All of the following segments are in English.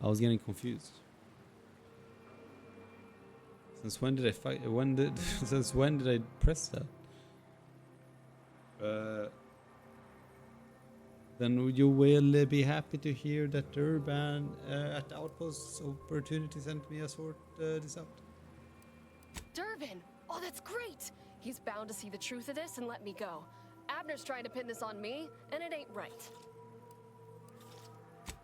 I was getting confused. Since when did I fight? Since when did I press that? Then you will be happy to hear that Urban at the Outpost Opportunity sent me a sort this out. Durbin! Oh, that's great! He's bound to see the truth of this and let me go. Abner's trying to pin this on me, and it ain't right.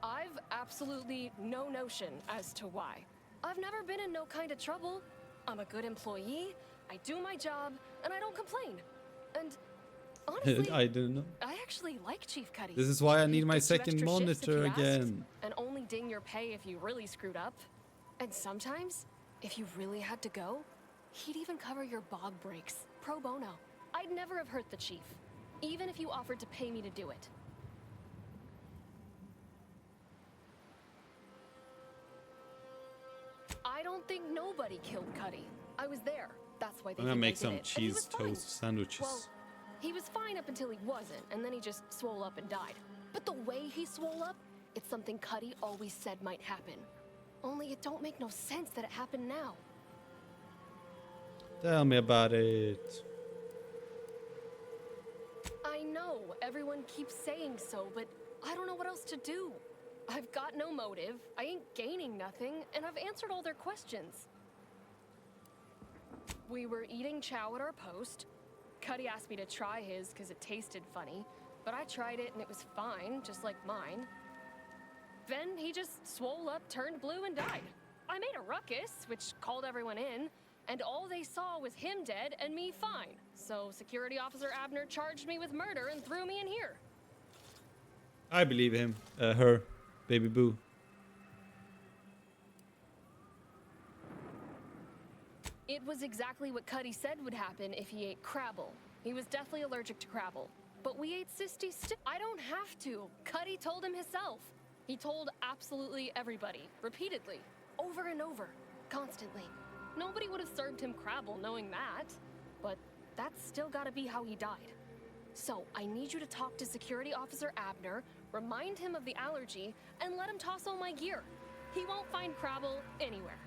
I've absolutely no notion as to why. I've never been in no kind of trouble. I'm a good employee, I do my job, and I don't complain. And honestly, I don't know. I actually like Chief Cuddy. This is why I need my Gets you second extra shifts if monitor you asked, again. and only ding your pay if you really screwed up. And sometimes, if you really had to go, he'd even cover your bog breaks, pro bono. I'd never have hurt the chief, even if you offered to pay me to do it. I don't think nobody killed Cuddy. I was there. That's why they I'm gonna make did some it. And he was cheese fine. toast sandwiches. Well, he was fine up until he wasn't, and then he just swole up and died. But the way he swole up, it's something Cuddy always said might happen. Only it don't make no sense that it happened now. Tell me about it. I know everyone keeps saying so, but I don't know what else to do. I've got no motive, I ain't gaining nothing, and I've answered all their questions. We were eating chow at our post. Cuddy asked me to try his because it tasted funny, but I tried it and it was fine, just like mine. Then he just swole up, turned blue, and died. I made a ruckus, which called everyone in, and all they saw was him dead and me fine. So Security Officer Abner charged me with murder and threw me in here. I believe him. Her. Baby Boo. It was exactly what Cuddy said would happen if he ate Crabble. He was deathly allergic to Crabble. But we ate Sisty I don't have to. Cuddy told him himself. He told absolutely everybody, repeatedly, over and over, constantly. Nobody would have served him Crabble knowing that. But that's still gotta be how he died. So I need you to talk to Security Officer Abner, remind him of the allergy, and let him toss all my gear. He won't find Crabble anywhere.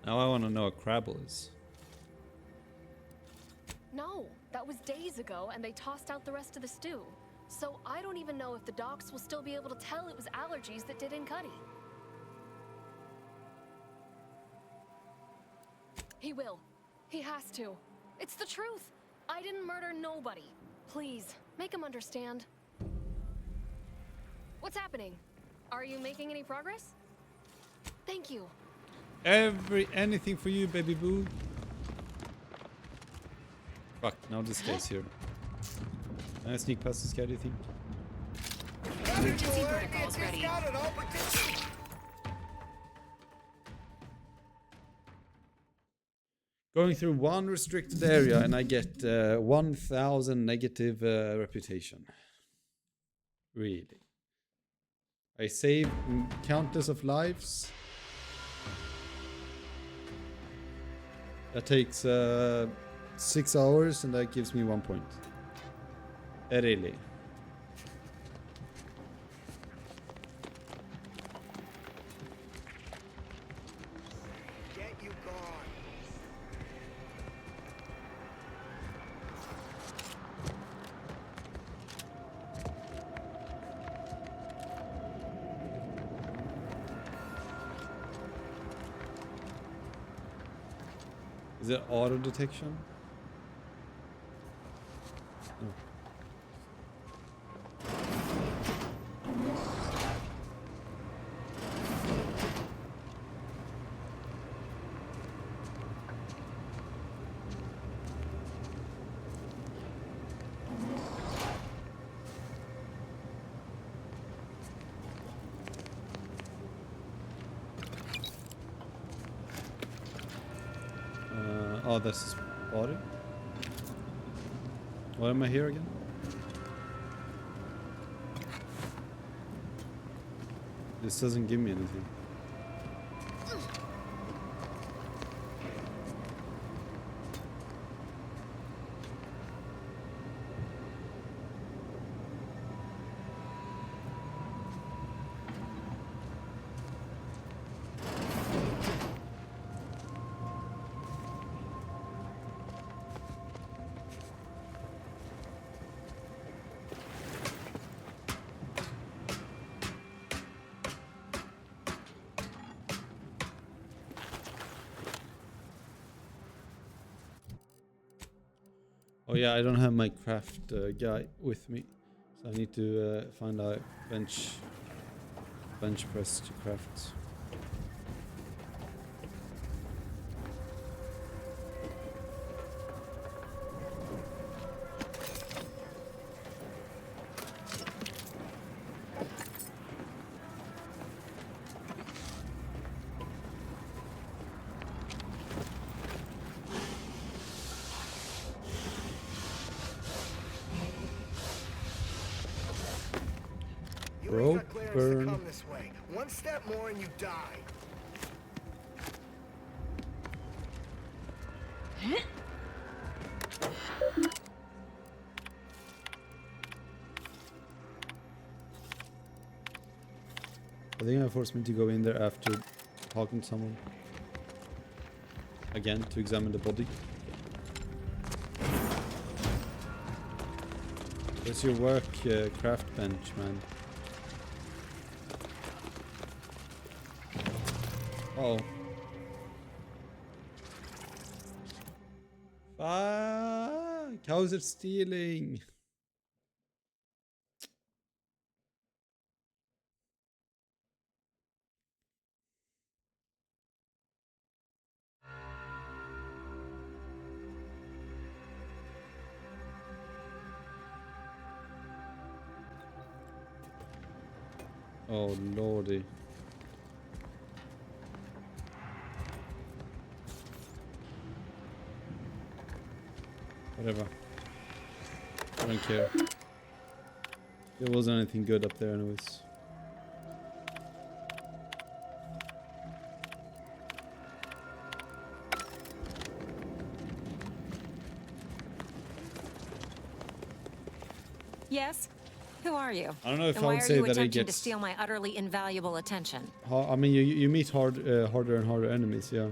Now I want to know what Crabble is. No, that was days ago, and they tossed out the rest of the stew. So I don't even know if the docs will still be able to tell it was allergies that did in Cuddy. He will. He has to. It's the truth. I didn't murder nobody. Please, make him understand. What's happening? Are you making any progress? Thank you. Anything for you, Baby Boo. Fuck, now this guy's here. Can I sneak past this guy, do you think? Emergency protocols ready. Going through one restricted area and I get 1000 negative reputation. Really. I save countless of lives. That takes 6 hours and that gives me 1 point. Really. Get you gone. Is it auto detection? Oh. Oh, this is body. Why am I here again? This doesn't give me anything. Oh yeah, I don't have my craft guy with me, so I need to find a bench press to craft. You ain't got clearance to come this way. One step more and you die. I think it forced me to go in there after talking to someone. Again, to examine the body. Where's your work craft bench, man? Oh. Fuck! How is it stealing? Oh lordy. Whatever. I don't care. There wasn't anything good up there anyways. Yes? Who are you? I don't know if And I why would are say you that I attempting get... to steal my utterly invaluable attention? I mean, you meet harder and harder enemies, yeah.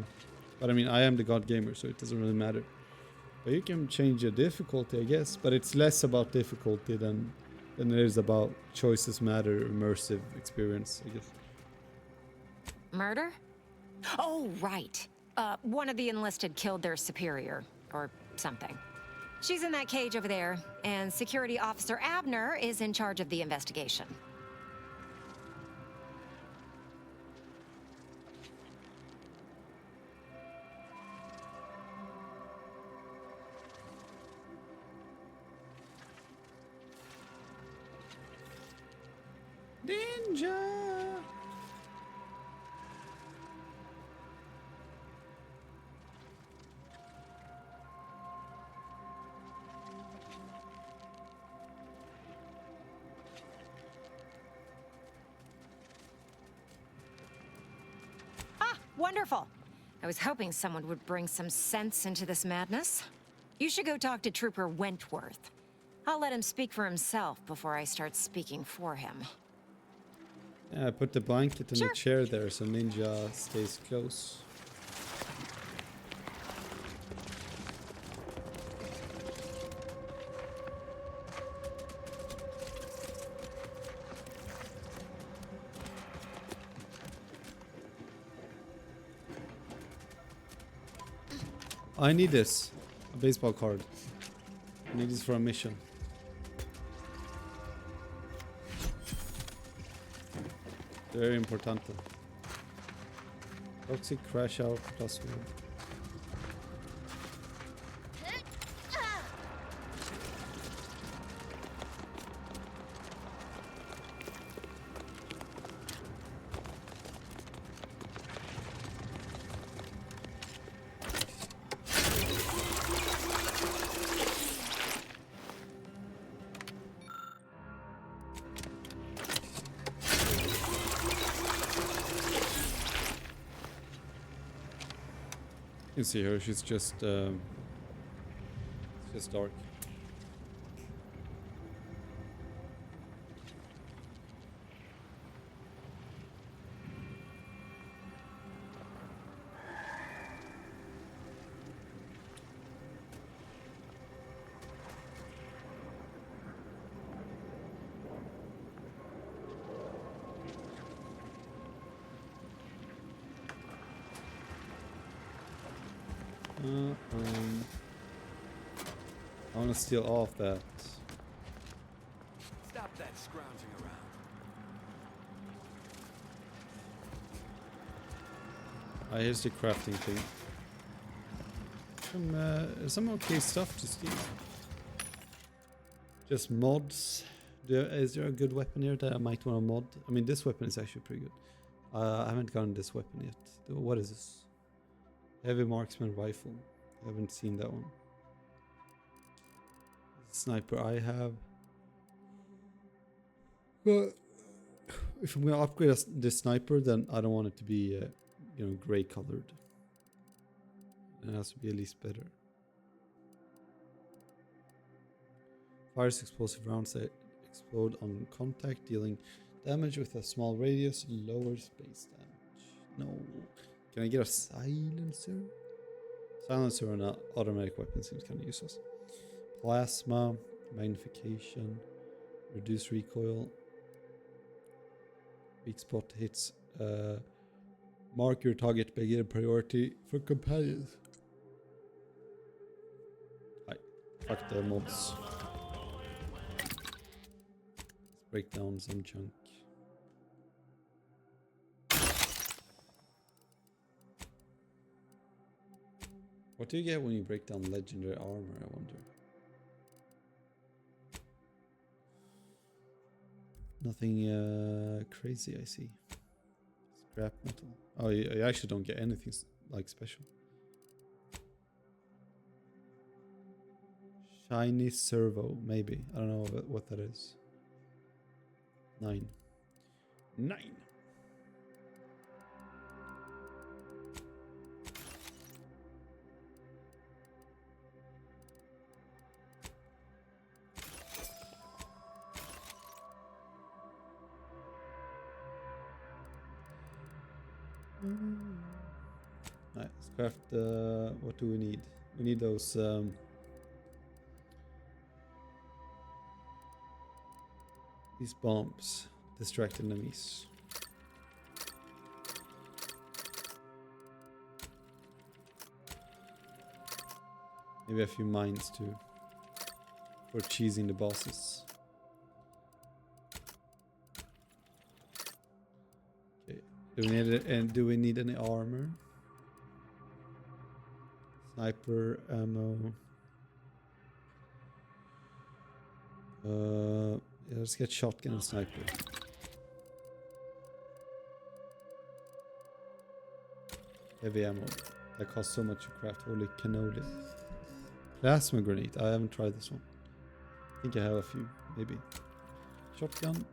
But I mean, I am the god gamer, so it doesn't really matter. But you can change the difficulty, I guess. But it's less about difficulty than it is about choices matter, immersive experience, I guess. Murder? Oh, right. One of the enlisted killed their superior, or something. She's in that cage over there, and Security Officer Abner is in charge of the investigation. Ninja! Ah, wonderful. I was hoping someone would bring some sense into this madness. You should go talk to Trooper Wentworth. I'll let him speak for himself before I start speaking for him. Yeah, I put the blanket in Sure. the chair there so Ninja stays close. I need this. A baseball card. I need this for a mission. Very important. Toxic crash out +1. You can see her, she's just it's just dark. I want to steal off that. Stop that scrounging around. Here's the crafting thing. Some okay stuff to steal. Just mods. Is there a good weapon here that I might want to mod? I mean, this weapon is actually pretty good. I haven't gotten this weapon yet. What is this? Heavy marksman rifle. I haven't seen that one. Sniper I have. But if I'm gonna upgrade this sniper, then I don't want it to be, gray colored. It has to be at least better. Fires explosive rounds that explode on contact, dealing damage with a small radius, lower space damage. No. Can I get a silencer? Silencer on an automatic weapon seems kind of useless. Plasma, magnification, reduce recoil, weak spot hits, mark your target by getting priority for companions. Fuck the mods. Let's break down some chunk. What do you get when you break down legendary armor, I wonder? Nothing crazy, I see. Scrap metal. Oh, you actually don't get anything like special. Shiny servo, maybe. I don't know what that is. 9. Alright, let's craft, what do we need? We need those, these bombs, distract enemies. Maybe a few mines too, for cheesing the bosses. Okay, do we need any armor? Sniper ammo. Yeah, let's get shotgun and sniper. Heavy ammo. That costs so much to craft. Holy cannoli. Plasma grenade. I haven't tried this one. I think I have a few, maybe. Shotgun.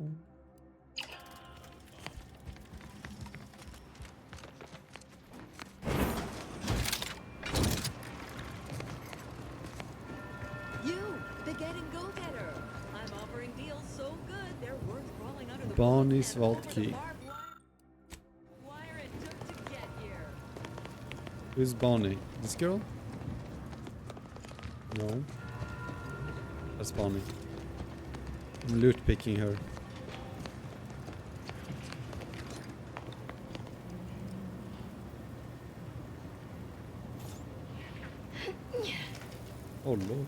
Oh. Bonnie's vault key. Who's Bonnie? This girl? No. That's Bonnie. I'm loot picking her. Oh lord.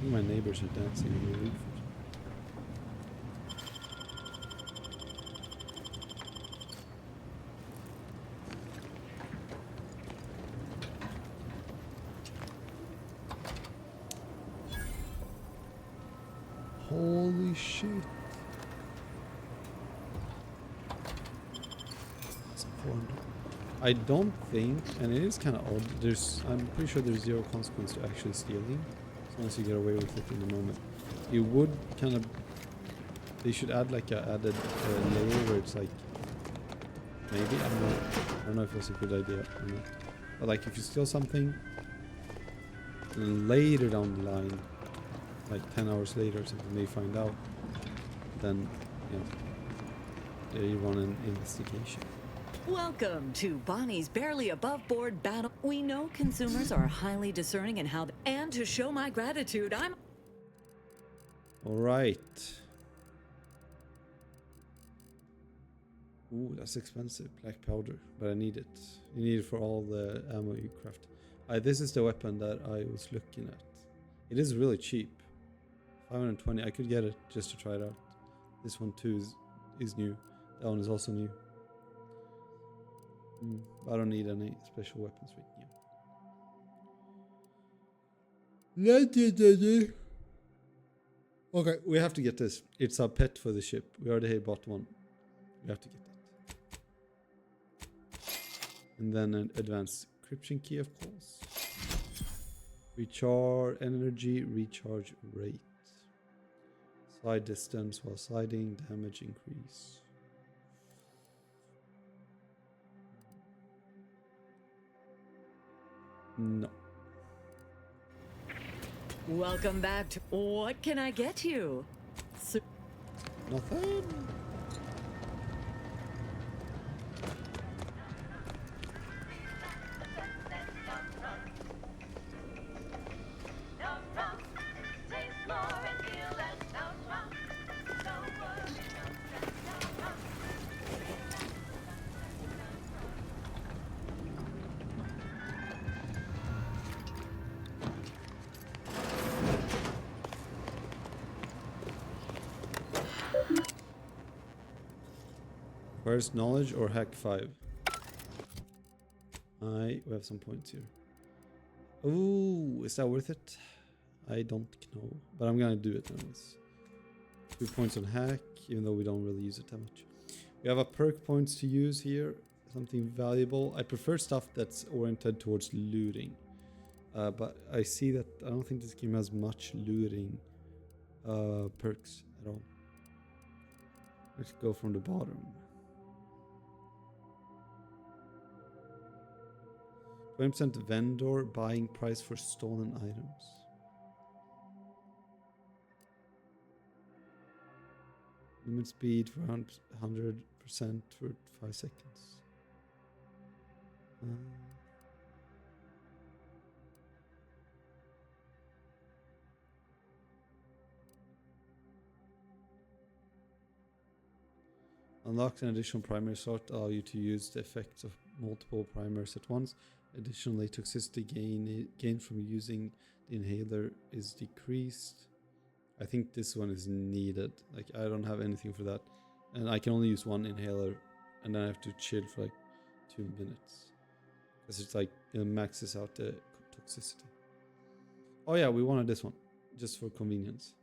My neighbors are dancing on the roof. Holy shit. That's 400. I don't think, and it is kind of odd, I'm pretty sure there's zero consequence to actually stealing. Once you get away with it in the moment, you would kind of. They should add like a added layer where it's like. Maybe I don't know if it's a good idea or not. But like if you steal something, later down the line, like 10 hours later or something, they find out, then they run an investigation. Welcome to Bonnie's Barely Above Board Battle. We know consumers are highly discerning in how, and to show my gratitude, All right. Ooh, that's expensive. Black powder, but I need it. You need it for all the ammo you craft. This is the weapon that I was looking at. It is really cheap. 520. I could get it just to try it out. This one too is new. That one is also new. But I don't need any special weapons right now. Okay, we have to get this. It's a pet for the ship. We already bought one. We have to get that. And then an advanced encryption key, of course. Recharge energy, recharge rate. Slide distance while sliding, damage increase. No. Welcome back to... What can I get you? Nothing. Where's knowledge or hack 5? We have some points here. Ooh, is that worth it? I don't know, but I'm gonna do it anyways. 2 points on hack, even though we don't really use it that much. We have a perk points to use here, something valuable. I prefer stuff that's oriented towards looting, but I see that I don't think this game has much looting perks at all. Let's go from the bottom. 20% vendor buying price for stolen items. Limit speed for 100% for 5 seconds. Unlocks an additional primary slot, allow you to use the effects of multiple primaries at once. Additionally, toxicity gain from using the inhaler is decreased. I think this one is needed. Like, I don't have anything for that. And I can only use one inhaler, and then I have to chill for like 2 minutes. Because it's like, it maxes out the toxicity. Oh yeah, we wanted this one. Just for convenience.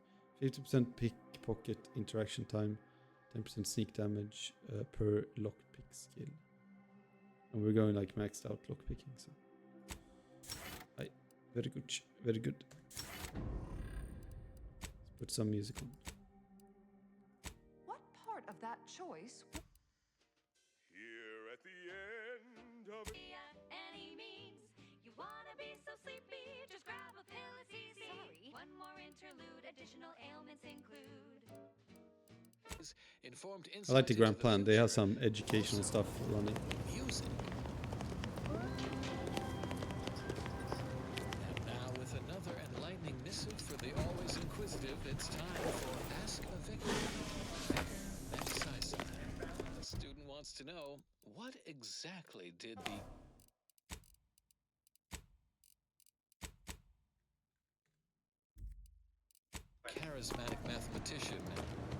50% pickpocket interaction time. 10% sneak damage per lockpick skill. And we're going like maxed out lockpicking, so. Aye, very good, very good. Let's put some music on. What part of that choice? Here at the end of it. Any means you wanna be so sleepy, just grab a pill, it's easy. Sorry. One more interlude, additional ailments include. I like the grand plan. They have some educational stuff running. Music. And now with another enlightening missive for the always inquisitive, it's time for Ask a Vicar. The student wants to know, what exactly did the charismatic mathematician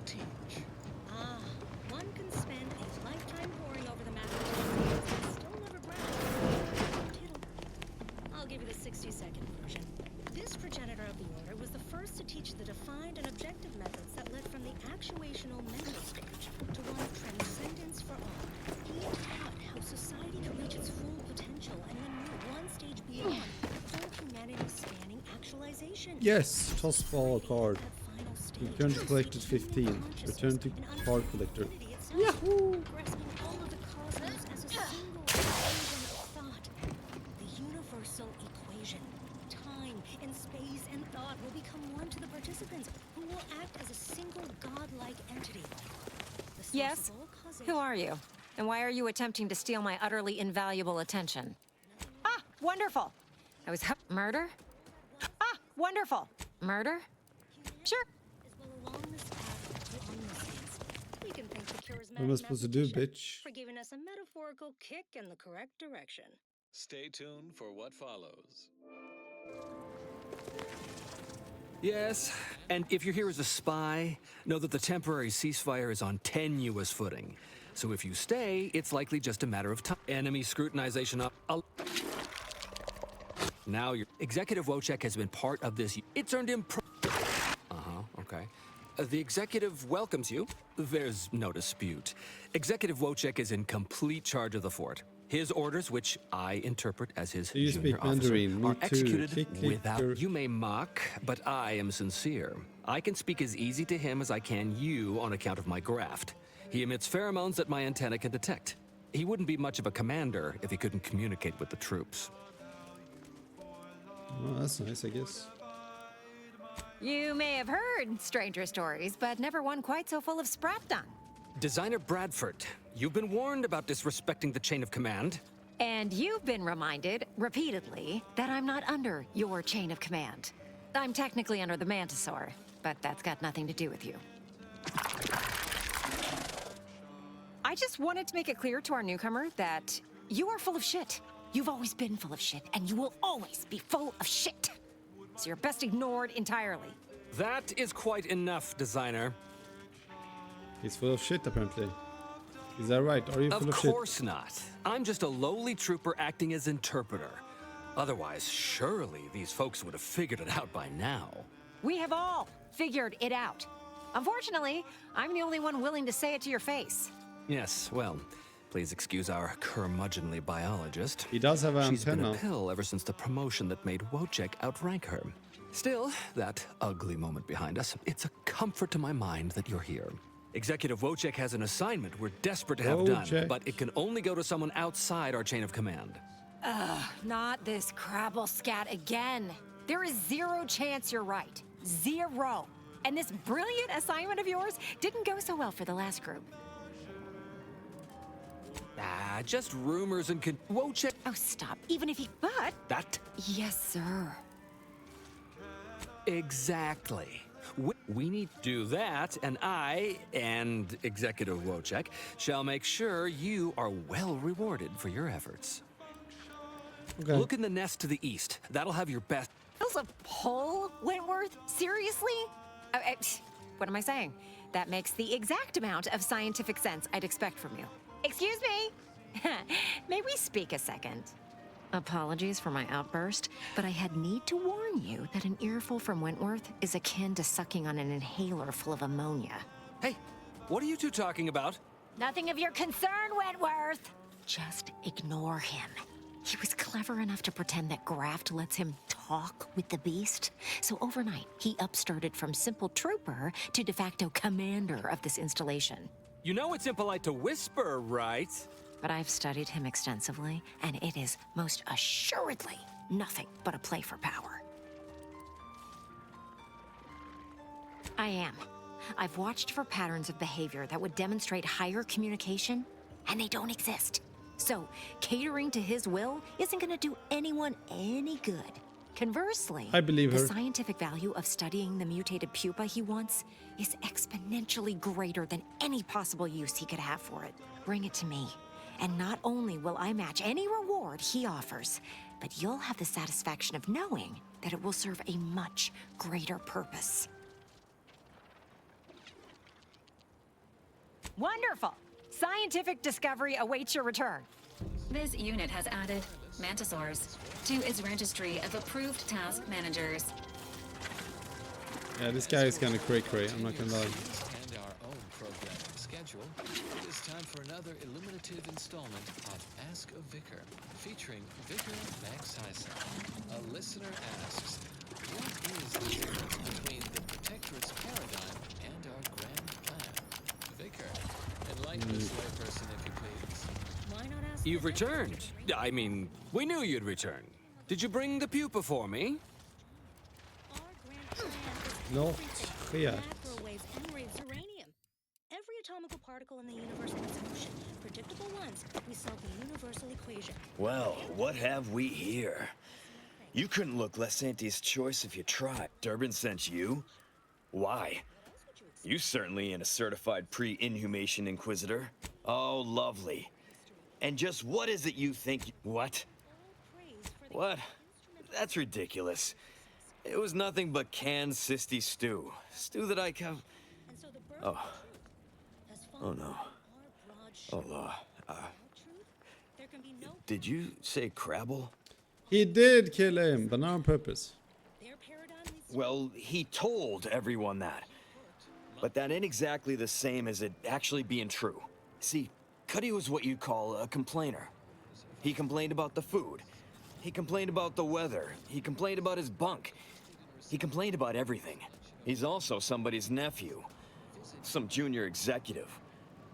teach? One can spend a lifetime poring over the mathematics and still never grasp. I'll give you the 60-second version. This progenitor of the order was the first to teach the defined and objective methods that led from the actuational mental stage to one of transcendence for all. He taught how society could reach its full potential and then move one stage beyond full humanity-spanning actualization. Yes, toss ball card. Return to collected 15. Return to card collector. Yahoo! Grasping all of the cosmos as a single equation of thought. The universal equation. Time and space and thought will become one to the participants, who will act as a single godlike entity. The source Yes? of all causation. Who are you? And why are you attempting to steal my utterly invaluable attention? Ah, wonderful! I was murder? Ah, wonderful! Murder? Sure. charismatic What am I supposed to do, mathematician, bitch? for giving us a metaphorical kick in the correct direction. Stay tuned for what follows. Yes, and if you're here as a spy, know that the temporary ceasefire is on tenuous footing. So if you stay, it's likely just a matter of time. Enemy scrutinization up. Now your Executive Wojciech has been part of this. It's earned him. Okay. The executive welcomes you. There's no dispute. Executive Wojciech is in complete charge of the fort. His orders, which I interpret as his Do you junior speak officer, Mandarin? Me are too. executed Click, without. clicker. You may mock, but I am sincere. I can speak as easy to him as I can you on account of my graft. He emits pheromones that my antenna can detect. He wouldn't be much of a commander if he couldn't communicate with the troops. Oh, that's nice, I guess. You may have heard stranger stories, but never one quite so full of spratdon. Designer Bradford, you've been warned about disrespecting the chain of command. And you've been reminded, repeatedly, that I'm not under your chain of command. I'm technically under the Mantisaur, but that's got nothing to do with you. I just wanted to make it clear to our newcomer that you are full of shit. You've always been full of shit, and you will always be full of shit. So you're best ignored entirely. That is quite enough, designer. He's full of shit, apparently. Is that right? Are you full of shit? Of course not. I'm just a lowly trooper acting as interpreter. Otherwise, surely these folks would have figured it out by now. We have all figured it out. Unfortunately, I'm the only one willing to say it to your face. Yes, well, please excuse our curmudgeonly biologist. He does have an She's been antenna. a pill ever since the promotion that made Wojciech outrank her. Still, that ugly moment behind us, it's a comfort to my mind that you're here. Executive Wojciech has an assignment we're desperate to have done, but it can only go to someone outside our chain of command. Not this crabble scat again. There is zero chance you're right. Zero. And this brilliant assignment of yours didn't go so well for the last group. Ah, just rumors and Wojciech. Oh, stop. Even if he... But... That? Yes, sir. Exactly. We need to do that, and I, and Executive Wojciech, shall make sure you are well rewarded for your efforts. Okay. Look in the nest to the east. That'll have your best... Miles a pull, Wentworth? Seriously? What am I saying? That makes the exact amount of scientific sense I'd expect from you. Excuse me? May we speak a second? Apologies for my outburst, but I had need to warn you that an earful from Wentworth is akin to sucking on an inhaler full of ammonia. Hey, what are you two talking about? Nothing of your concern, Wentworth! Just ignore him. He was clever enough to pretend that Graft lets him talk with the beast. So overnight, he upstarted from simple trooper to de facto commander of this installation. You know it's impolite to whisper, right? But I've studied him extensively, and it is most assuredly nothing but a play for power. I am. I've watched for patterns of behavior that would demonstrate higher communication, and they don't exist. So, catering to his will isn't gonna do anyone any good. Conversely, I believe her. the scientific value of studying the mutated pupa he wants is exponentially greater than any possible use he could have for it. Bring it to me, and not only will I match any reward he offers, but you'll have the satisfaction of knowing that it will serve a much greater purpose. Wonderful! Scientific discovery awaits your return. This unit has added Mantisaurs to its registry of approved task managers. Yeah, this guy is kind of cray-cray, I'm not gonna lie. And our own programming schedule, it is time for another illuminative installment of Ask a Vicar, featuring Vicar Max Heisen. A listener asks, what is the difference between the Protectorate's paradigm and our grand plan? Vicar, enlighten this layperson if you please. Why not ask You've the returned. Deputy? I mean, we knew you'd return. Did you bring the pupa for me? Our grand plan is No, everything. yeah. Macrowaves enrage uranium. Every atomical particle in the universe has motion. Predictable ones. We solve the universal equation. Well, what have we here? You couldn't look less Auntie's choice if you tried. Durbin sent you? Why? You certainly ain't a certified pre-inhumation inquisitor. Oh, lovely. And just what is it you think? What? What? That's ridiculous. It was nothing but canned cysty stew. Stew that I can. Oh. Oh no. Oh, did you say Crabble? He did kill him, but not on purpose. Well, he told everyone that. But that ain't exactly the same as it actually being true. See, Cuddy was what you'd call a complainer. He complained about the food. He complained about the weather. He complained about his bunk. He complained about everything. He's also somebody's nephew. Some junior executive.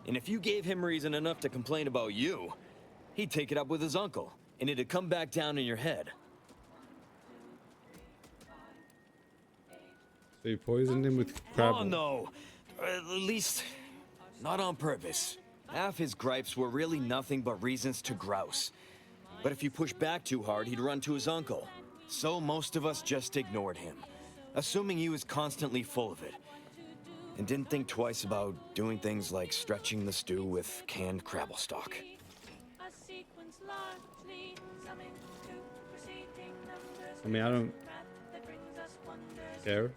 And if you gave him reason enough to complain about you, he'd take it up with his uncle, and it'd come back down in your head. So you poisoned him with Crabble. Oh no! At least, not on purpose. Half his gripes were really nothing but reasons to grouse. But if you push back too hard, he'd run to his uncle. So most of us just ignored him, assuming he was constantly full of it. And didn't think twice about doing things like stretching the stew with canned Crabble stock. I mean, I don't care.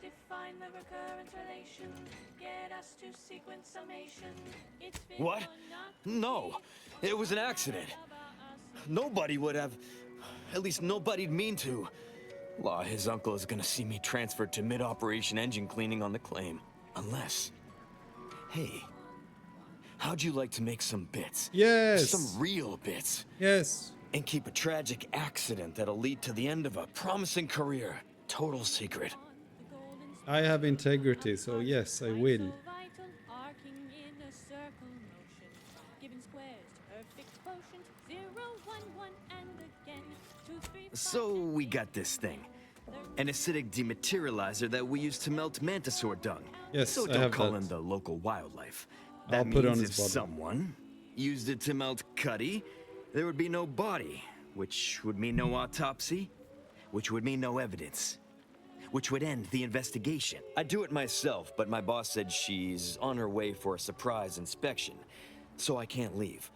What? No, it was an accident. Nobody would have. At least nobody'd mean to. Law, his uncle is gonna see me transferred to mid-operation engine cleaning on the claim. Unless... Hey, how'd you like to make some bits? Yes! Some real bits. Yes. And keep a tragic accident that'll lead to the end of a promising career. Total secret. I have integrity, so yes, I will. So we got this thing. An acidic dematerializer that we use to melt mantisaur dung. Yes, so I don't have call that. in the local wildlife. That I'll means put it on if his body. someone used it to melt Cuddy, there would be no body, which would mean no autopsy, which would mean no evidence, which would end the investigation. I'd do it myself, but my boss said she's on her way for a surprise inspection, so I can't leave.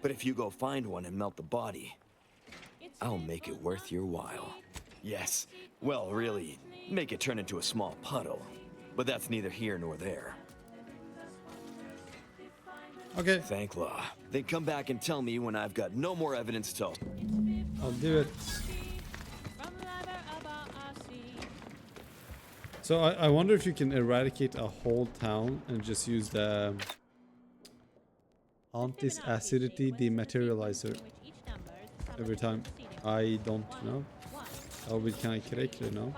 But if you go find one and melt the body, I'll make it worth your while. Yes, well, really, make it turn into a small puddle. But that's neither here nor there. Okay. Thank law. Then come back and tell me when I've got no more evidence to... I'll do it. So I wonder if you can eradicate a whole town and just use the anti-acidity dematerializer every time. I don't know. That would be kind of correct, no?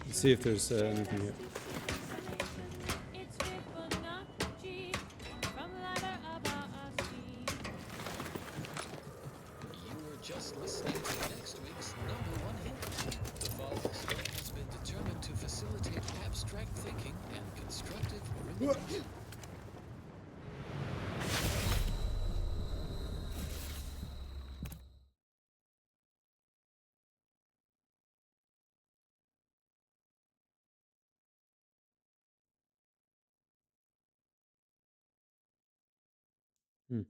Let's see if there's anything here. You were just listening to next week's #1 hit. The following story has been determined to facilitate abstract thinking and constructive rumination. Hmm.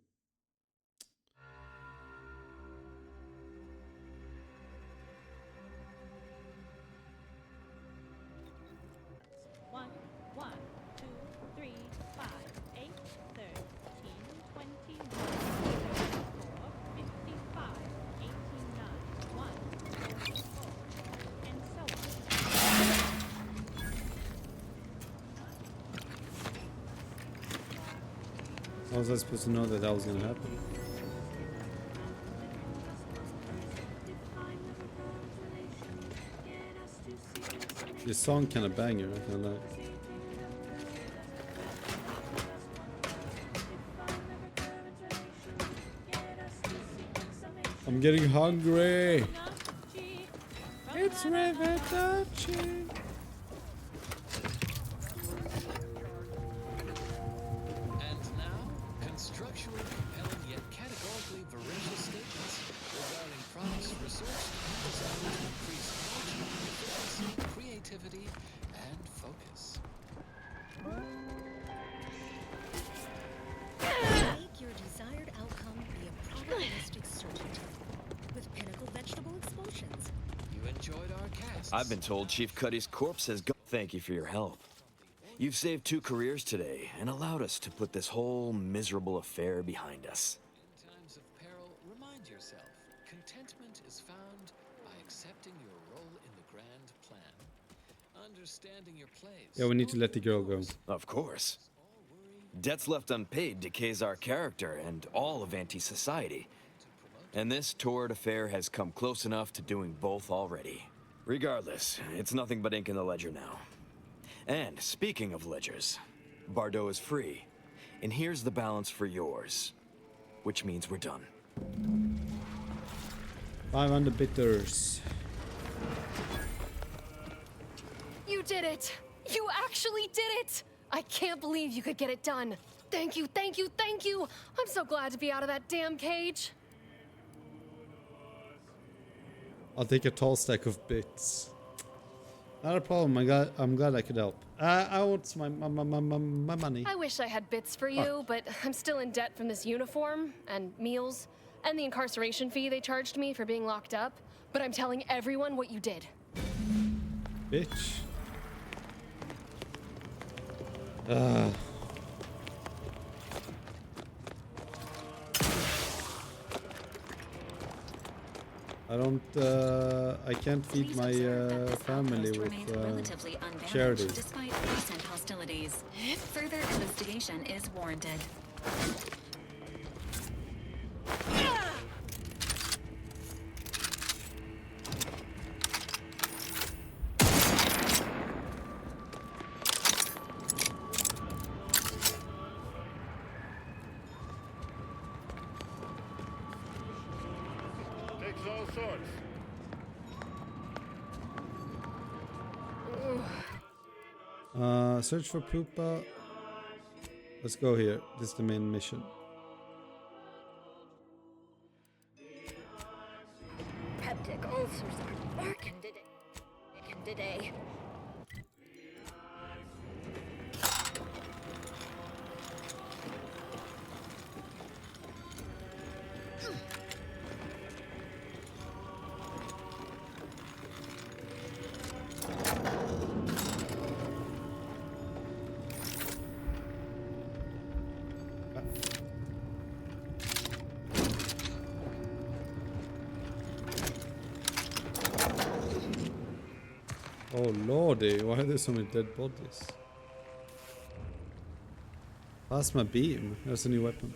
How was I supposed to know that that was going to happen? This song kind of banger, I can't lie. I'm getting hungry. It's Riverdutchy. And now, constructually compelling yet categorically voracious statements regarding products researched and designed to increase energy, efficiency, creativity, and focus. Make your desired outcome be a probabilistic certainty with pinnacle vegetable expulsions. You enjoyed our cast. I've been told Chief Cuddy's corpse has gone. Thank you for your help. You've saved 2 careers today and allowed us to put this whole miserable affair behind us. In times of peril, remind yourself, contentment is found by accepting your role in the grand plan. Understanding your place. Yeah, we need to let the girl go. Of course. Debts left unpaid decays our character and all of anti-society. And this torrid affair has come close enough to doing both already. Regardless, it's nothing but ink in the ledger now. And speaking of ledgers, Bardot is free. And here's the balance for yours. Which means we're done. 500 bitters. You did it! You actually did it! I can't believe you could get it done. Thank you, thank you, thank you! I'm so glad to be out of that damn cage. I'll take a tall stack of bits. Not a problem. I'm glad I could help. I want my money. I wish I had bits for you, but I'm still in debt from this uniform and meals and the incarceration fee they charged me for being locked up. But I'm telling everyone what you did. Bitch. I can't feed my family with charity. Despite recent hostilities, further investigation is warranted. Takes all sorts. Search for Pupa. Let's go here. This is the main mission. Peptic ulcers aren't working today. Oh lordy, why are there so many dead bodies? Plasma beam. That's a new weapon.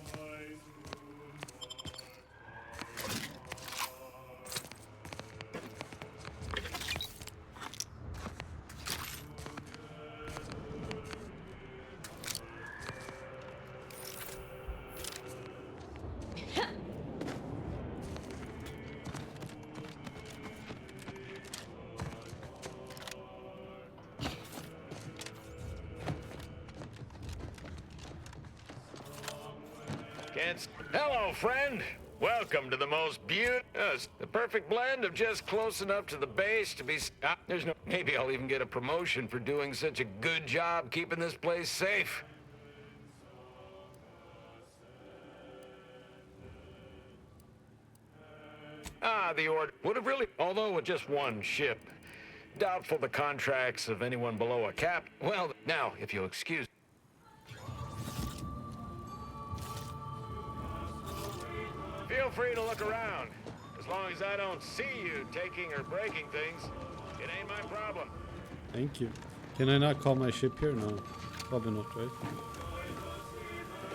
Hello, friend. Welcome to the most beautiful, the perfect blend of just close enough to the base to be. There's no. Maybe I'll even get a promotion for doing such a good job keeping this place safe. The order would have really, although with just one ship. Doubtful the contracts of anyone below a cap. Well, now, if you'll excuse. Feel free to look around. As long as I don't see you taking or breaking things, it ain't my problem. Thank you. Can I not call my ship here? No. Probably not, right?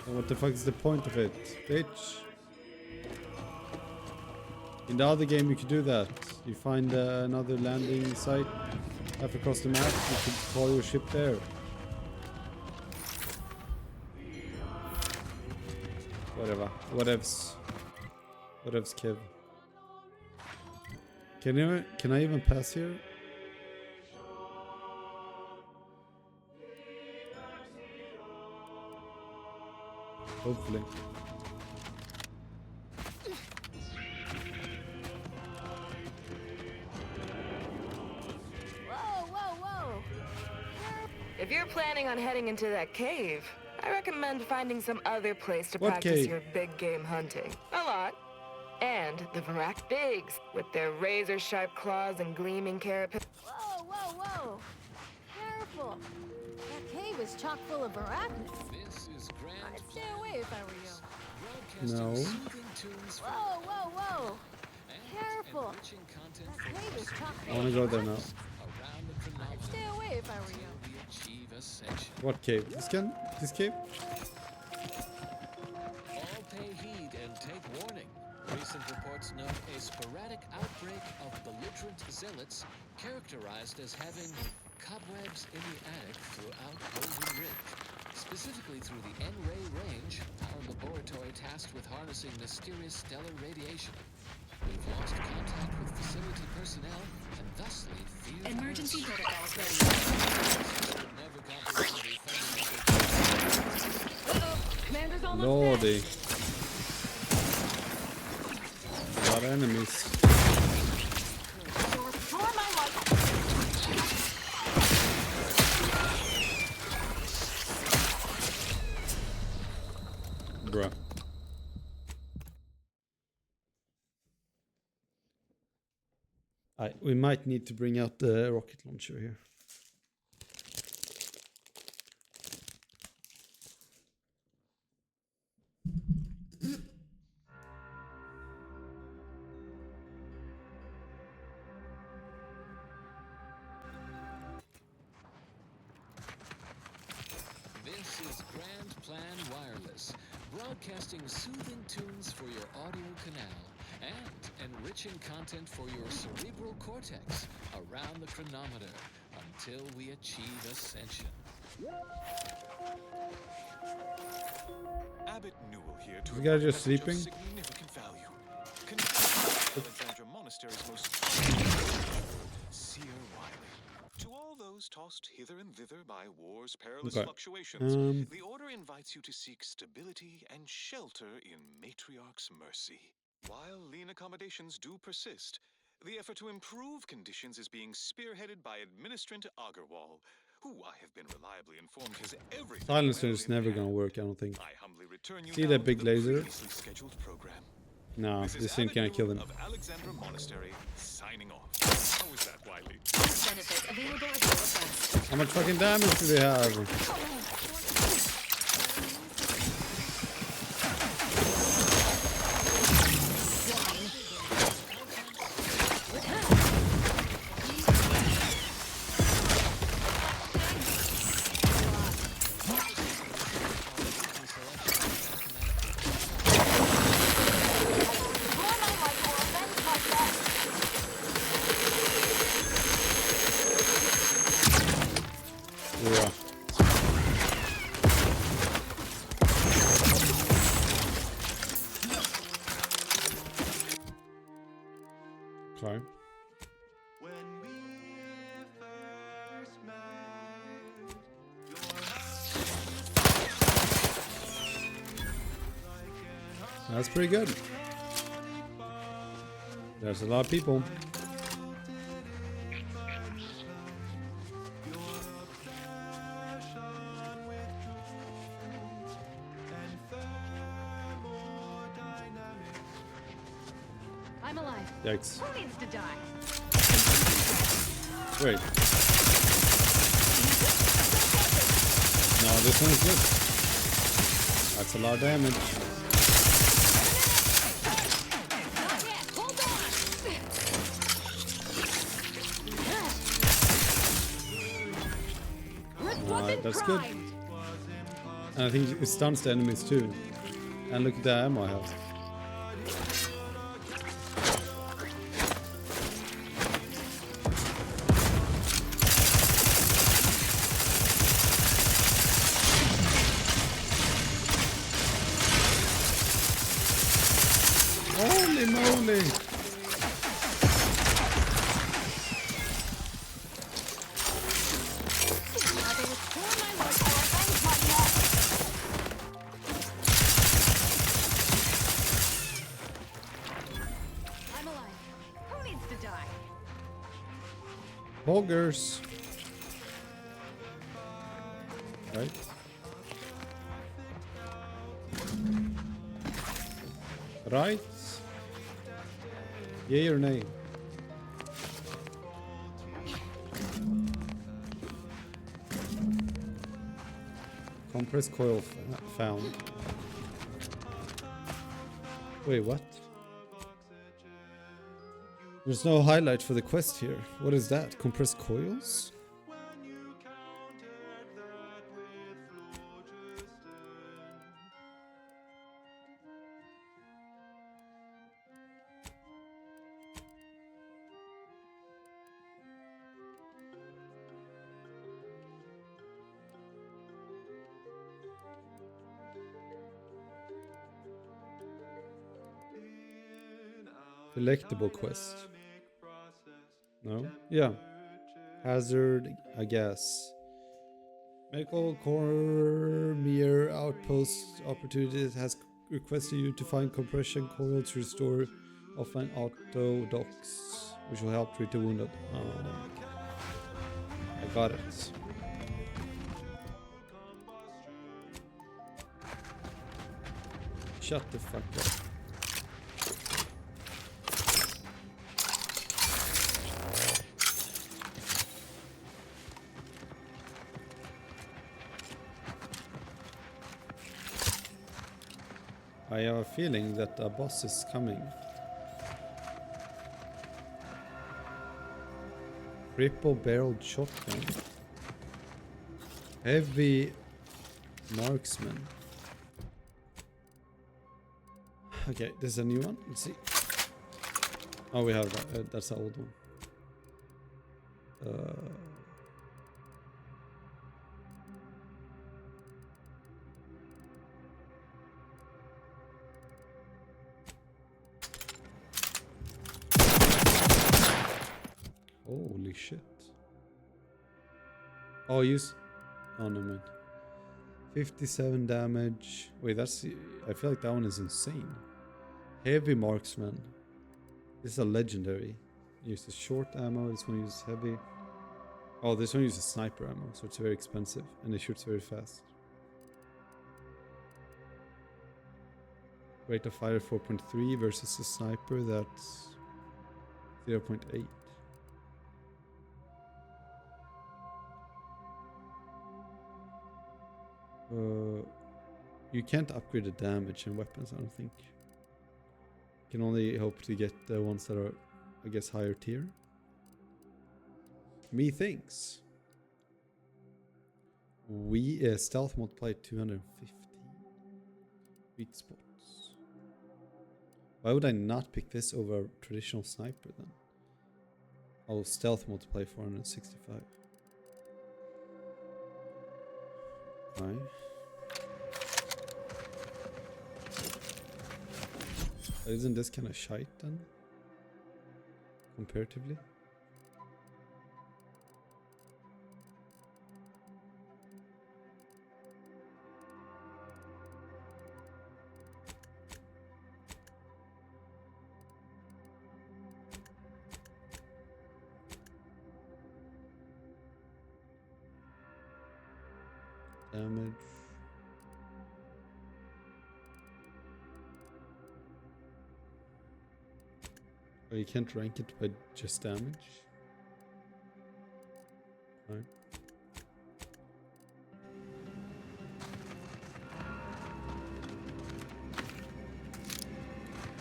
So what the fuck is the point of it? Bitch. In the other game you could do that. You find another landing site Half across the map, you should call your ship there. Whatever. Whatevs. Whatevs, Kev. Can I even pass here? Hopefully. Whoa. If you're planning on heading into that cave, I recommend finding some other place to practice your big game hunting. A lot. And the Varak Bigs, with their razor-sharp claws and gleaming carapace. Whoa. Careful. That cave is chock full of arachnids. I'd stay away if I were you. No. Whoa. Careful. That cave is chock full. I wanna go there now. I'd stay away if I were you. What cave? This cave? All pay heed and take warning. Recent reports note a sporadic outbreak of belligerent zealots characterized as having cobwebs in the attic throughout Golden Ridge. Specifically through the N-Ray range, our laboratory tasked with harnessing mysterious stellar radiation. We've lost contact with facility personnel and thusly few... Emergency protocols ready. Never comprehend Commander's almost Lordy. A lot of enemies. Bruh. We might need to bring out the rocket launcher here. This is Grand Plan Wireless, broadcasting soothing tunes for your audio canal and enriching content for your cerebral cortex around the chronometer until we achieve ascension. Abbot Newell here to Is the guy just sleeping? significant value. Alexandra Monastery's most Seer Wiley. To all those tossed hither and thither by war's perilous fluctuations, the Order invites you to seek stability and shelter in Matriarch's mercy. While lean accommodations do persist, the effort to improve conditions is being spearheaded by Administrator Agarwal, who I have been reliably informed has everything. Silencer is never gonna work, I don't think. I humbly return you See that big laser? scheduled program. No, this thing can't kill him. Of Alexandra Monastery, signing off. How is that, Wiley? Benefits available at your request. How much fucking damage do they have? Yeah. Okay. That's pretty good. There's a lot of people. I'm alive. Yikes. Who needs to die? Wait. No, this one's good. That's a lot of damage. Alright, that's good. And I think it stuns the enemies too. And look at the ammo I have. Holy moly! I'm alive. Who needs to die? Boggers. Right. Right? Yay or nay? Compressed coil found. Wait, what? There's no highlight for the quest here. What is that? Compressed coils? Delectable quest. No? Yeah. Hazard, I guess. Medical Cormier Outpost Opportunities has requested you to find compression coil to restore offline auto docks, which will help treat the wounded. I got it. Shut the fuck up. I have a feeling that a boss is coming. Triple-barreled shotgun. Heavy marksman. Okay, this is a new one. Let's see. Oh, we have that. That's an old one. Holy shit. Oh, use. Oh, no, man. 57 damage. Wait, that's. I feel like that one is insane. Heavy marksman. This is a legendary. Uses short ammo. This one uses heavy. Oh, this one uses sniper ammo, so it's very expensive. And it shoots very fast. Rate of fire 4.3 versus a sniper that's 0.8. You can't upgrade the damage in weapons, I don't think. You can only hope to get the ones that are, I guess, higher tier. Methinks. We stealth multiplied 250. Weak spots. Why would I not pick this over a traditional sniper then? Oh, stealth multiply 465. Why? Isn't this kind of shite then? Comparatively? Damage. Oh, you can't rank it by just damage? Right.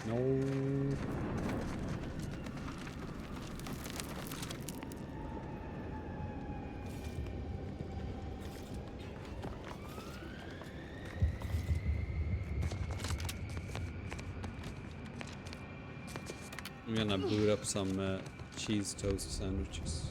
No. I'm gonna boot up some cheese toast sandwiches.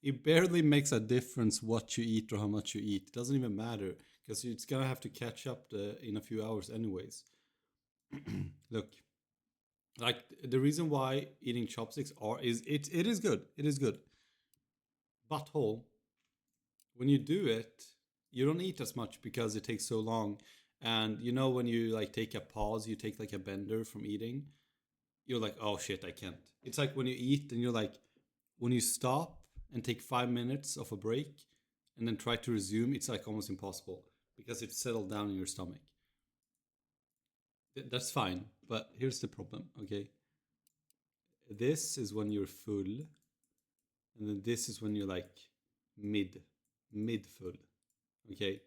It barely makes a difference what you eat or how much you eat. It doesn't even matter because it's gonna have to catch up in a few hours anyways. Look, like the reason why eating chopsticks it is good. It is good. Butthole, when you do it, you don't eat as much because it takes so long. And you know when you like take a pause, you take like a bender from eating, you're like, oh shit, I can't. It's like when you eat and you're like, when you stop and take 5 minutes of a break and then try to resume, it's like almost impossible because it's settled down in your stomach. That's fine, but here's the problem, okay? This is when you're full, and then this is when you're like mid full, okay?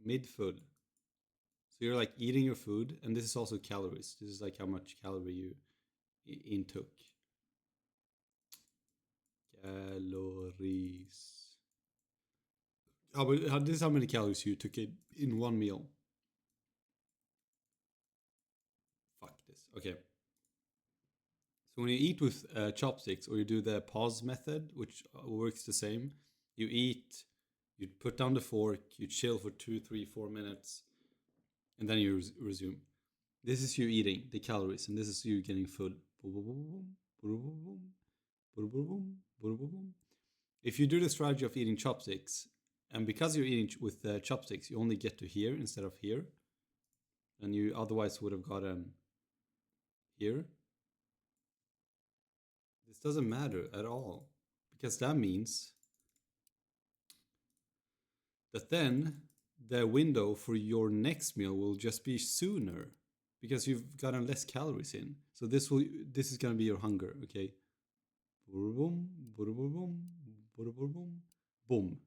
Mid full. So you're like eating your food, and this is also calories. This is like how much calorie you intook. Calories. This is how many calories you took in one meal. Fuck this. Okay. So when you eat with chopsticks, or you do the pause method, which works the same, you eat, you put down the fork, you chill for 2, 3, 4 minutes, and then you resume. This is you eating the calories, and this is you getting full. If you do the strategy of eating chopsticks, and because you're eating with chopsticks, you only get to here instead of here, and you otherwise would have gotten here. This doesn't matter at all, because that means that then the window for your next meal will just be sooner because you've gotten less calories in. So this is going to be your hunger, okay? Boom, boom, boom, boom.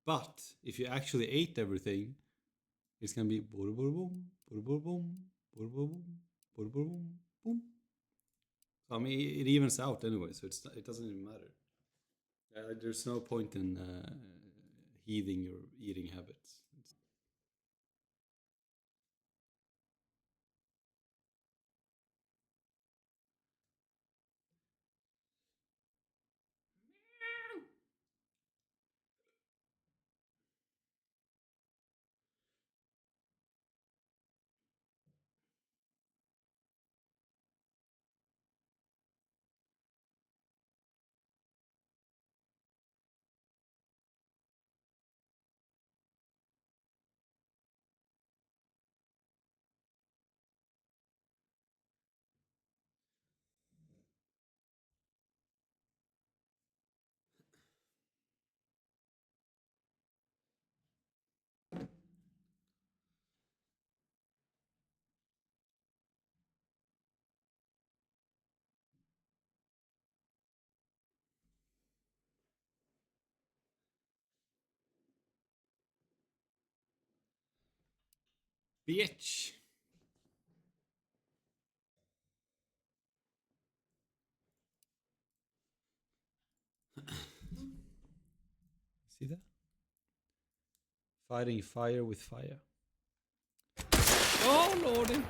But if you actually ate everything, it's going to be boom, boom, boom, boom, boom, boom. So I mean, it evens out anyway, so it doesn't even matter. There's no point in heeding your eating habits. Bitch. See that? Fighting fire with fire. Oh lordy.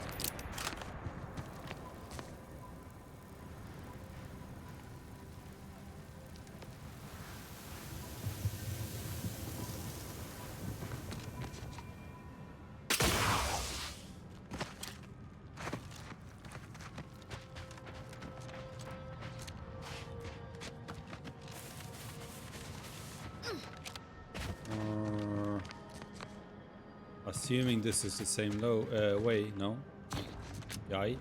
Assuming this is the same way, no? Yay.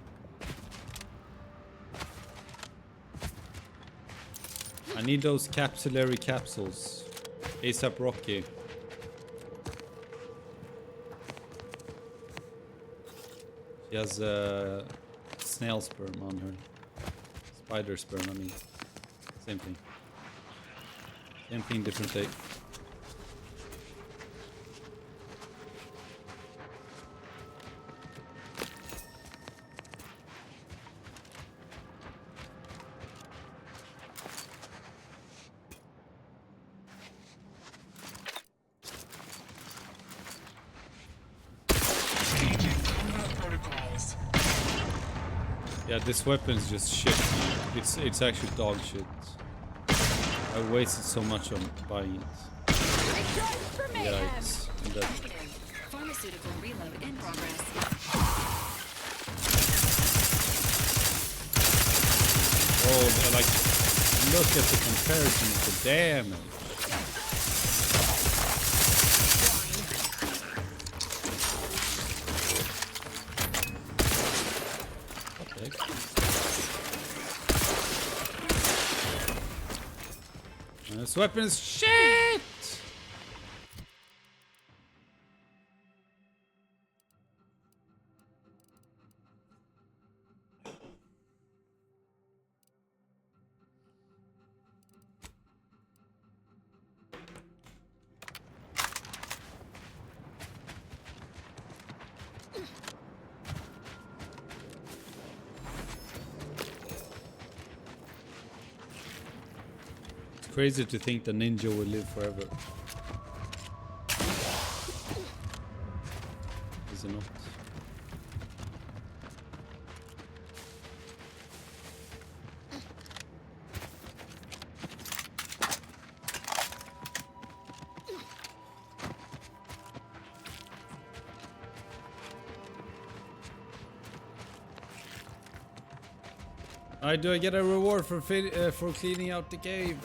I need those capillary capsules. ASAP Rocky. She has snail sperm on her. Spider sperm, I mean. Same thing. Same thing, different day. Yeah, this weapon is just shit. It's actually dog shit. I wasted so much on buying it. Yikes. Pharmaceutical reload in progress. Oh, like, look at the comparison of the damage. This weapon is shit! Crazy to think the ninja will live forever. Is it not? Do I get a reward for cleaning out the cave?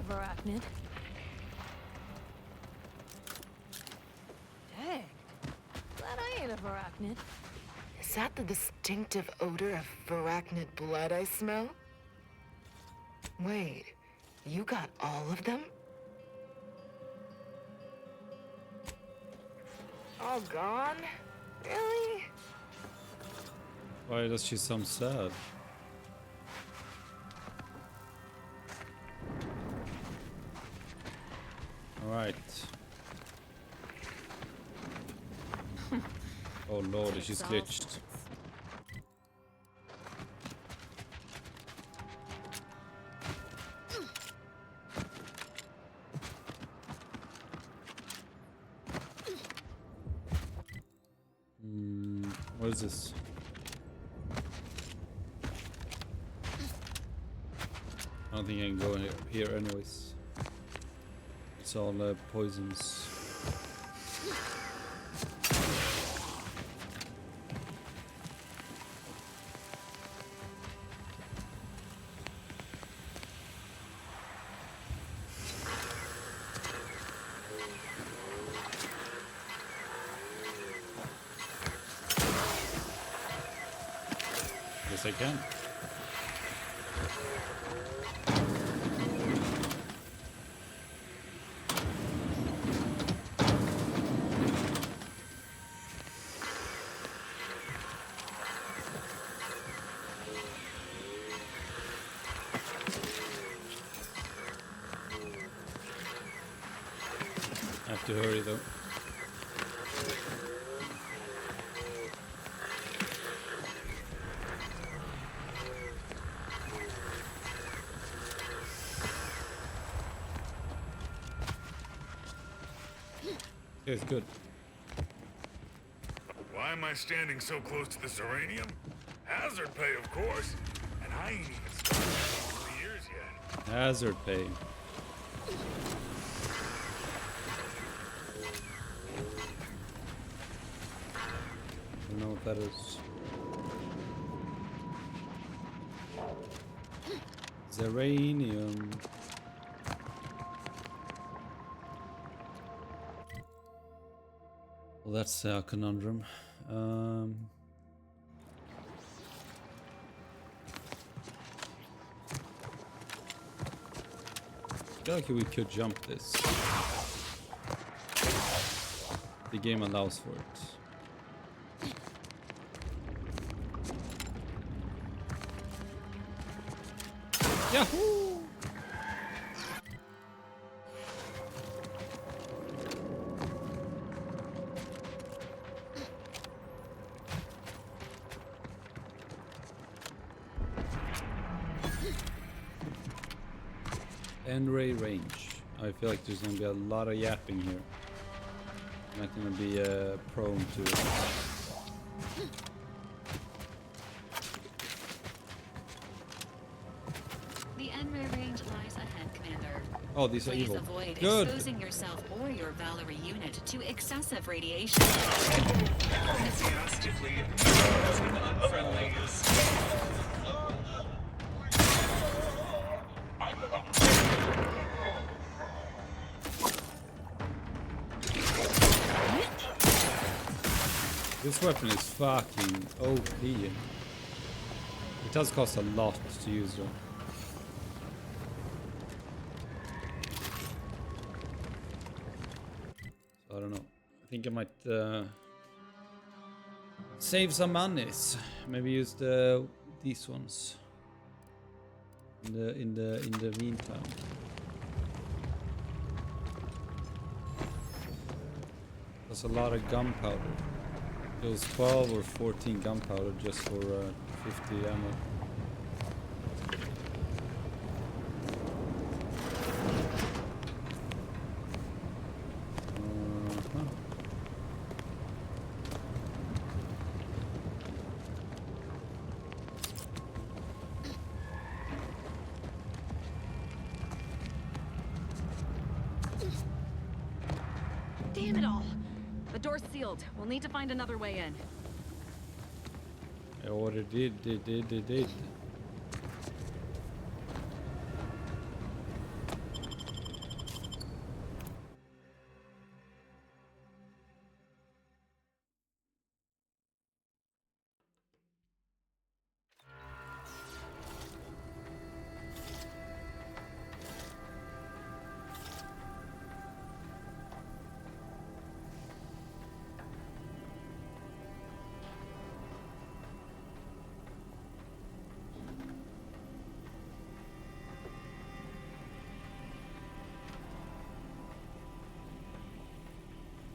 Arachnid. Dang. Glad I ain't a arachnid. Is that the distinctive odor of arachnid blood I smell? Wait, you got all of them? All gone? Really? Why does she sound sad? Alright. Oh lord, she's glitched. What is this? I don't think I can go in here anyways. It's all poisons. Yes, I can. I have to hurry though. It's good. Why am I standing so close to this uranium? Hazard pay, of course. And I ain't even started 3 years yet. Hazard pay. I don't know what that is. Uranium. Well, that's a conundrum. I feel like we could jump this. The game allows for it. Yahoo! N-ray range. I feel like there's gonna be a lot of yapping here. I'm not gonna be prone to it. ahead, Commander. Oh, these are Please evil. avoid Good. exposing yourself or your Valerie unit to excessive radiation. Enthusiastically using unfriendlies. This weapon is fucking OP. It does cost a lot to use though. So I don't know. I think I might save some monies. Maybe use these ones in the meantime. That's a lot of gunpowder. It was 12 or 14 gunpowder just for 50 ammo. Damn it all! The door's sealed. We'll need to find another way in. I already did.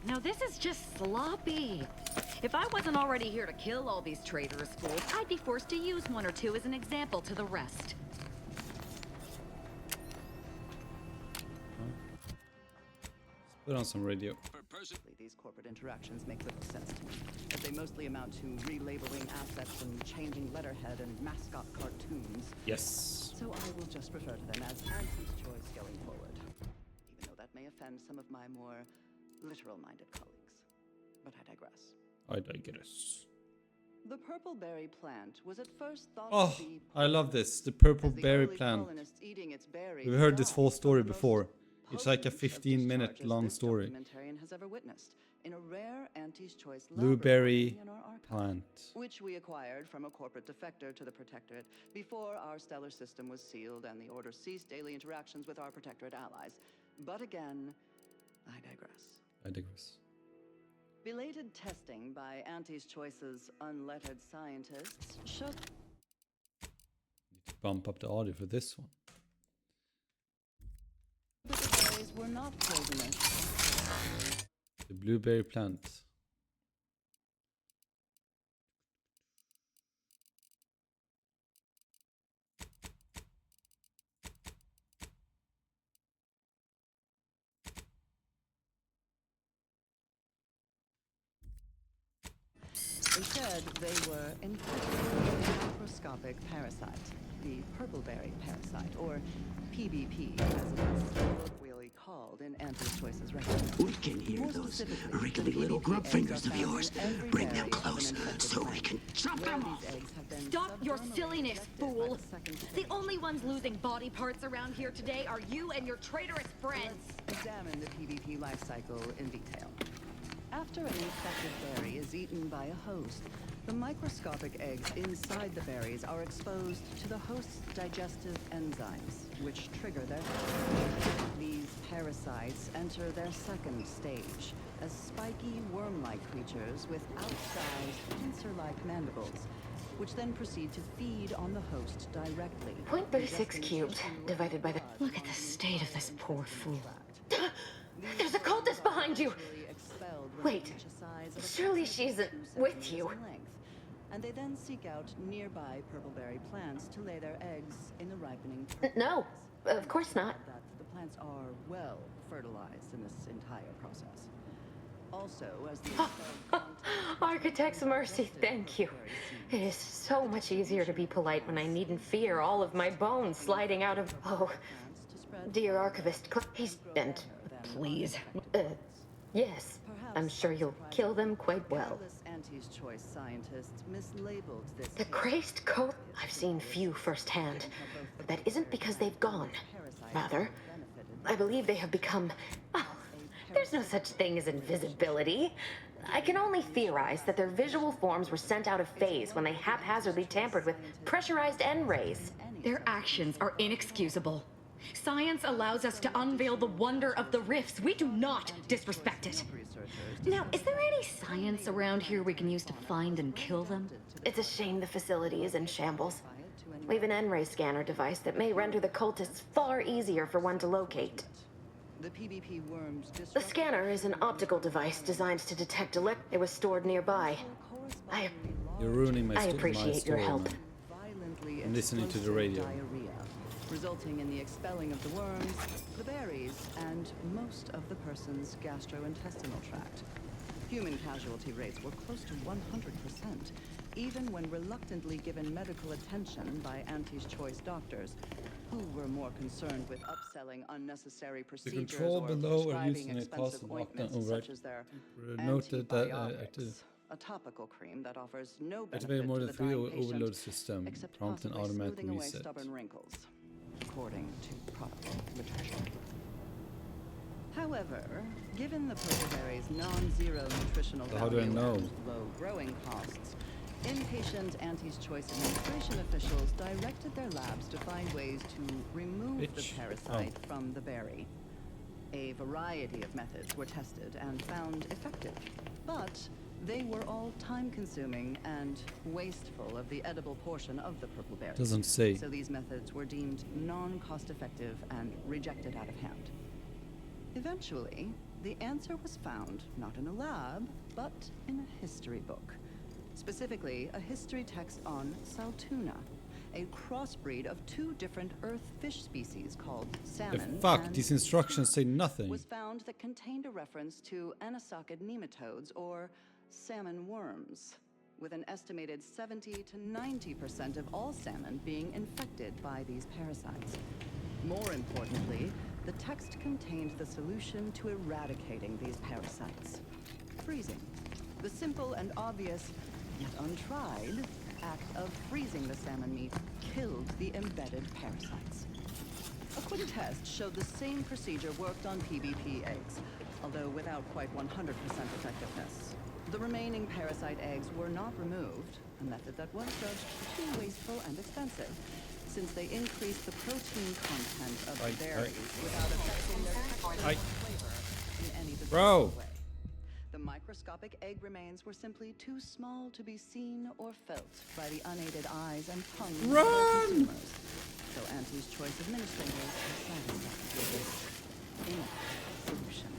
Now this is just sloppy. If I wasn't already here to kill all these traitorous fools, I'd be forced to use one or two as an example to the rest. Put on some radio. These corporate interactions make little sense to me, as they mostly amount to relabeling assets and changing letterhead and mascot cartoons. Yes. So I will just refer to them as Auntie's choice going forward, even though that may offend some of my more literal-minded colleagues. But I digress. The purple berry plant was at first thought to be I love this. The purple berry plant. We've heard this whole story before. It's like a 15-minute long story. Has ever witnessed in a rare Auntie's choice Blueberry plant. Which we acquired from a corporate defector to the Protectorate before our stellar system was sealed and the Order ceased daily interactions with our Protectorate allies. But again, I digress. Belated testing by Auntie's Choice's unlettered scientists showed Bump up the audio for this one. that the berries were not poisonous. The blueberry plant. Instead, they were infected with a microscopic parasite, the purpleberry parasite, or PBP, as it is colloquially called in Auntie's Choice's record. We can hear those wriggly little grub fingers of yours. Bring them close so we can chop them off. Stop your silliness, fool! The only ones losing body parts around here today are you and your traitorous friends. Let's examine the PBP life cycle in detail. After an infected berry is eaten by a host, the microscopic eggs inside the berries are exposed to the host's digestive enzymes, which trigger their death. These parasites enter their second stage as spiky worm-like creatures with outsized pincer-like mandibles, which then proceed to feed on the host directly. 0.36 cubed divided by the... Look at the state of this poor fool. There's a cultist behind you! Wait, surely she isn't with you. And they then seek out nearby purpleberry plants to lay their eggs in the ripening process. No, of course not. That the plants are well fertilized in this entire process. Also, as the Architect's mercy, thank you. It is so much easier to be polite when I need and fear all of my bones sliding out of... Oh, Dear Archivist, he's bent. Please. Yes. I'm sure you'll kill them quite well. Auntie's Choice scientists mislabeled this. The crazed cult? I've seen few firsthand, but that isn't because they've gone. Rather, I believe they have become... Oh, there's no such thing as invisibility. I can only theorize that their visual forms were sent out of phase when they haphazardly tampered with pressurized N-rays. Their actions are inexcusable. Science allows us to unveil the wonder of the rifts. We do not disrespect it. Now, is there any science around here we can use to find and kill them? It's a shame the facility is in shambles. We've an N-ray scanner device that may render the cultists far easier for one to locate. The PvP worms. The scanner is an optical device designed to detect It was stored nearby. You're ruining my I appreciate your help. I'm listening to the radio. Diarrhea, resulting in the expelling of the worms, the berries, and most of the person's gastrointestinal tract. Human casualty rates were close to 100%, even when reluctantly given medical attention by Auntie's Choice doctors, who were more concerned with upselling unnecessary procedures control or below or prescribing using a expensive cost ointments of such as their noted that antibiotics, a topical cream that offers no benefit activate more to than the 3 dying overload patient, system. except Prompt and possibly automatic smoothing away reset. stubborn wrinkles, according to product literature. However, given the purpleberry's non-zero nutritional So how do I value know? and low growing costs, inpatient Auntie's Choice administration officials directed their labs to find ways to remove the parasite from the berry. A variety of methods were tested and found effective, but they were all time-consuming and wasteful of the edible portion of the purple berry. Doesn't say. So these methods were deemed non-cost-effective and rejected out of hand. Eventually, the answer was found not in a lab, but in a history book. Specifically, a history text on Saltuna, a crossbreed of 2 different earth fish species called salmon. Fuck, and these instructions say nothing. was found that contained a reference to anisakid nematodes, or salmon worms, with an estimated 70 to 90% of all salmon being infected by these parasites. More importantly, the text contained the solution to eradicating these parasites: freezing. The simple and obvious, yet untried, act of freezing the salmon meat killed the embedded parasites. A quick test showed the same procedure worked on PvP eggs, although without quite 100% effectiveness. The remaining parasite eggs were not removed, a method that was judged too wasteful and expensive, since they increased the protein content of the berries without affecting their texture or flavor in any discernible way. The microscopic egg remains were simply too small to be seen or felt by the unaided eyes and tongues of their consumers. So Auntie's Choice administrators are satisfied with this inadequate solution.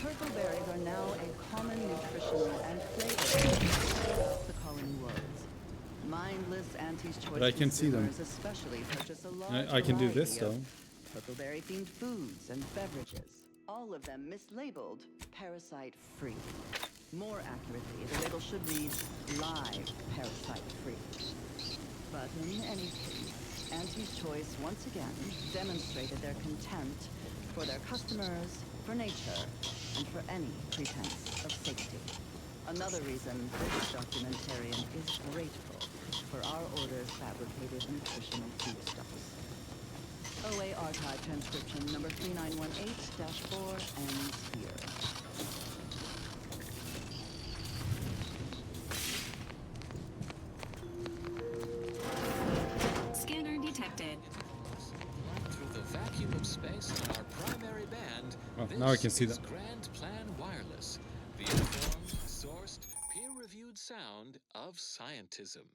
Purple berries are now a common nutritional and flavor throughout the colony worlds. Mindless Auntie's Choice But I can see them. consumers especially purchase a large I can do this variety though. of purpleberry-themed foods and beverages, all of them mislabeled parasite-free. More accurately, the label should read live parasite-free. But in any case, Auntie's Choice once again demonstrated their contempt for their customers, for nature, and for any pretense of safety. Another reason this documentarian is grateful for our order's fabricated nutritional foodstuffs. OA Archive transcription number 3918-4 ends here. Scanner detected. Through the vacuum of space on our primary band, Oh, now I can see is that. Grand Plan Wireless, the informed, sourced, peer-reviewed sound of scientism.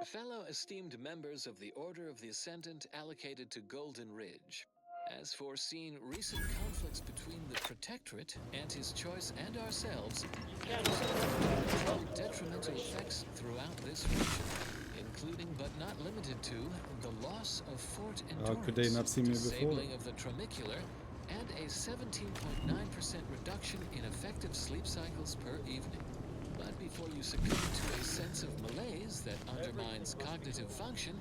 Fellow esteemed members of the Order of the Ascendant allocated to Golden Ridge. As foreseen, recent conflicts between the Protectorate, Auntie's Choice, and ourselves have detrimental effects throughout this region, including but not limited to the loss of Fort Endurance, could they not see me before? disabling of the tramicular, and a 17.9% reduction in effective sleep cycles per evening. But before you succumb to a sense of malaise that undermines cognitive function,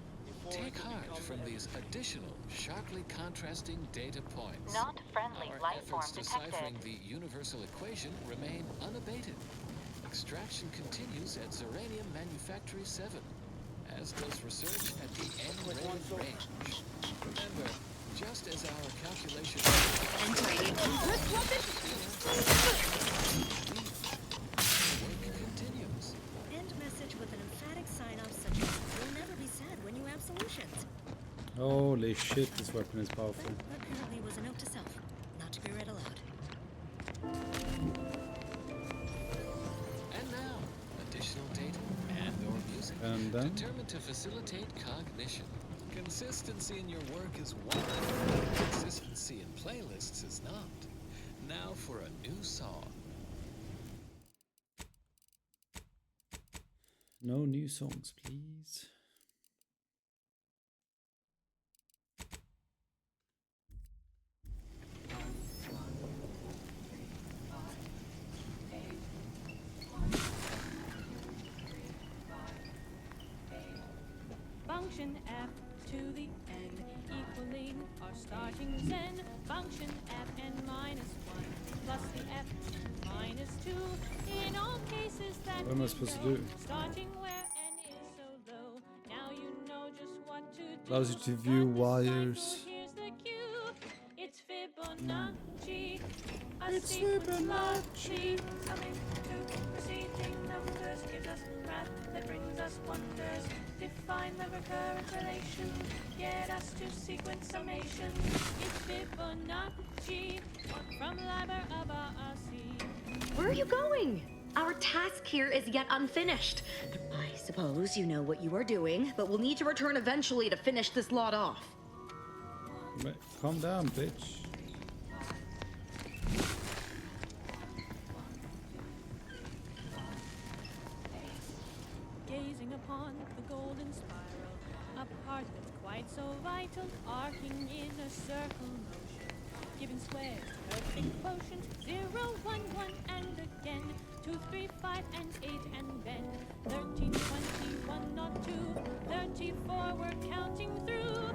take heart from these additional, sharply contrasting data points. Not friendly Our life form efforts detected. deciphering the universal equation remain unabated. Extraction continues at Zeranium Manufactory 7, as does research at the N-Ray range. Remember, just as our calculations... Entering. work continues. End message with an emphatic sign-off such as, "You'll never be sad when you have solutions." Holy shit, this weapon is powerful. That apparently was a note to self, not to be read aloud. And now, additional data and/or music And then? determined to facilitate cognition. Consistency in your work is one, consistency in playlists is not. Now for a new song. No new songs, please. Function F to the n equaling our starting zen. Function f n minus 1 plus the f minus 2. In all cases that What am I supposed to do? starting where n is so low. Now you know just what to do. Allows you to view wires. Here's the cue. It's Fibonacci. It's Fibonacci. Summing two preceding numbers gives us math that brings us wonders. Define the recurrent relation. Get us to sequence summation. It's Fibonacci from Liber of RC. Where are you going? Our task here is yet unfinished. I suppose you know what you are doing, but we'll need to return eventually to finish this lot off. Calm down, bitch. Gazing upon the golden spiral, a part that's quite so vital, arcing in a circle motion, giving squares perfect quotient, 0, 1, 1, and again, 2, 3, 5, and 8, and then 13, 21, not 2, 34, we're counting through.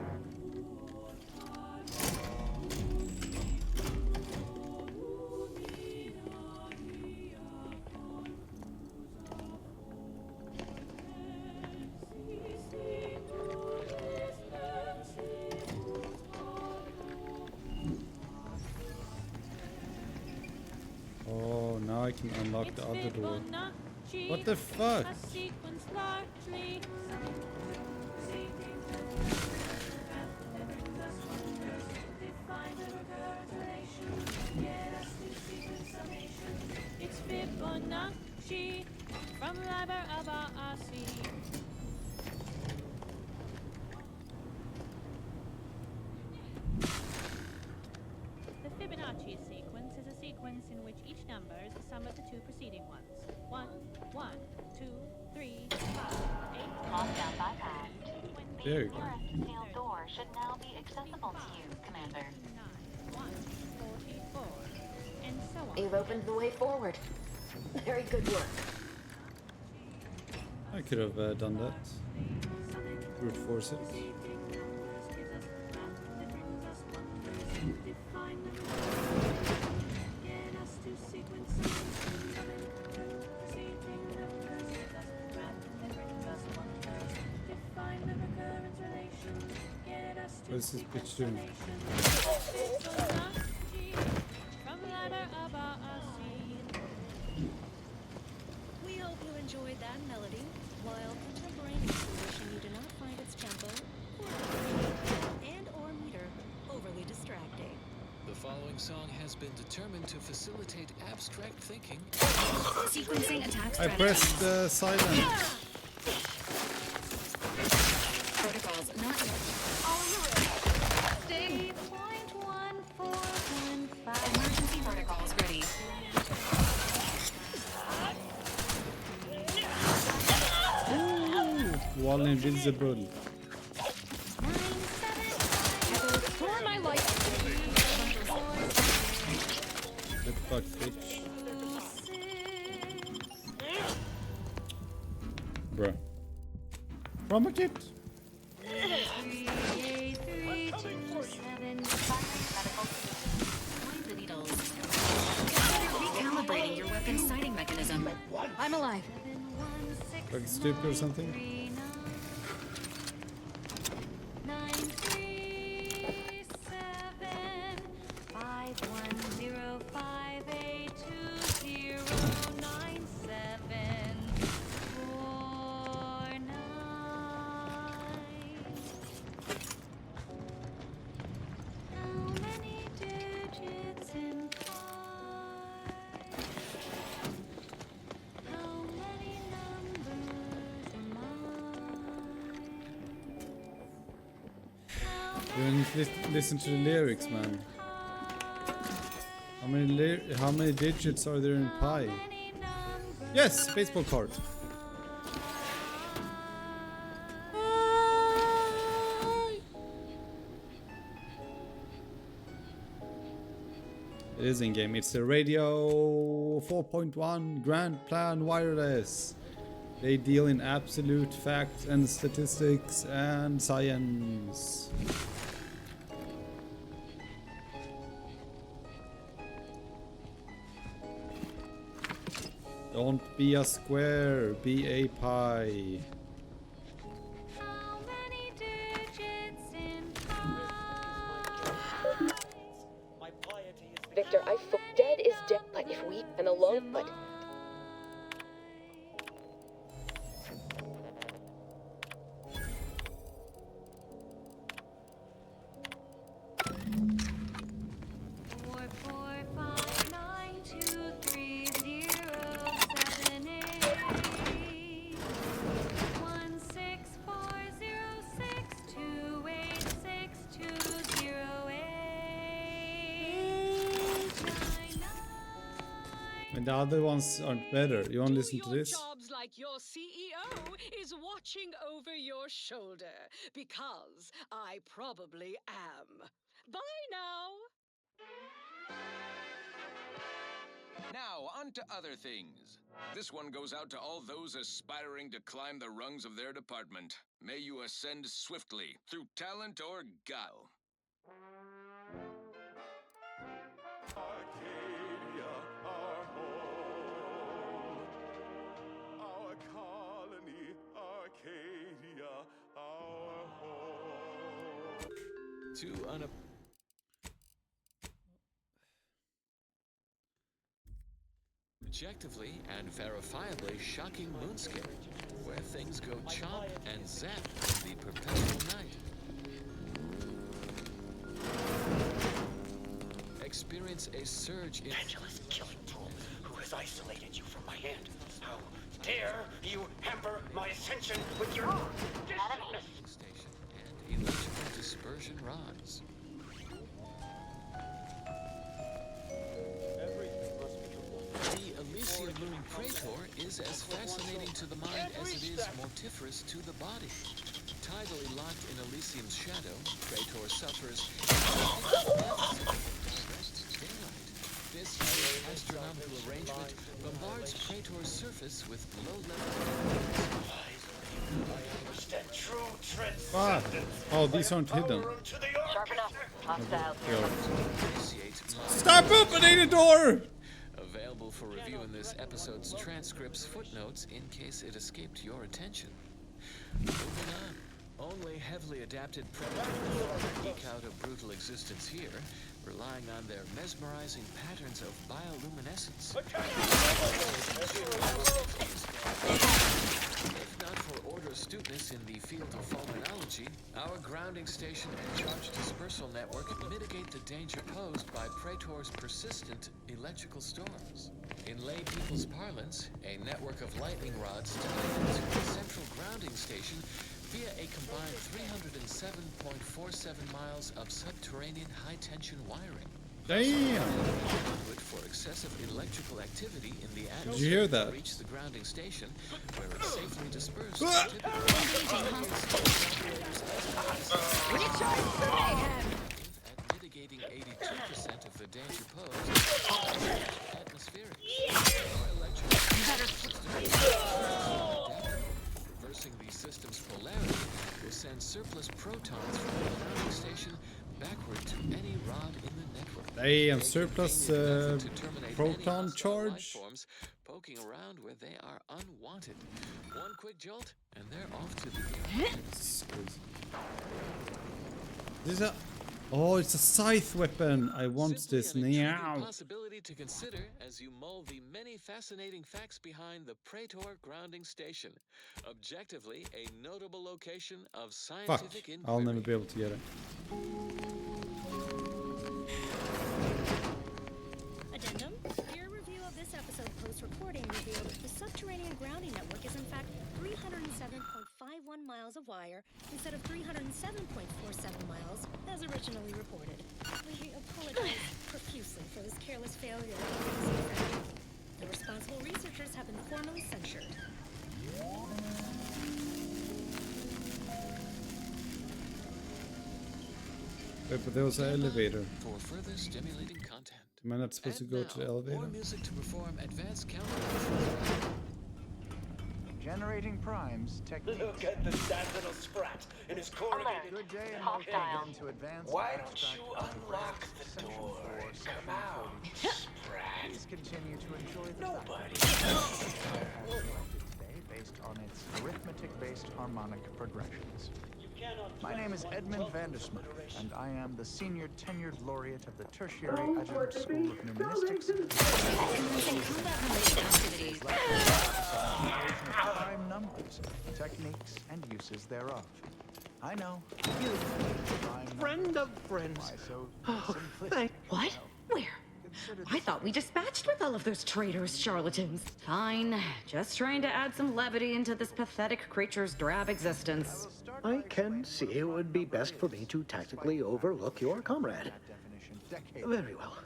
Oh, now I can unlock the other door. What the fuck? It's Fibonacci from Liber of RC. The Fibonacci sequence is a sequence in which each number is the sum of the two preceding ones. 1, 1, 2, 3, 5, 8. Lockdown bypassed. There The you go. nearest sealed door should now be accessible to you, Commander. 1, 44, and so on. You've opened the way forward. Very good work. I could have done that. Brute force it. What is this bitch doing? We hope you enjoyed that melody, while contemporaneously wishing you do not find its tempo, and/or meter overly distracting. The following song has been determined to facilitate abstract thinking. Sequencing attack I pressed silent. Protocols not yet. Stay 0.1415. Emergency protocols ready. Ooh, wall invisible. For my life. Get fucked, bitch. Trauma kit. Recalibrating your weapon sighting mechanism. I'm alive. Like stupid or something. You didn't listen to the lyrics, man. How many digits are there in pi? Yes, baseball card. It is in game. It's the Radio 4.1 Grand Plan Wireless. They deal in absolute facts and statistics and science. Don't be a square, be a pie. Victor, dead is dead, but if we and alone, but and the other ones aren't better. You want to listen to this? Jobs like your CEO is watching over your shoulder, because I probably am. Bye now. Now, on to other things. This one goes out to all those aspiring to climb the rungs of their department. May you ascend swiftly, through talent or guile. Arcadia, our home. Our colony, Arcadia, our home. To objectively and verifiably shocking moonscape, where things go chomp and zap in the perpetual night. Experience a surge in Pendulous killing tool who has isolated you from my hand. How dare you hamper my ascension with your station and electrical dispersion rods. The Elysium Moon Praetor is as fascinating to the mind as it is mortiferous to the body. Tidally locked in Elysium's shadow, Praetor suffers direct daylight. This astronomical arrangement bombards Praetor's surface with low-level I understand true Ah. Oh, these aren't hidden. Sharp enough. Hostile. Stop opening the door! Available for review in this episode's transcripts, footnotes, in case it escaped your attention. Moving on. Only heavily adapted predators eke out a brutal existence here, relying on their mesmerizing patterns of bioluminescence. If not for order astuteness in the field of fulminology, our grounding station and charge dispersal network mitigate the danger posed by Praetor's persistent electrical storms. In lay people's parlance, a network of lightning rods tied into a central grounding station via a combined 307.47 miles of subterranean high-tension wiring. Damn! For excessive electrical activity in the Did you hear atmosphere that? reach the grounding station, where it safely dispersed. At mitigating 82% of the danger posed, atmospheric. Reversing the system's polarity Damn, surplus proton charge. Forms poking around where they are unwanted. One quick jolt, and they're off to the This is a it's a scythe weapon. I want this now. Possibility to consider as you mull the many fascinating facts behind the Praetor grounding station. Objectively, a notable location of Fuck, scientific inquiry. I'll never be able to get it. Addendum. Peer review of this episode post-recording revealed the subterranean grounding network is in fact 307.51 miles of wire instead of 307.47 miles as originally reported. We apologize profusely for this careless failure. The responsible researchers have been formally censured. Wait, but there was an elevator. For further stimulating content. Am I not supposed to go to the elevator? More music to perform advanced counter. Generating primes techniques. Look at the sad little sprat in his corrugated. Good day and hostile. to advance. Why don't you unlock the door? Come out, sprat. Please continue to enjoy the Nobody. Based on its arithmetic-based harmonic progressions. My name is Edmund Vandersmith, and I am the senior tenured laureate of the Tertiary Adjunct School of Numismatics. Prime numbers, techniques, and uses thereof. I know. You, Friend of friends. Why so Thank what? Where? I thought we dispatched with all of those traitorous charlatans. Fine. Just trying to add some levity into this pathetic creature's drab existence. I can see it would be best for me to tactically overlook your comrade. Very well.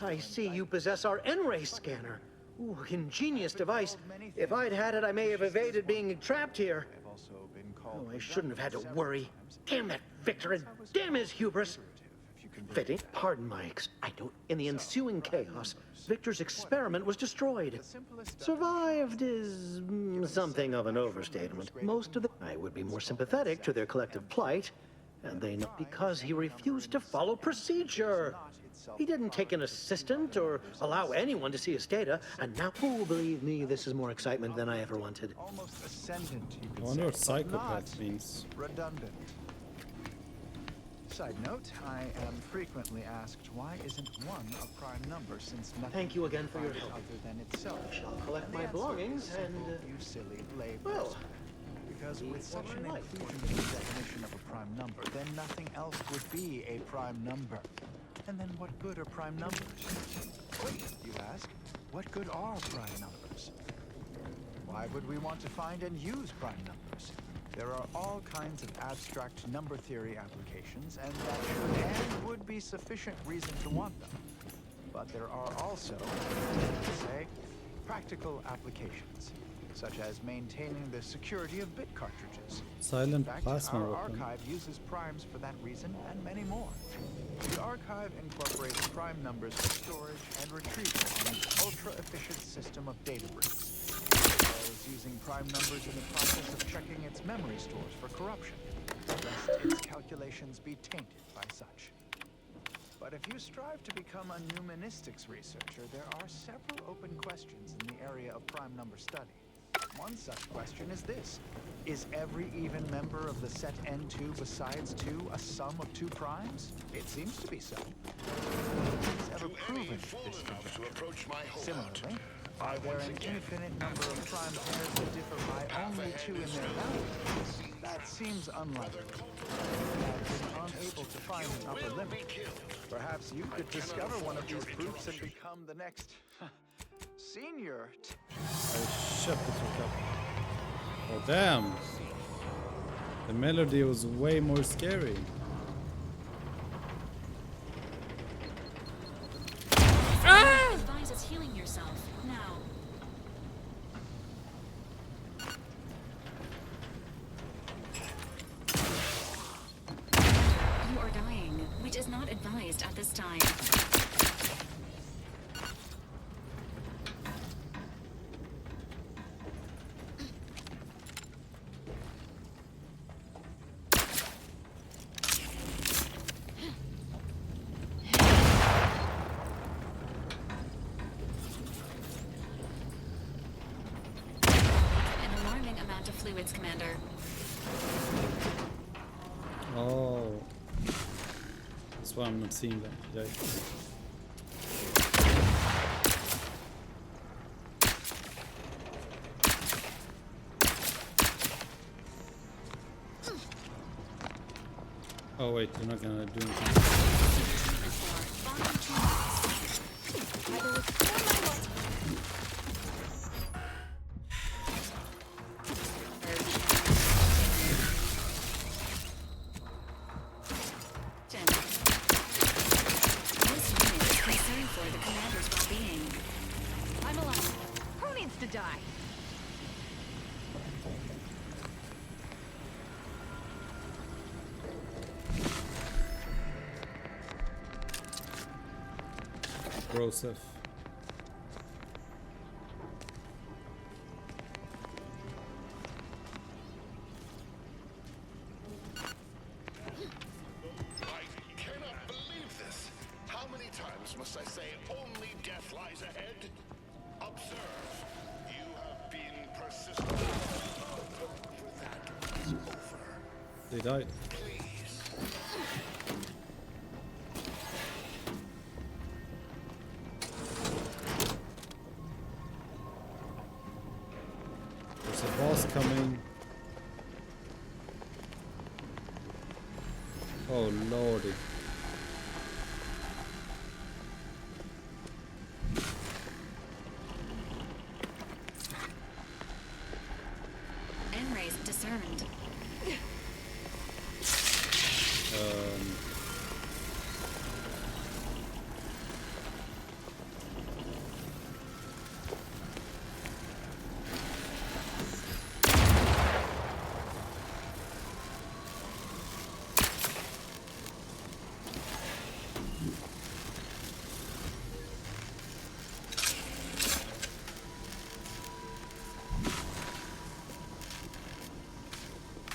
I see you possess our N-ray scanner. Ooh, ingenious device. If I'd had it, I may have evaded being trapped here. Oh, I shouldn't have had to worry. Damn that Victor, and damn his hubris. Fitting. Pardon my in the ensuing chaos, Victor's experiment was destroyed. Survived is something of an overstatement. Most of I would be more sympathetic to their collective plight, and they know because he refused to follow procedure. He didn't take an assistant or allow anyone to see his data, and now, oh, believe me, this is more excitement than I ever wanted. Almost ascendant, you could I wonder what say, psychopath means. Redundant. Side note, I am frequently asked why isn't one a prime number since nothing Thank you again for your help. other than itself. I'll collect my belongings and, you silly labels. well, because with such an life. inclusion in the definition of a prime number, then nothing else would be a prime number. And then what good are prime numbers? Wait, you ask, what good are prime numbers? Why would we want to find and use prime numbers? There are all kinds of abstract number theory applications, and that should and would be sufficient reason to want them. But there are also, say, practical applications, such as maintaining the security of bit cartridges. Silent In fact, plasma our weapon. archive uses primes for that reason, and many more. The archive incorporates prime numbers for storage and retrieval on an ultra-efficient system of data bricks. Using prime numbers in the process of checking its memory stores for corruption, lest its calculations be tainted by such. But if you strive to become a numenistics researcher, there are several open questions in the area of prime number study. One such question is this: is every even member of the set N2 besides 2 a sum of 2 primes? It seems to be so. Has ever proven this conjecture? Similarly, are there an infinite number of prime pairs that differ by only 2 in their value? That seems unlikely. I've been unable to find an upper limit. Perhaps you could discover one of these proofs and become the next senior. Shut the fuck up. Oh damn. The melody was way more scary. Advise healing yourself now. You are dying, which is not advised at this time. That's why I'm not seeing them today. Oh wait, you're not gonna do anything. I'm alive. Who needs to die? Joseph. I cannot believe this. How many times must I say only death lies ahead? Observe. You have been persistent. For that is over. They died. There's a boss coming. Oh lordy. N-rays discerned.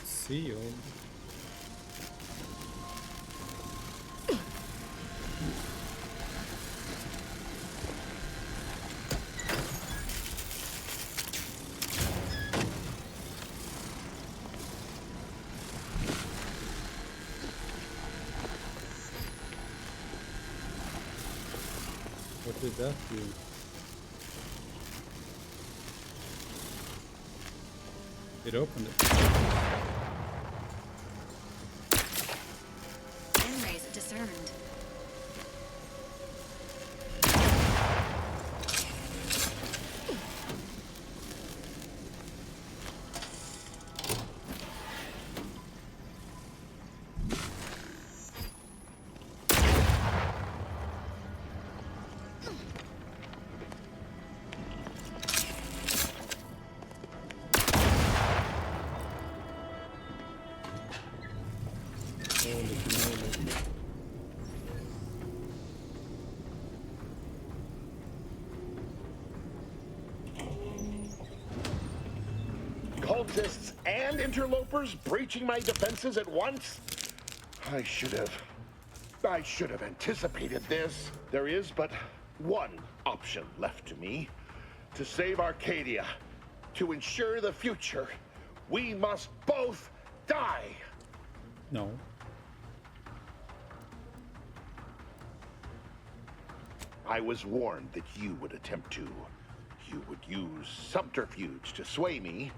Sealed. What did that do? It opened it. N-rays discerned. Cultists and interlopers breaching my defenses at once? I should have anticipated this. There is but one option left to me. To save Arcadia, to ensure the future, we must both die. No. I was warned that you would attempt to. You would use subterfuge to sway me.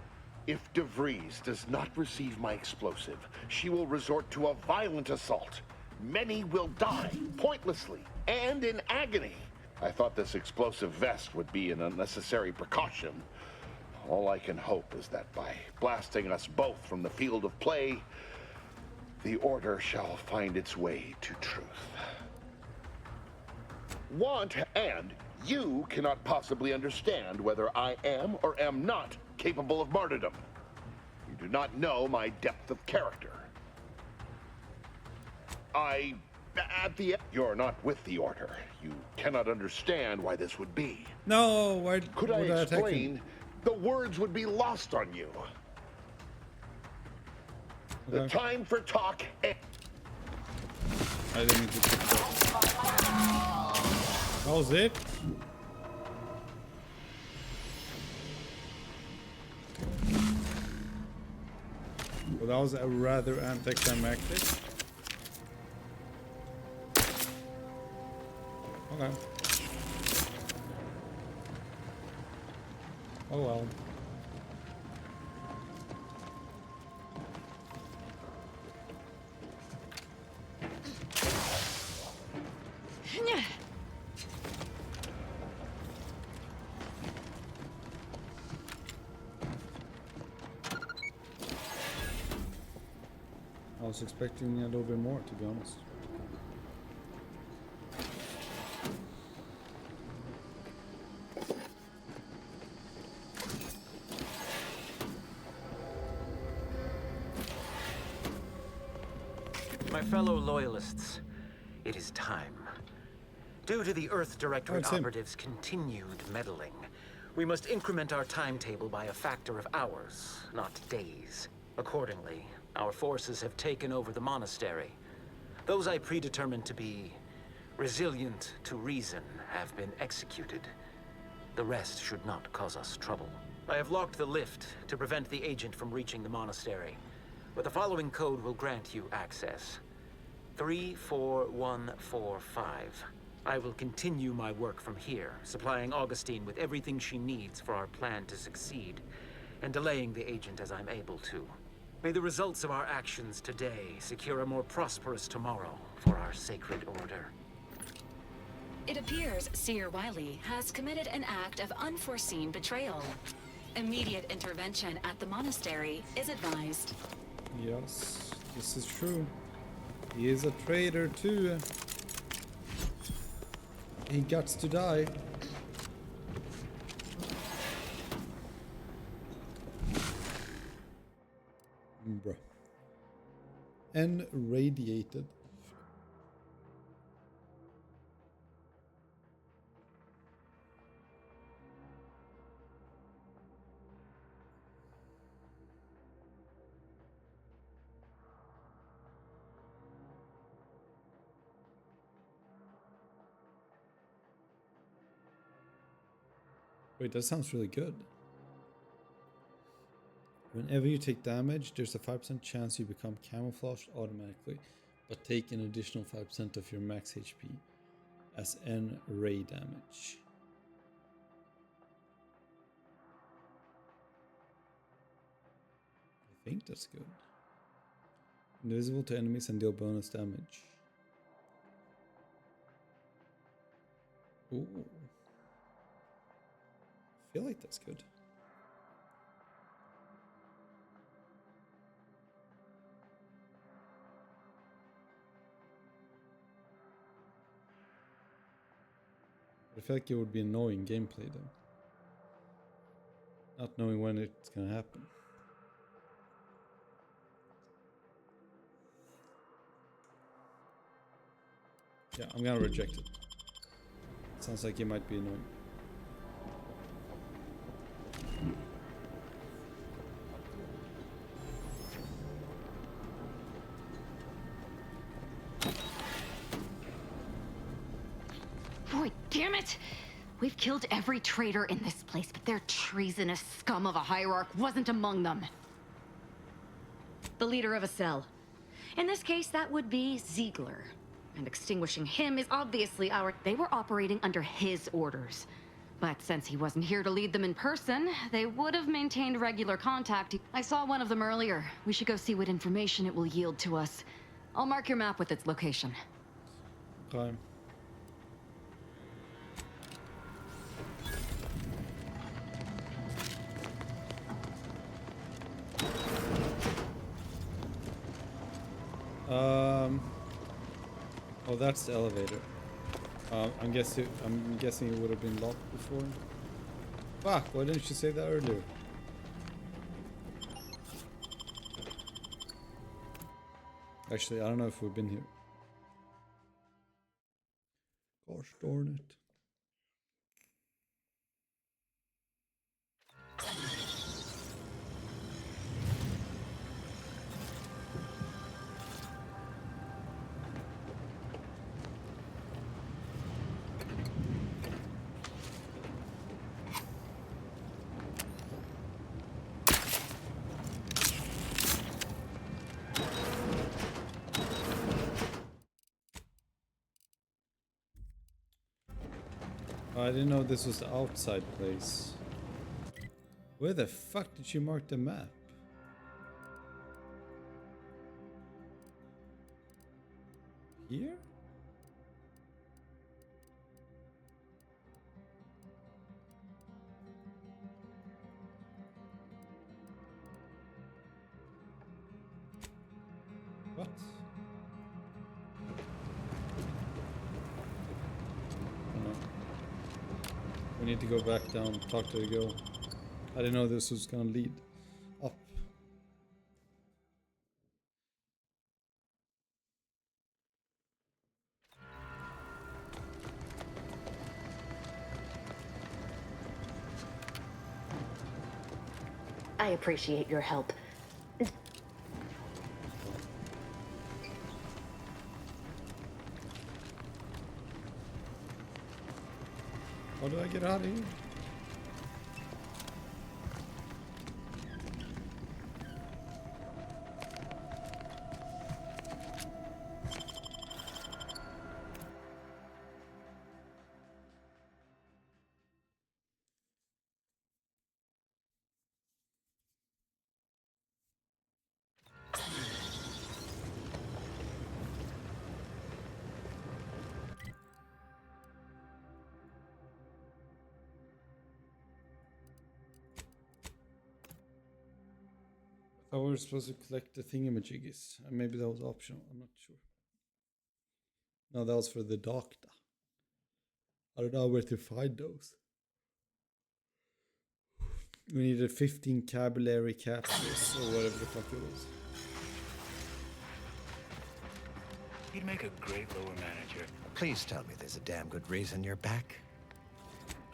If DeVries does not receive my explosive, she will resort to a violent assault. Many will die, pointlessly, and in agony. I thought this explosive vest would be an unnecessary precaution. All I can hope is that by blasting us both from the field of play, the Order shall find its way to truth. And you cannot possibly understand whether I am or am not capable of martyrdom. You do not know my depth of character. You're not with the Order. You cannot understand why this would be. No, why could I explain? The words would be lost on you. Okay. The time for talk. I didn't get that. That was it. Well, that was a rather anticlimactic. Okay. Oh well. I was expecting a little bit more, to be honest. My fellow loyalists, it is time. Due to the Earth Directorate operatives' continued meddling, we must increment our timetable by a factor of hours, not days. Accordingly, our forces have taken over the monastery. Those I predetermined to be resilient to reason have been executed. The rest should not cause us trouble. I have locked the lift to prevent the agent from reaching the monastery, but the following code will grant you access. 34145. I will continue my work from here, supplying Augustine with everything she needs for our plan to succeed, and delaying the agent as I'm able to. May the results of our actions today secure a more prosperous tomorrow for our sacred order. It appears Seer Wiley has committed an act of unforeseen betrayal. Immediate intervention at the monastery is advised. Yes, this is true. He is a traitor too. He guts to die. Bruh. And radiated. Wait, that sounds really good. Whenever you take damage, there's a 5% chance you become camouflaged automatically, but take an additional 5% of your max HP as N ray damage. I think that's good. Invisible to enemies and deal bonus damage. Ooh. I feel like that's good. I feel like it would be annoying gameplay though. Not knowing when it's gonna happen. Yeah, I'm gonna reject it. Sounds like it might be annoying. Boy, damn it! We've killed every traitor in this place, but their treasonous scum of a hierarch wasn't among them. The leader of a cell. In this case, that would be Ziegler. And extinguishing him is obviously They were operating under his orders. But since he wasn't here to lead them in person, they would have maintained regular contact. I saw one of them earlier. We should go see what information it will yield to us. I'll mark your map with its location. Okay. Oh, that's the elevator. I'm guessing it would have been locked before. Fuck! Why didn't you say that earlier? Actually, I don't know if we've been here. Gosh darn it. Oh, I didn't know this was the outside place. Where the fuck did you mark the map? Here? What? Oh no. We need to go back down, talk to the girl. I didn't know this was gonna lead up. I appreciate your help. How do I get out of here? I thought we were supposed to collect the thingamajiggies. Maybe that was optional. I'm not sure. No, that was for the doctor. I don't know where to find those. We needed 15 capillary capsules or whatever the fuck it was. He'd make a great lower manager. Please tell me there's a damn good reason you're back.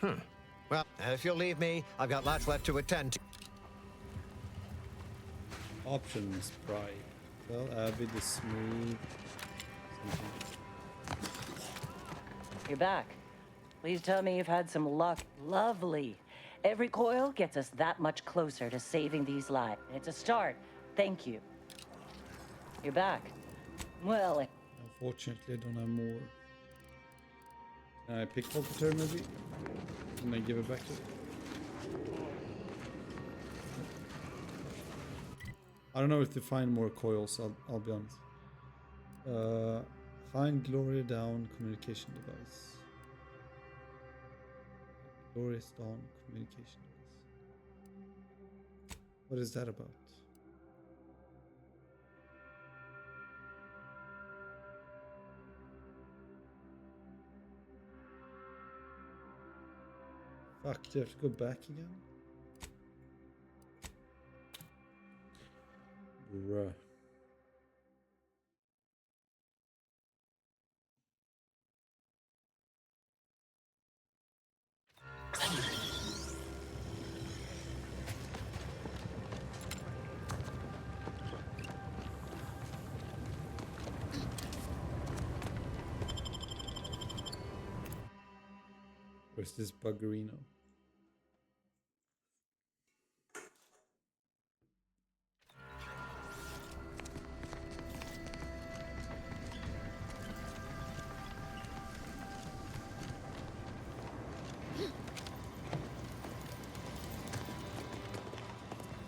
Well, if you'll leave me, I've got lots left to attend to. Options, pride. Well, Avid is smooth. Something. You're back. Please tell me you've had some luck. Lovely. Every coil gets us that much closer to saving these lives. It's a start. Thank you. You're back. Well, Unfortunately, I don't have more. Can I pickpocket her maybe? Can I give it back to her? I don't know if to find more coils, I'll be honest. Find Gloria down communication device. Gloria's down communication device. What is that about? Fuck, do you have to go back again? Bruh. Where's this buggerino?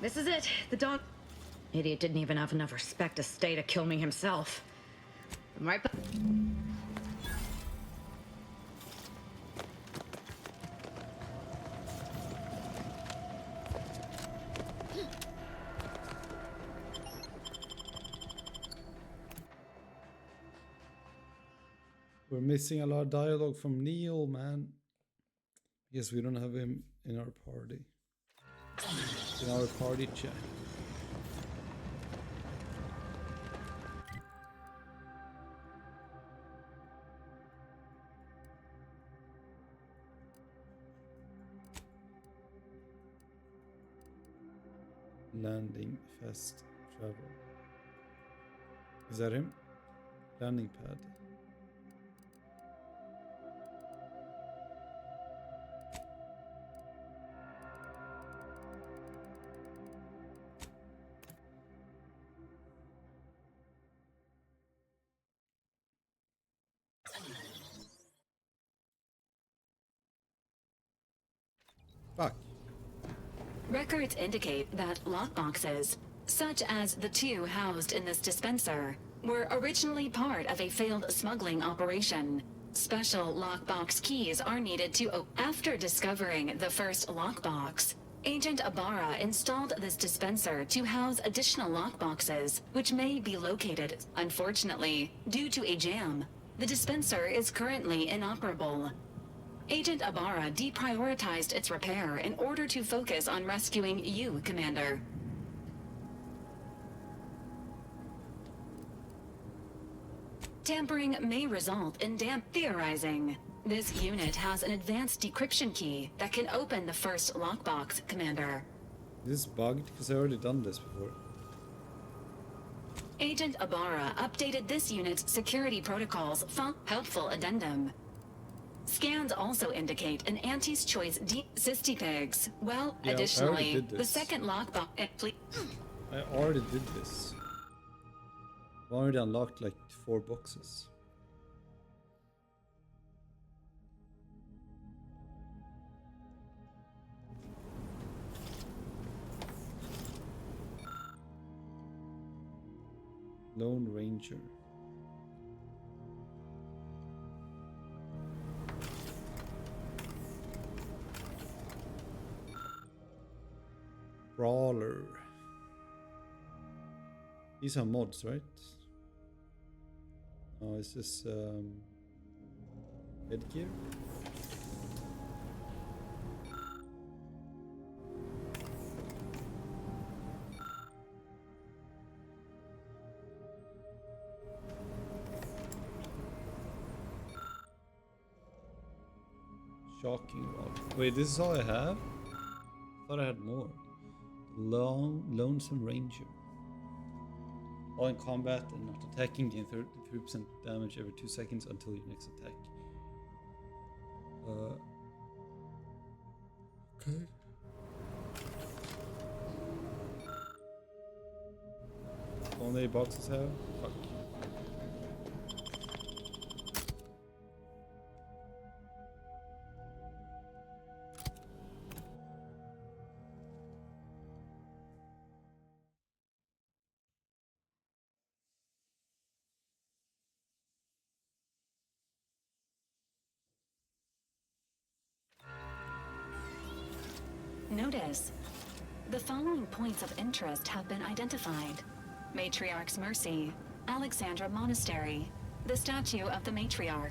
This is it. The dog. Idiot didn't even have enough respect to stay to kill me himself. I'm right back. We're missing a lot of dialogue from Neil, man. Yes, we don't have him in our party. In our party chat. Landing fast travel. Is that him? Landing pad. Fuck. Records indicate that lockboxes, such as the two housed in this dispenser, were originally part of a failed smuggling operation. Special lockbox keys are needed to After discovering the first lockbox, Agent Ibarra installed this dispenser to house additional lockboxes, which may be located. Unfortunately, due to a jam, the dispenser is currently inoperable. Agent Ibarra deprioritized its repair in order to focus on rescuing you, Commander. Tampering may result in theorizing. This unit has an advanced decryption key that can open the first lockbox, Commander. This is bugged because I already done this before. Agent Ibarra updated this unit's security protocols. Helpful addendum. Scans also indicate an Auntie's Choice Cystipegs. Well, Yeah, additionally, the second lockbox. I already did this. I've already unlocked like 4 boxes. Lone Ranger. Brawler. These are mods, right? Oh, is this headgear? Shocking rod. Wait, this is all I have? Thought I had more. Lonesome Ranger. While in combat and not attacking, gain 33% damage every 2 seconds until your next attack. Okay. How many boxes have? Fuck. Notice. The following points of interest have been identified. Matriarch's Mercy, Alexandra Monastery, the statue of the Matriarch,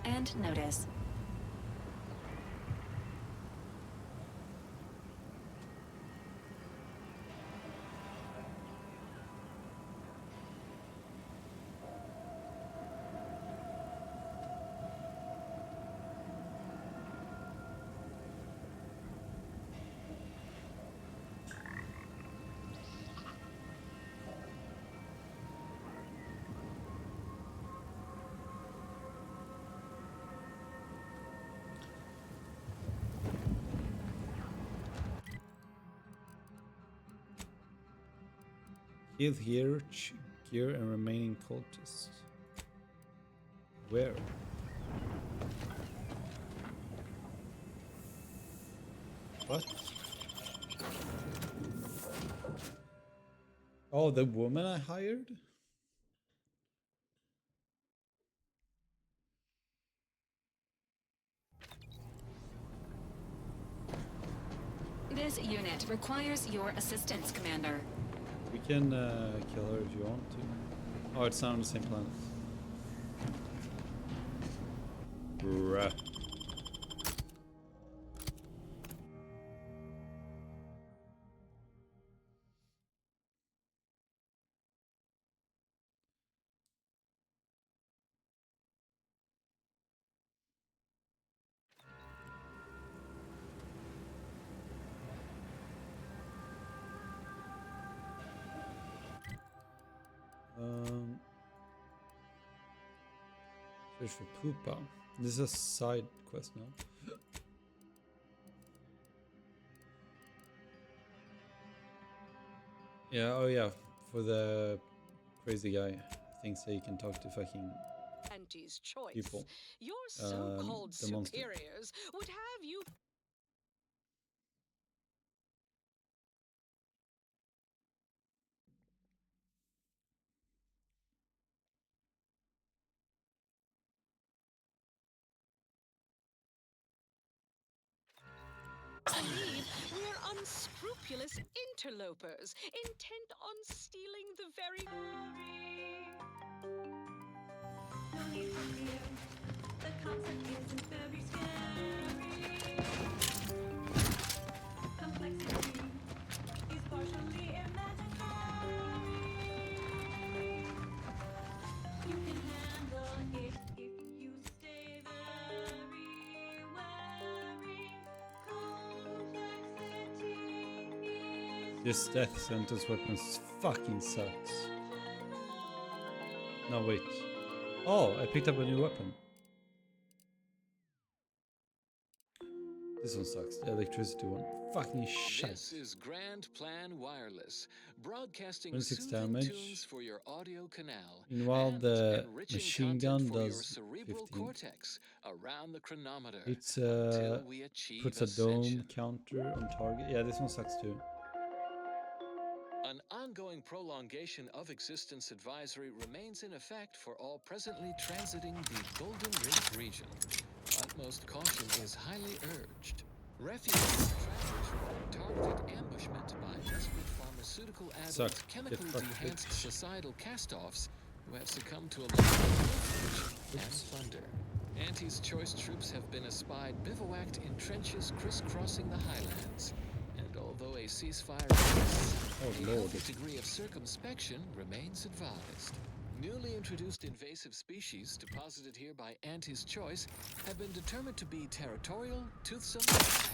and notice. Kill here, gear and remaining cultists. Where? What? Oh, the woman I hired? This unit requires your assistance, Commander. We can kill her if you want to. Oh, it's not on the same planet. Bruh. Search for Poopa. This is a side quest now. Yeah, oh yeah, for the crazy guy. Thinks that you can talk to fucking Auntie's Choice. people. Your so-called the monster. superiors would have you believe we're unscrupulous interlopers, intent on stealing the very... No need for fear. The concept isn't very scary. Complexity is partially imaginary. You can handle it if you stay very wary. Complexity is This death sentence weapon fucking sucks. No, wait. Oh, I picked up a new weapon. This one sucks. The electricity one. Fucking shit. This is Grand Plan Wireless, broadcasting 26 soothing damage. tunes for your audio canal. Meanwhile, and the enriching machine content gun for your does cerebral 15. cortex around the chronometer. It's until we achieve puts a ascension. dome counter on target. Yeah, this one sucks too. An ongoing prolongation of existence advisory remains in effect for all presently transiting the Golden Ridge region. Utmost caution is highly urged. Refugees travelers report targeted ambushment by desperate pharmaceutical add-ons chemically enhanced societal cast-offs who have succumbed to a life of privilege and plunder. Auntie's choice troops have been espied bivouacked in trenches crisscrossing the highlands. And although a ceasefire exists, a healthy degree of circumspection remains advised. Newly introduced invasive species deposited here by Auntie's choice have been determined to be territorial, toothsome,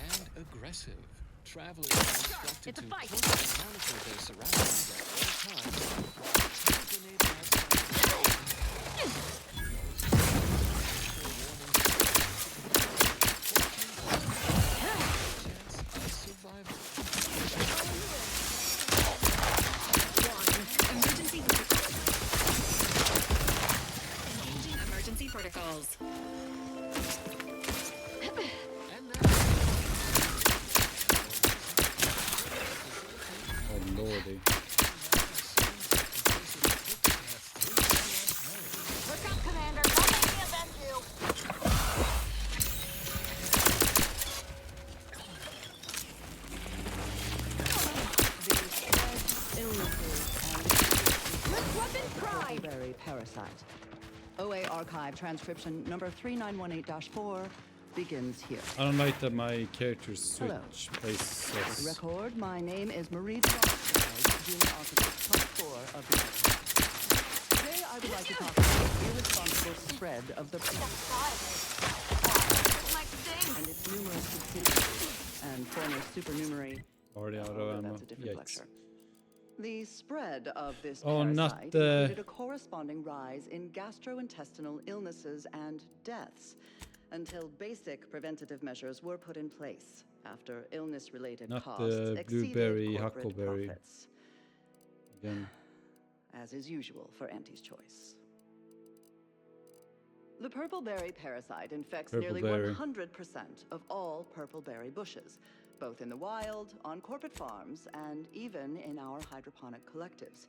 and aggressive. Travelers are instructed to closely monitor their surroundings at all times while hand grenade survival. Emergency protocols. Oh lordy. Look up, Commander. Don't make me avenge you. Berry parasite. OA archive transcription number 3918-4 begins here. I don't like that my character switch places. Record, my name is Marie Rothschild, Junior Officer Part 4 of the archive. Today I would like to talk about the irresponsible spread of the and its numerous subsidiaries and former supernumerary. Already out of ammo. That's a different lecture. The spread of this not parasite included a corresponding rise in gastrointestinal illnesses and deaths until basic preventative measures were put in place after illness-related not costs the exceeded blueberry corporate huckleberry. profits. Again. As is usual for Auntie's choice. The purple-berry parasite infects nearly 100% of all purple-berry bushes, both in the wild, on corporate farms, and even in our hydroponic collectives.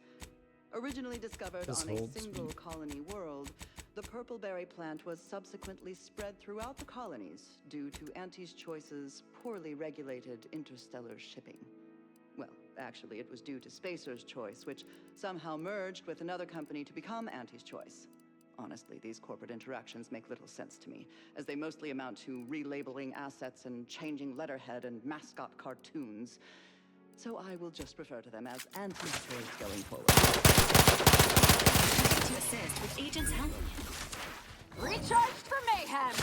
Originally discovered on a single colony world, the purple-berry plant was subsequently spread throughout the colonies due to Auntie's Choice's poorly regulated interstellar shipping. Well, actually, it was due to Spacer's Choice, which somehow merged with another company to become Auntie's Choice. Honestly, these corporate interactions make little sense to me, as they mostly amount to relabeling assets and changing letterhead and mascot cartoons. So I will just refer to them as Auntie's Choice going forward. To assist with agent's help. Recharged for mayhem!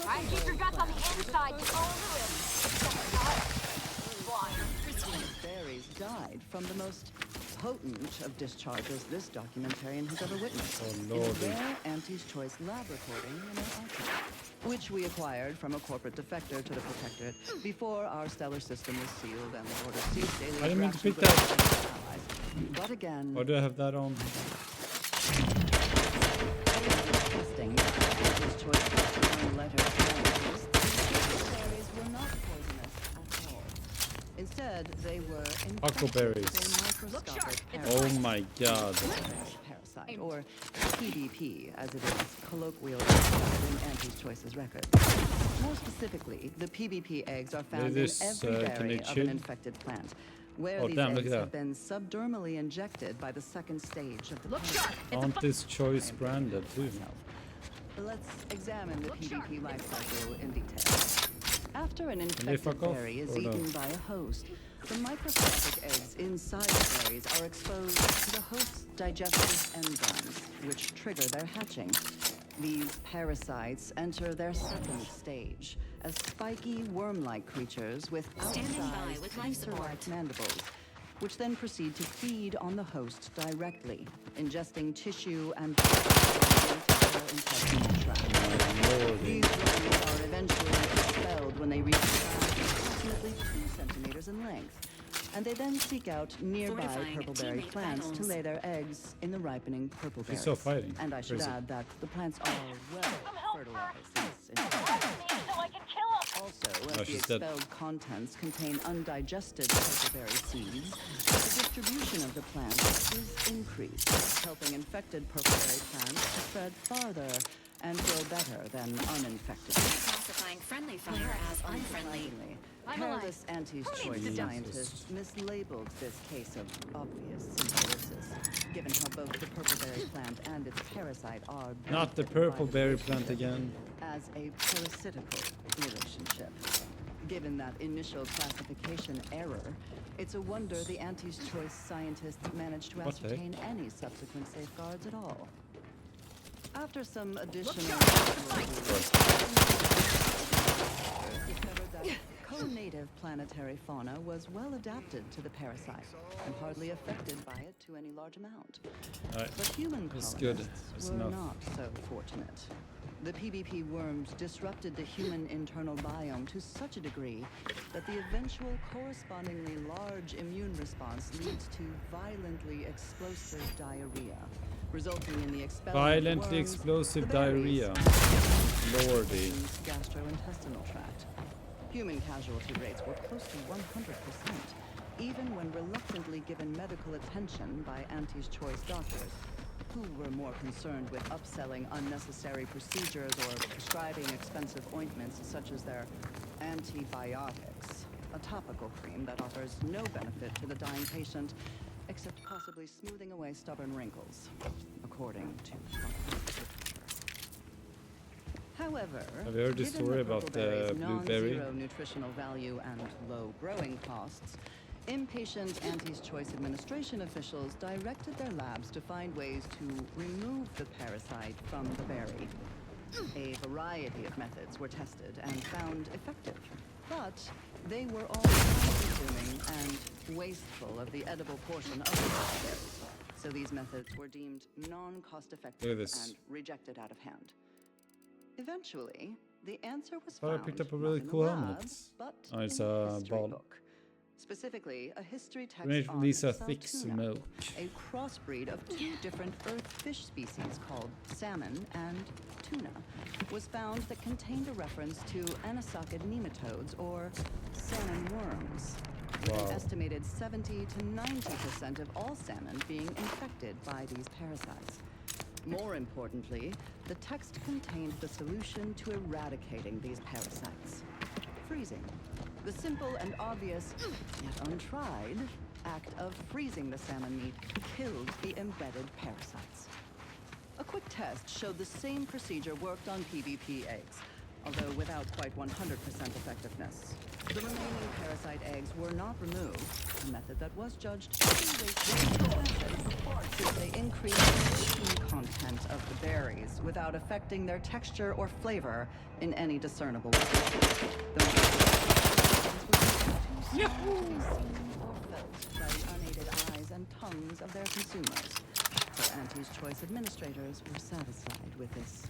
Try and keep your guts on the inside to own the rim. Berries died from the most potent of discharges this documentarian has ever witnessed. Oh, in a rare Auntie's Choice lab recording in our archive, which we acquired from a corporate defector to the Protectorate before our stellar system was sealed and the order ceased daily I didn't mean to pick interactions with that. our allies. But again, Why do I have that on? testing Auntie's Choice letter analysis, these berries were not poisonous at all. Instead, they were Huckleberries. microscopic Oh my god. parasite, or PDP, as it is colloquially described in Auntie's Choice's record. More specifically, the PvP eggs are found This, in every can berry they of chill? an infected plant, where Oh, these damn, look eggs at have that. been subdermally injected by the second stage of the Look sharp. Aren't this choice branded too? Let's examine the PvP life cycle in detail. After an they infected fuck off, berry is or no? eaten by a host, the microscopic eggs inside the berries are exposed to the host's digestive enzymes, which trigger their hatching. These parasites enter their second stage as spiky, worm-like creatures with Standing by outsized with life support. pincer-like mandibles, which then proceed to feed on the host directly, ingesting tissue and their intestinal tract. These worms are eventually expelled when they reach approximately 2 centimeters in length, and they then seek out nearby Fortifying purpleberry teammate plants to battles. lay their eggs in the ripening purpleberries. She's still fighting. And I should Crazy. add that the plants are well fertilized. Also, Oh, as the she's dead. expelled contents contain undigested purpleberry seeds, the distribution of the plants is increased, helping infected purpleberry plants to spread farther and grow better than uninfected. Classifying friendly fire as unfriendly. I'm alive. Careless Anti's Who choice needs to die? scientists mislabeled this case of obvious symbiosis, given how both the purpleberry plant and its parasite are Not the benefited purple by the berry relationship plant again. as a parasitical relationship. Given that initial classification error, it's a wonder the Anti's choice scientists managed to What the heck? ascertain any subsequent safeguards at all. After some additional discovered that co-native planetary fauna was well adapted to the parasite and hardly affected by it to any large amount. Alright, But human that's colonists good. That's were enough. not so fortunate. The PvP worms disrupted the human internal biome to such a degree that the eventual correspondingly large immune response leads to violently explosive diarrhea, resulting in the expelling of the Violently worms, explosive the berries, diarrhea. and the Lordy. person's gastrointestinal tract. Human casualty rates were close to 100%, even when reluctantly given medical attention by Anti's choice doctors, who were more concerned with upselling unnecessary procedures or prescribing expensive ointments such as their antibiotics, a topical cream that offers no benefit to the dying patient except possibly smoothing away stubborn wrinkles, according to doctors. However, Have you heard the given story about the purpleberry's blueberry? non-zero nutritional value and low growing costs, impatient Anti's Choice Administration officials directed their labs to find ways to remove the parasite from the berry. A variety of methods were tested and found effective, but they were all time-consuming and wasteful of the edible portion of the berries. So these methods were deemed Look non-cost-effective at this. and rejected out of hand. Eventually, the answer was Oh, I found picked up a not really in the cool lab, helmet. but Oh, it's in a a history ball. book. Specifically, a history text Made from on Lisa Thick Saltuna, Smoke. a crossbreed of two different earth fish species called salmon and tuna, was found that contained a reference to anisakid nematodes, or salmon worms, with Wow. an estimated 70 to 90% of all salmon being infected by these parasites. More importantly, the text contained the solution to eradicating these parasites: freezing. The simple and obvious, yet untried, act of freezing the salmon meat killed the embedded parasites. A quick test showed the same procedure worked on PvP eggs, although without quite 100% effectiveness. The remaining parasite eggs were not removed, a method that was judged to be wasteful and expensive, since they increased the protein content of the berries without affecting their texture or flavor in any discernible way. To be seen or felt by the unaided eyes and tongues of their consumers. So Anti's Choice administrators were satisfied with this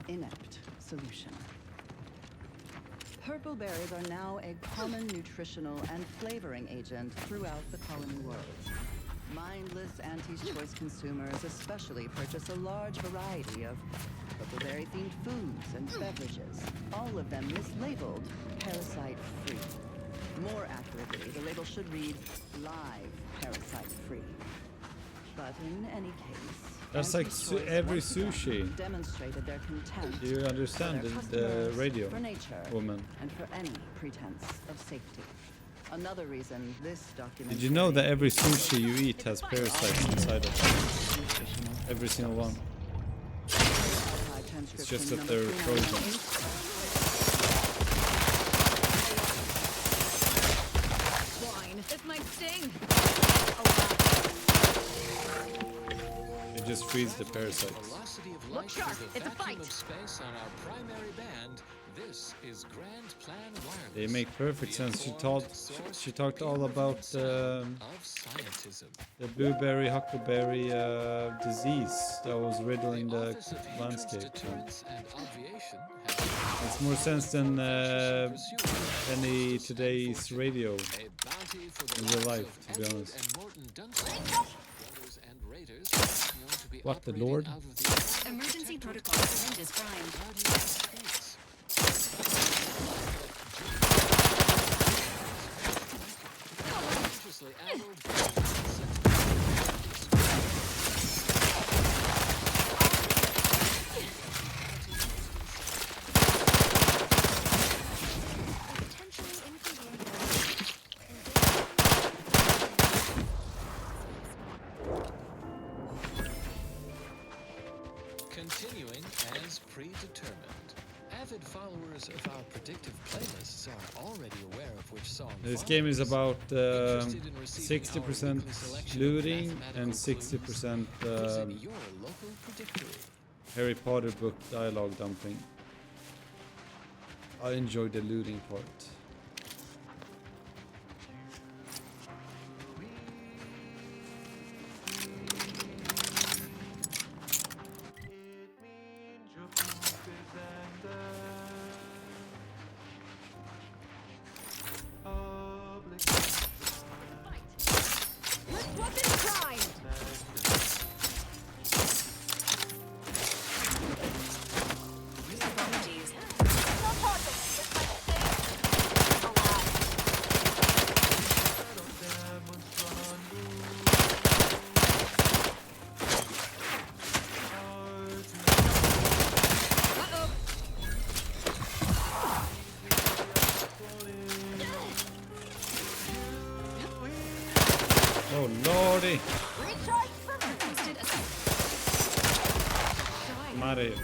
inept solution. Purple berries are now a common nutritional and flavoring agent throughout the colony world. Mindless Anti's Choice consumers especially purchase a large variety of purpleberry-themed foods and beverages, all of them mislabeled parasite-free. More accurately, the label should read live parasite-free. But in any case, That's like every sushi. Demonstrated their contempt. Do you understand for the their customers, radio for nature, woman? and for any pretense of safety. Another reason this document. Did you know that every sushi you eat has parasites inside of it? Every single one. It's just that they're frozen. Swine, this might sting. It just frees the parasites. Velocity of Look light sharp, through the it's a vacuum fight. of space on our primary band. This is Grand Plan Wireless. They make perfect sense. She talked all about the blueberry huckleberry disease that was riddling the landscape. Makes more sense than any today's radio in real life, to be honest. What the Lord? Emergency protocol event is primed. Continuing as predetermined. Avid followers of our predictive playlists are already aware of which song. This game is about 60% looting and 60% Harry Potter book dialogue dumping. I enjoyed the looting part. Oh lordy! Mario.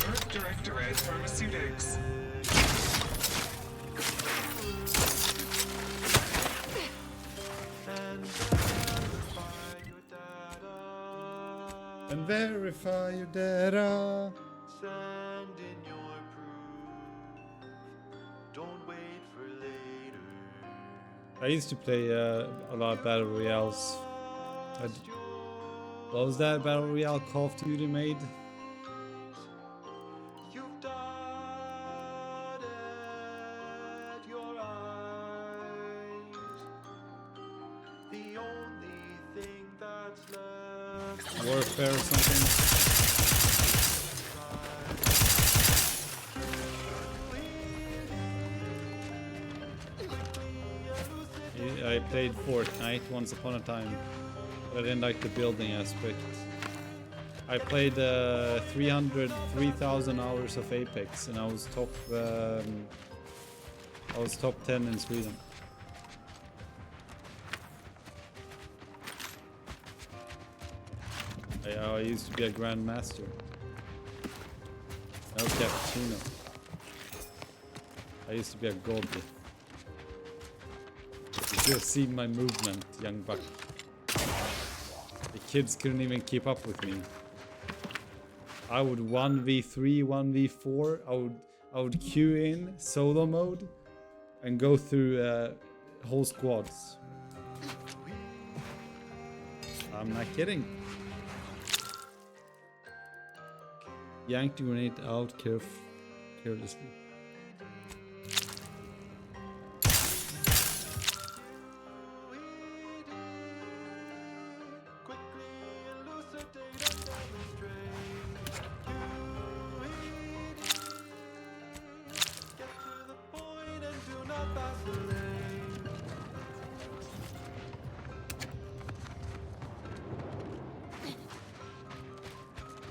Earth Directorate Pharmaceutics. And verify your data. Send in your proof. Don't wait for later. I used to play a lot of battle royales. What was that battle royale Call of Duty made? You've dotted your eyes. The only thing that's left. Warfare or something. I played Fortnite once upon a time, but I didn't like the building aspect. I played 3,000 hours of Apex, and I was top 10 in Sweden. I used to be a grandmaster. No cappuccino. I used to be a god. You should have seen my movement, young buck. The kids couldn't even keep up with me. I would 1v3, 1v4. I would queue in solo mode and go through whole squads. I'm not kidding. Yanked the grenade out carelessly.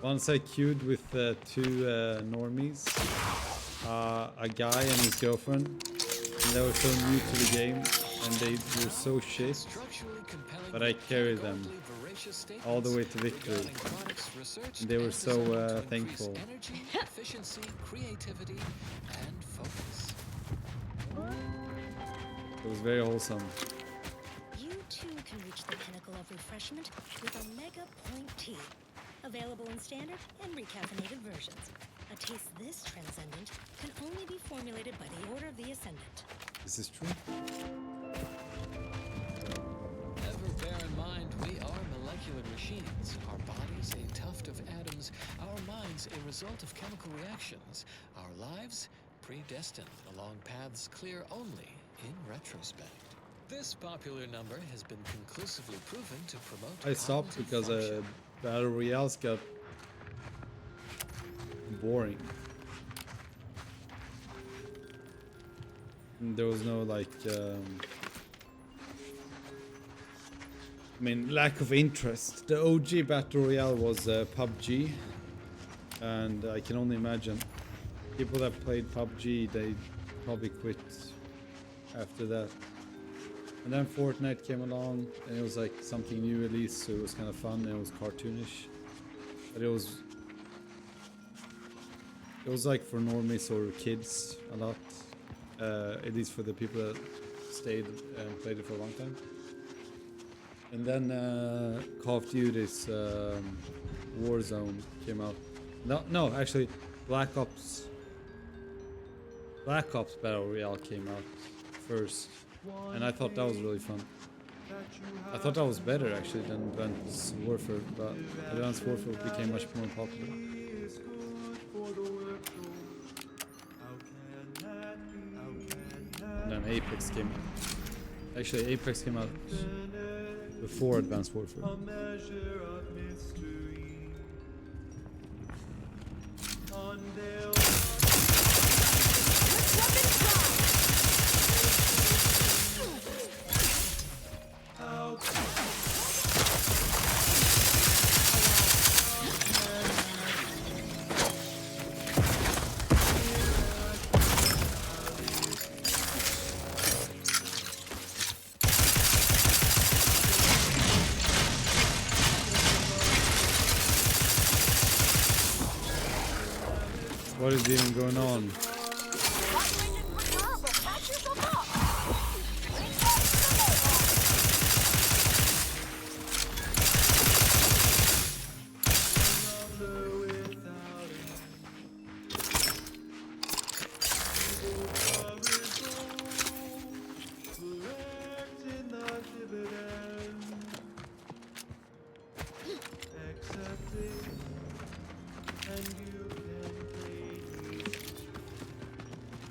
Once I queued with two normies, a guy and his girlfriend, and they were so new to the game, and they were so shit, but I carried them all the way to victory. And they were so thankful. Efficiency, creativity, and focus. It was very wholesome. You too can reach the pinnacle of refreshment with Omega Point Tea. Available in standard and recaffeinated versions. A taste this transcendent can only be formulated by the Order of the Ascendant. This is true. Ever bear in mind, we are molecular machines. Our bodies a tuft of atoms, our minds a result of chemical reactions, our lives predestined along paths clear only in retrospect. This popular number has been conclusively proven to promote. I stopped because Battle Royales got boring. And there was no like, I mean, lack of interest. The OG Battle Royale was PUBG, and I can only imagine people that played PUBG, they probably quit after that. And then Fortnite came along, and it was like something new released, so it was kind of fun, and it was cartoonish. But it was like for normies or kids a lot, at least for the people that stayed and played it for a long time. And then Call of Duty's Warzone came out. No, actually, Black Ops Battle Royale came out first. And I thought that was really fun. I thought that was better actually than Advanced Warfare, but Advanced Warfare became much more popular. And then Apex came out. Actually, Apex came out before Advanced Warfare. What is even going on?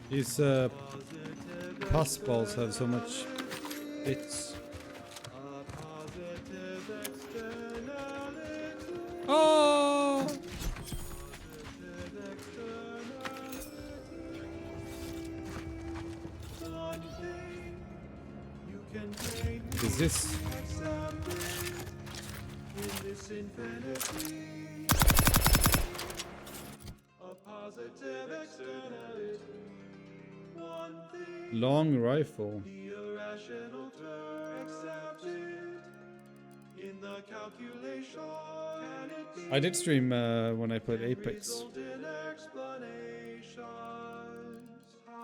These pus balls have so much bits. Oh! Is this? Long rifle. I did stream when I played Apex.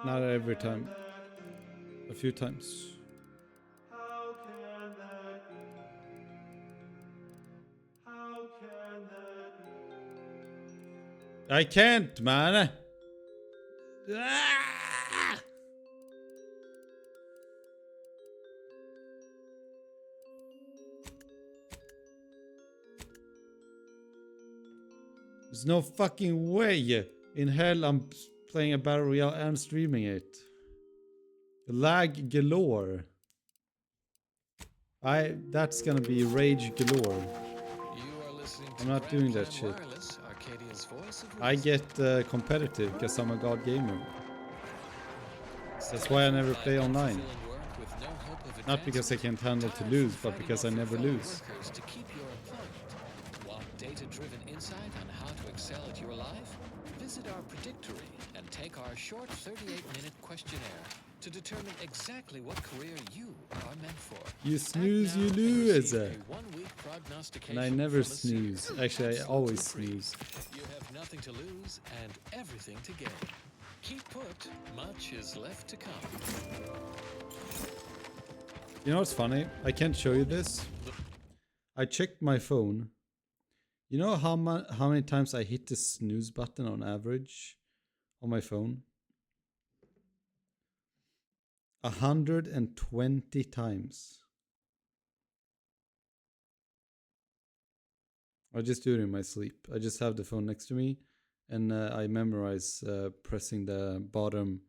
Not every time. A few times. I can't, man. Ah! There's no fucking way in hell I'm playing a Battle Royale and streaming it. Lag galore. That's gonna be rage galore. I'm not doing that shit. I get competitive because I'm a god gamer. That's why I never play online. Not because I can't handle to lose, but because I never lose. To keep your employment. Want data-driven insight on how to excel at your life? Visit our predictory and take our short 38-minute questionnaire to determine exactly what career you are meant for. You snooze, you lose. And I never snooze. Actually, I always snooze. You have nothing to lose and everything to gain. Keep put, much is left to come. You know what's funny? I can't show you this. I checked my phone. You know how many times I hit the snooze button on average on my phone? 120 times. I just do it in my sleep. I just have the phone next to me and I memorize pressing the bottom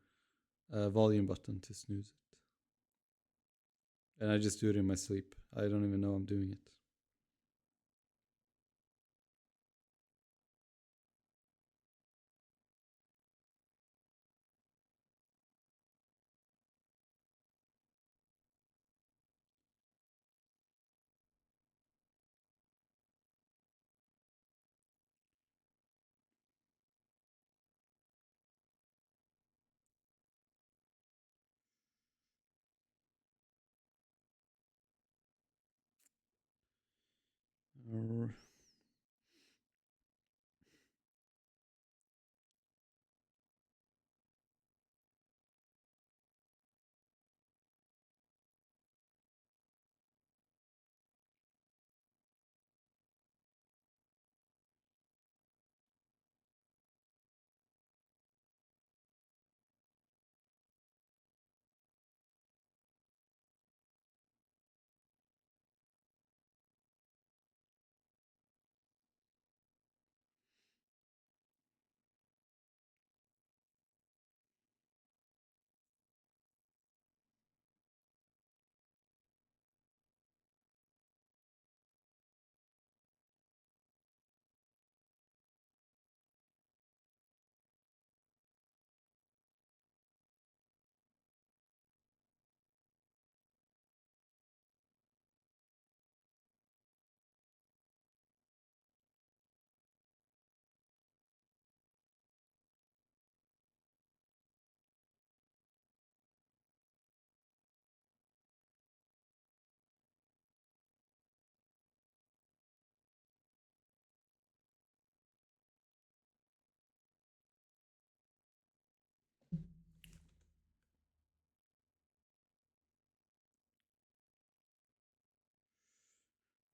volume button to snooze it. And I just do it in my sleep. I don't even know I'm doing it.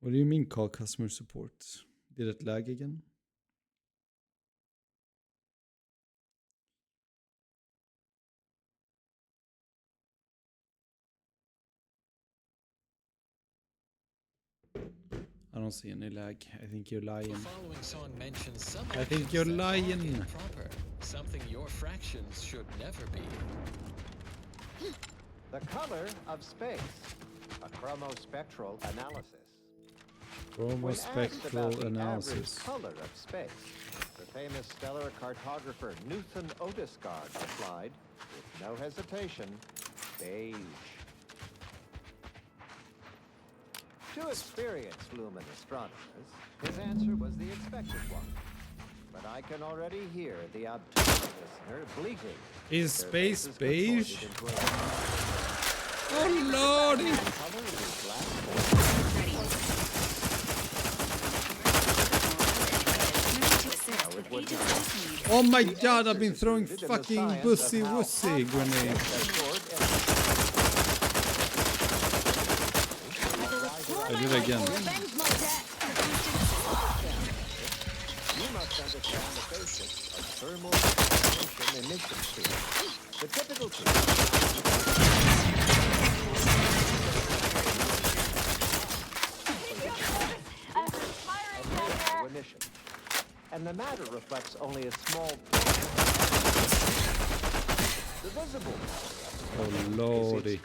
What do you mean call customer support? Did it lag again? I don't see any lag. I think you're lying. The following song mentions some I think you're actions that aren't lying. improper, something your fractions should never be. The color of space. A chromospectral analysis. Chromospectral analysis. Color of space. The famous stellar cartographer Newton Odescard replied, with no hesitation, beige. To experienced lumen astronomers, his answer was the expected one. But I can already hear the obtuse listener bleating. Is space beige? Oh lordy! Oh my god, I've been throwing fucking bussy wussy grenades. I did it again. You must understand the basics of thermal expansion emission field. The typical emission. And the matter reflects only a small portion. The visible Oh lordy.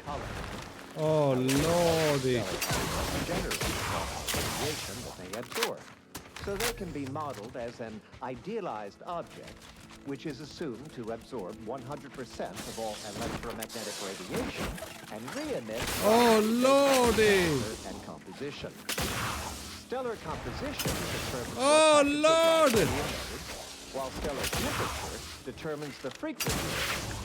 Oh lordy. Radiation that they absorb, so they can be modeled as an idealized object which is assumed to absorb 100% of all electromagnetic radiation and re-emit lordy! and composition. Stellar composition determines lord! While stellar temperature determines the frequency.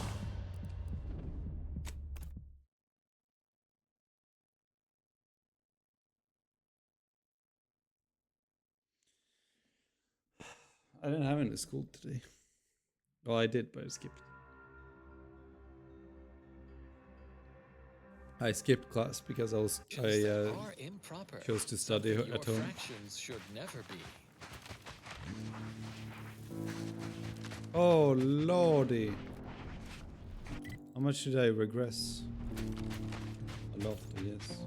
I didn't have any school today. Well, I did, but I skipped. I skipped class because I chose to study at home. Fractions should never be. Oh lordy! How much did I regress? A lot, I guess.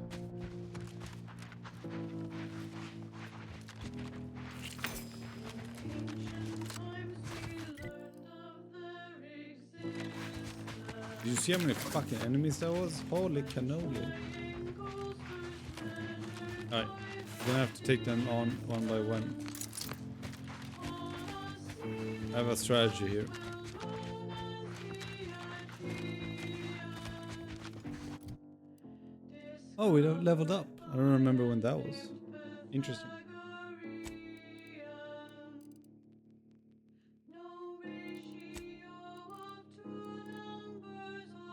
Did you see how many fucking enemies there was? Holy cannoli. Alright, gonna have to take them on one by one. I have a strategy here. Oh, we leveled up. I don't remember when that was. Interesting.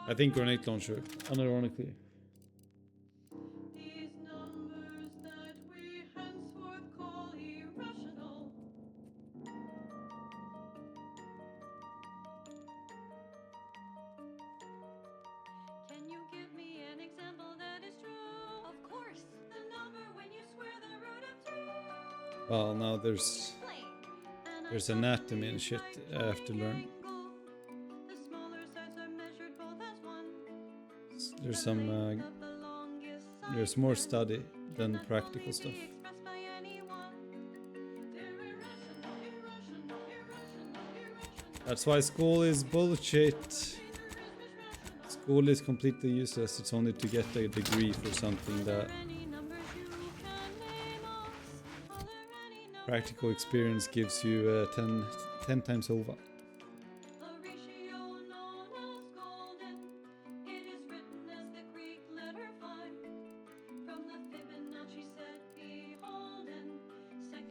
I think grenade launcher, unironically. Can you give me an example that is true? Of course. The number when you square the root of 2. Well, now there's anatomy and shit I have to learn. The smaller sides are measured both as 1. There's some there's more study than practical stuff. Expressed by anyone. That's why school is bullshit. School is completely useless. It's only to get a degree for something that practical experience gives you 10 times over.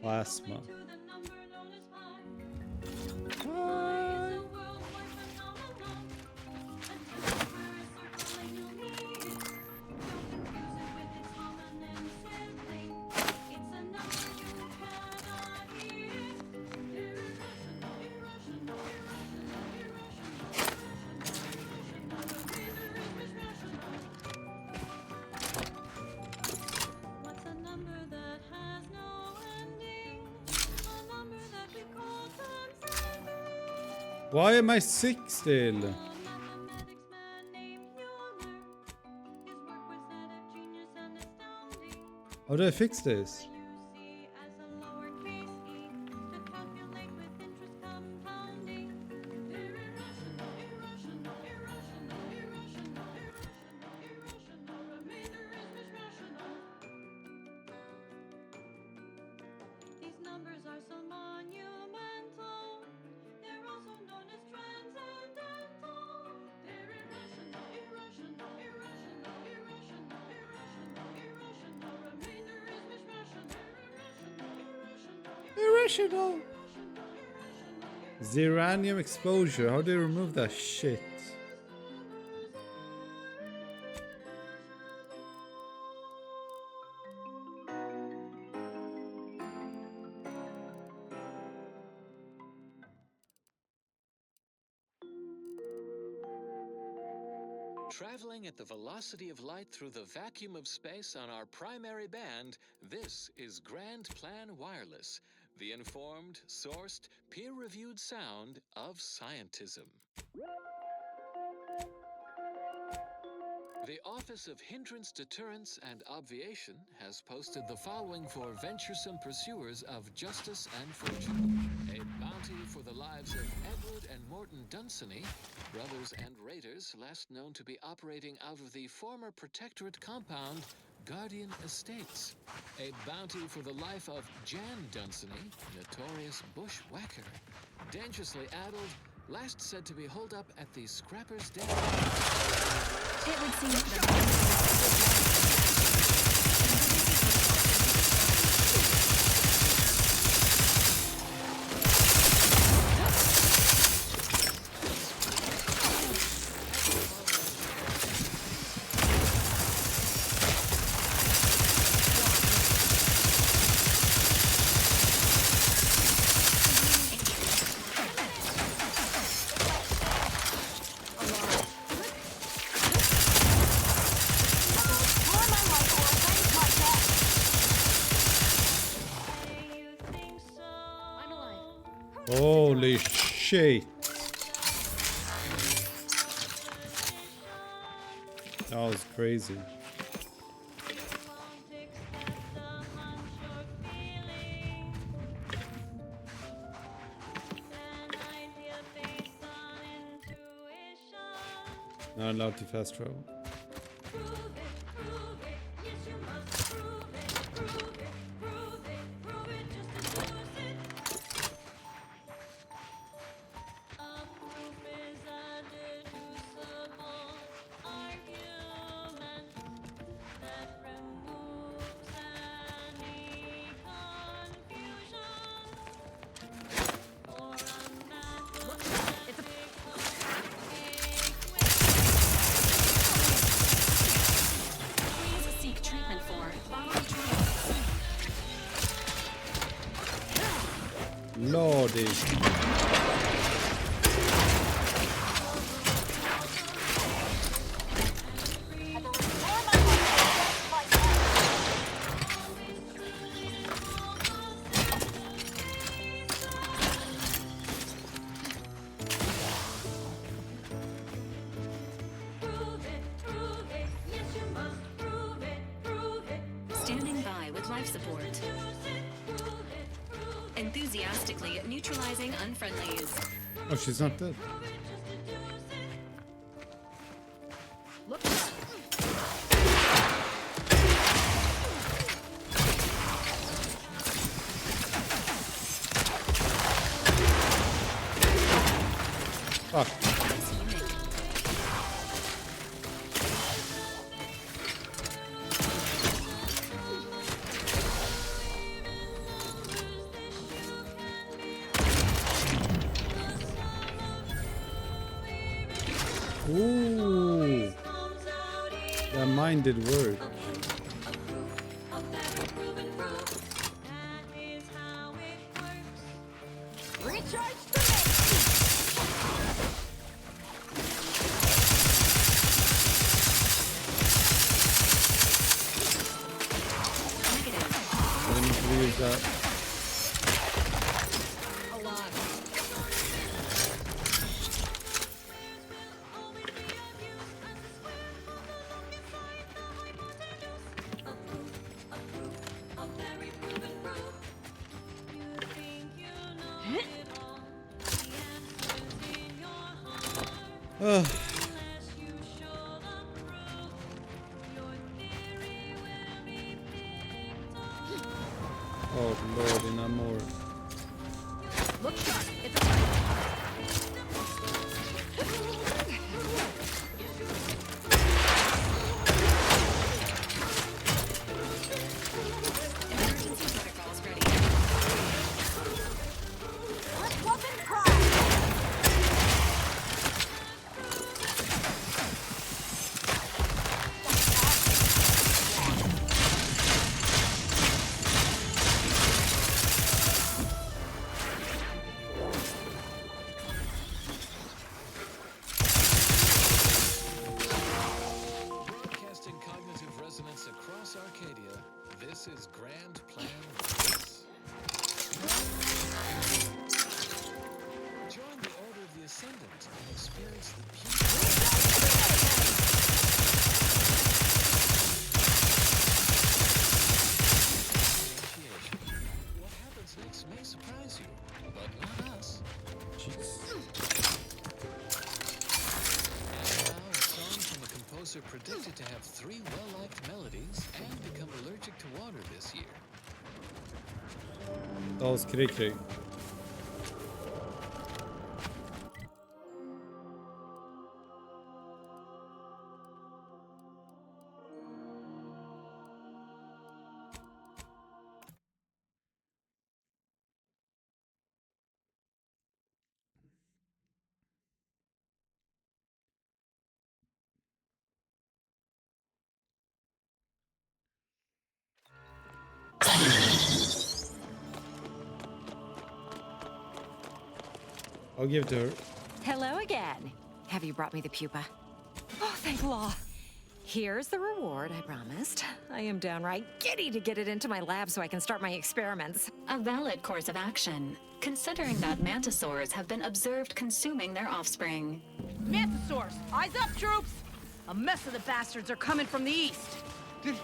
Plasma. Why am I sick still? How do I fix this? These numbers are so monumental. They're also known as transcendental. They're irrational, irrational, irrational, irrational, irrational, irrational. Remainder is mishmashinal. Irrational. Zeranium exposure. How do you remove that shit? Traveling at the velocity of light through the vacuum of space on our primary band, this is Grand Plan Wireless, the informed, sourced, peer-reviewed sound of scientism. The Office of Hindrance Deterrence and Obviation has posted the following for venturesome pursuers of justice and fortune. A bounty for the lives of Edward and Morton Dunsany, brothers and raiders last known to be operating out of the former protectorate compound Guardian Estates, a bounty for the life of Jan Dunsany, notorious bushwhacker. Dangerously addled, last said to be holed up at the Scrapper's Den. It would seem that Holy shit. That was crazy. Not allowed to fast travel. Lordy. standing by with life support. Enthusiastically neutralizing unfriendlies. Oh, she's not dead. Fuck. Ooh, that mine did work. I didn't use that. Oh lordy, not more. Look sharp. It's a those are predicted to have 3 well-liked melodies and become allergic to water this year. Dat was krik. I'll give it to her. Hello again. Have you brought me the pupa? Oh, thank law. Here's the reward I promised. I am downright giddy to get it into my lab so I can start my experiments. A valid course of action, considering that mantisaurs have been observed consuming their offspring. Mantisaurs, eyes up, troops! A mess of the bastards are coming from the east. Did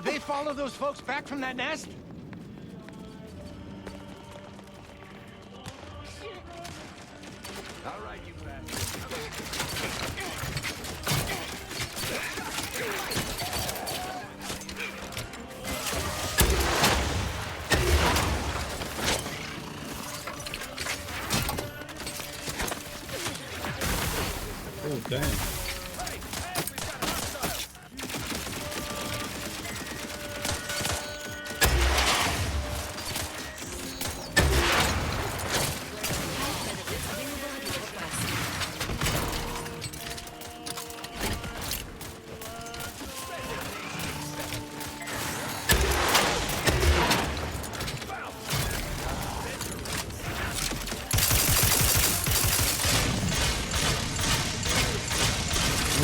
they follow those folks back from that nest? All right, you bastards. Oh, damn.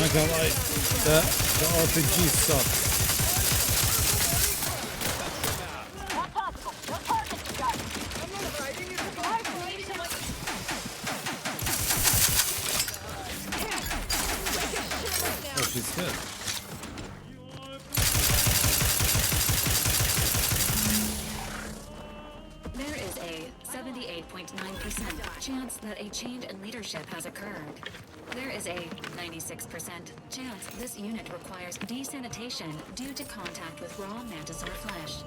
Oh my god, the RPG sucks. Oh, she's dead. There is a 78.9% chance that a change in leadership has occurred. There is a 96% chance this unit requires desanitation due to contact with raw mantisaur flesh.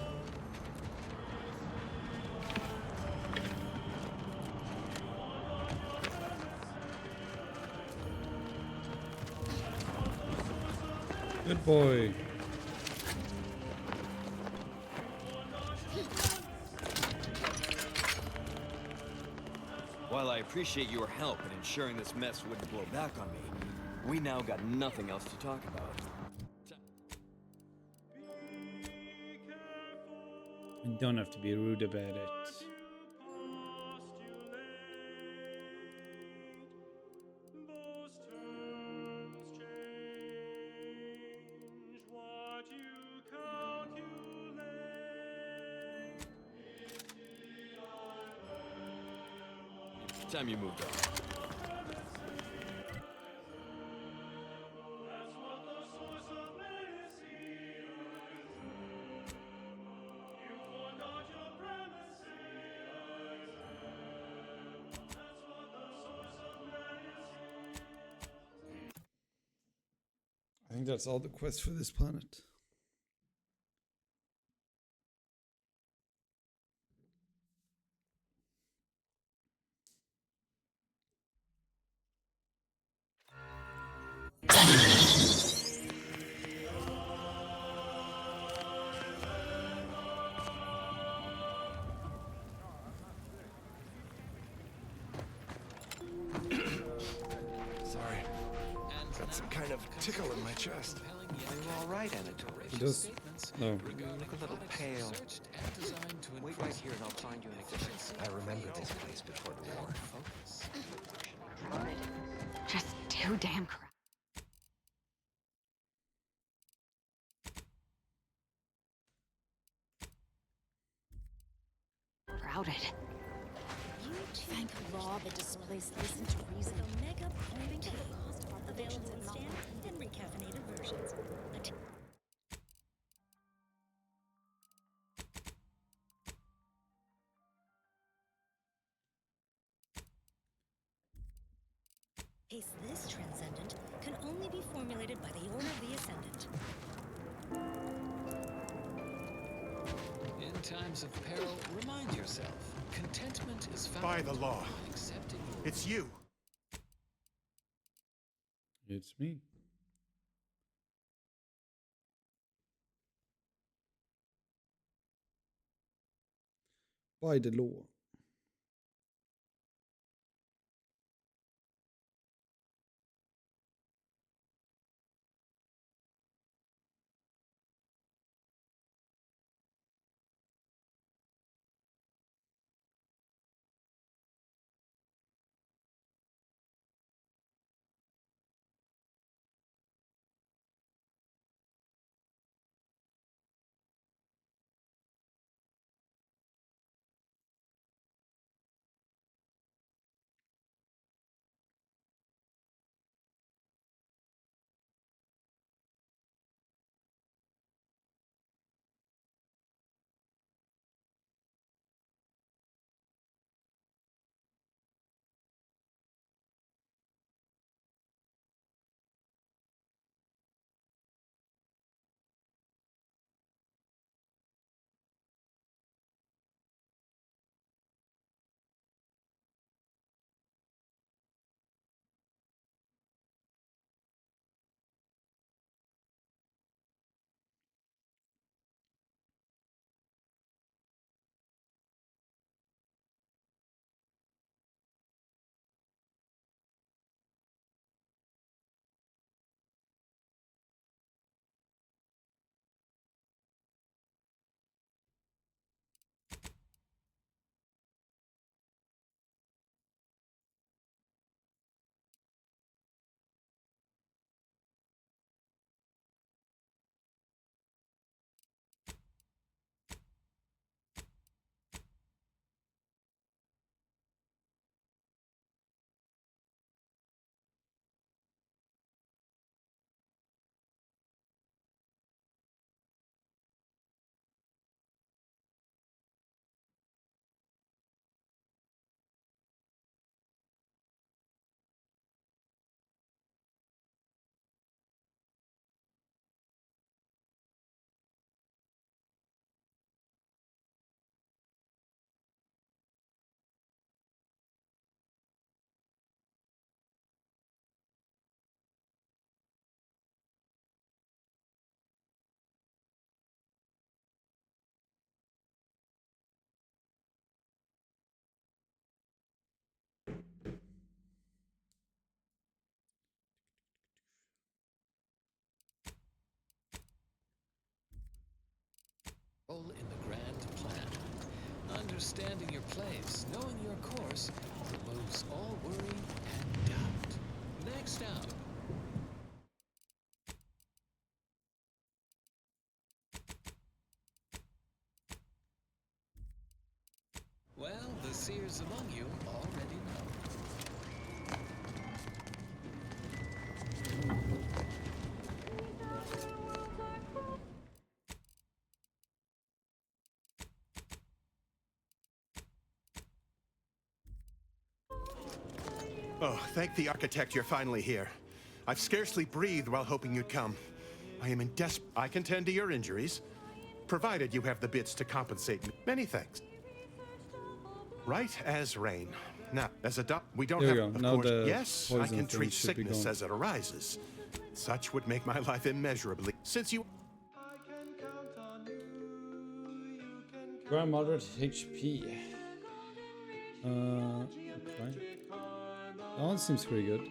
Good boy. While I appreciate your help in ensuring this mess wouldn't blow back on me, we now got nothing else to talk about. You don't have to be rude about it. Time you moved on. I think that's all the quests for this planet. Sorry. Got some kind of tickle in my chest. Are you all right, Anatoly? He does. No. You look a little pale. Wait right here and I'll find you an ignition. I remember this place before the war. Just too damn crap. Crowded. Thank law that displays listen to reason. The mega point available in standard and recaffeinated versions. Case this transcendent can only be formulated by the order times of peril, remind yourself, contentment is found By the law. in accepting your It's you. It's me. By the law. role in the grand plan. Understanding your place, knowing your course, removes all worry and doubt. Next up. Well, the seers among you already know. Oh, thank the architect you're finally here. I've scarcely breathed while hoping you'd come. I am in I can tend to your injuries, provided you have the bits to compensate me. Many thanks. Right as rain. Now, as a doc, we don't There have, we go. of Now course, the yes, I poison can thing treat should be sickness gone. as it arises. Such would make my life immeasurably. Since you... Grandmother's HP. Okay. That one seems pretty good.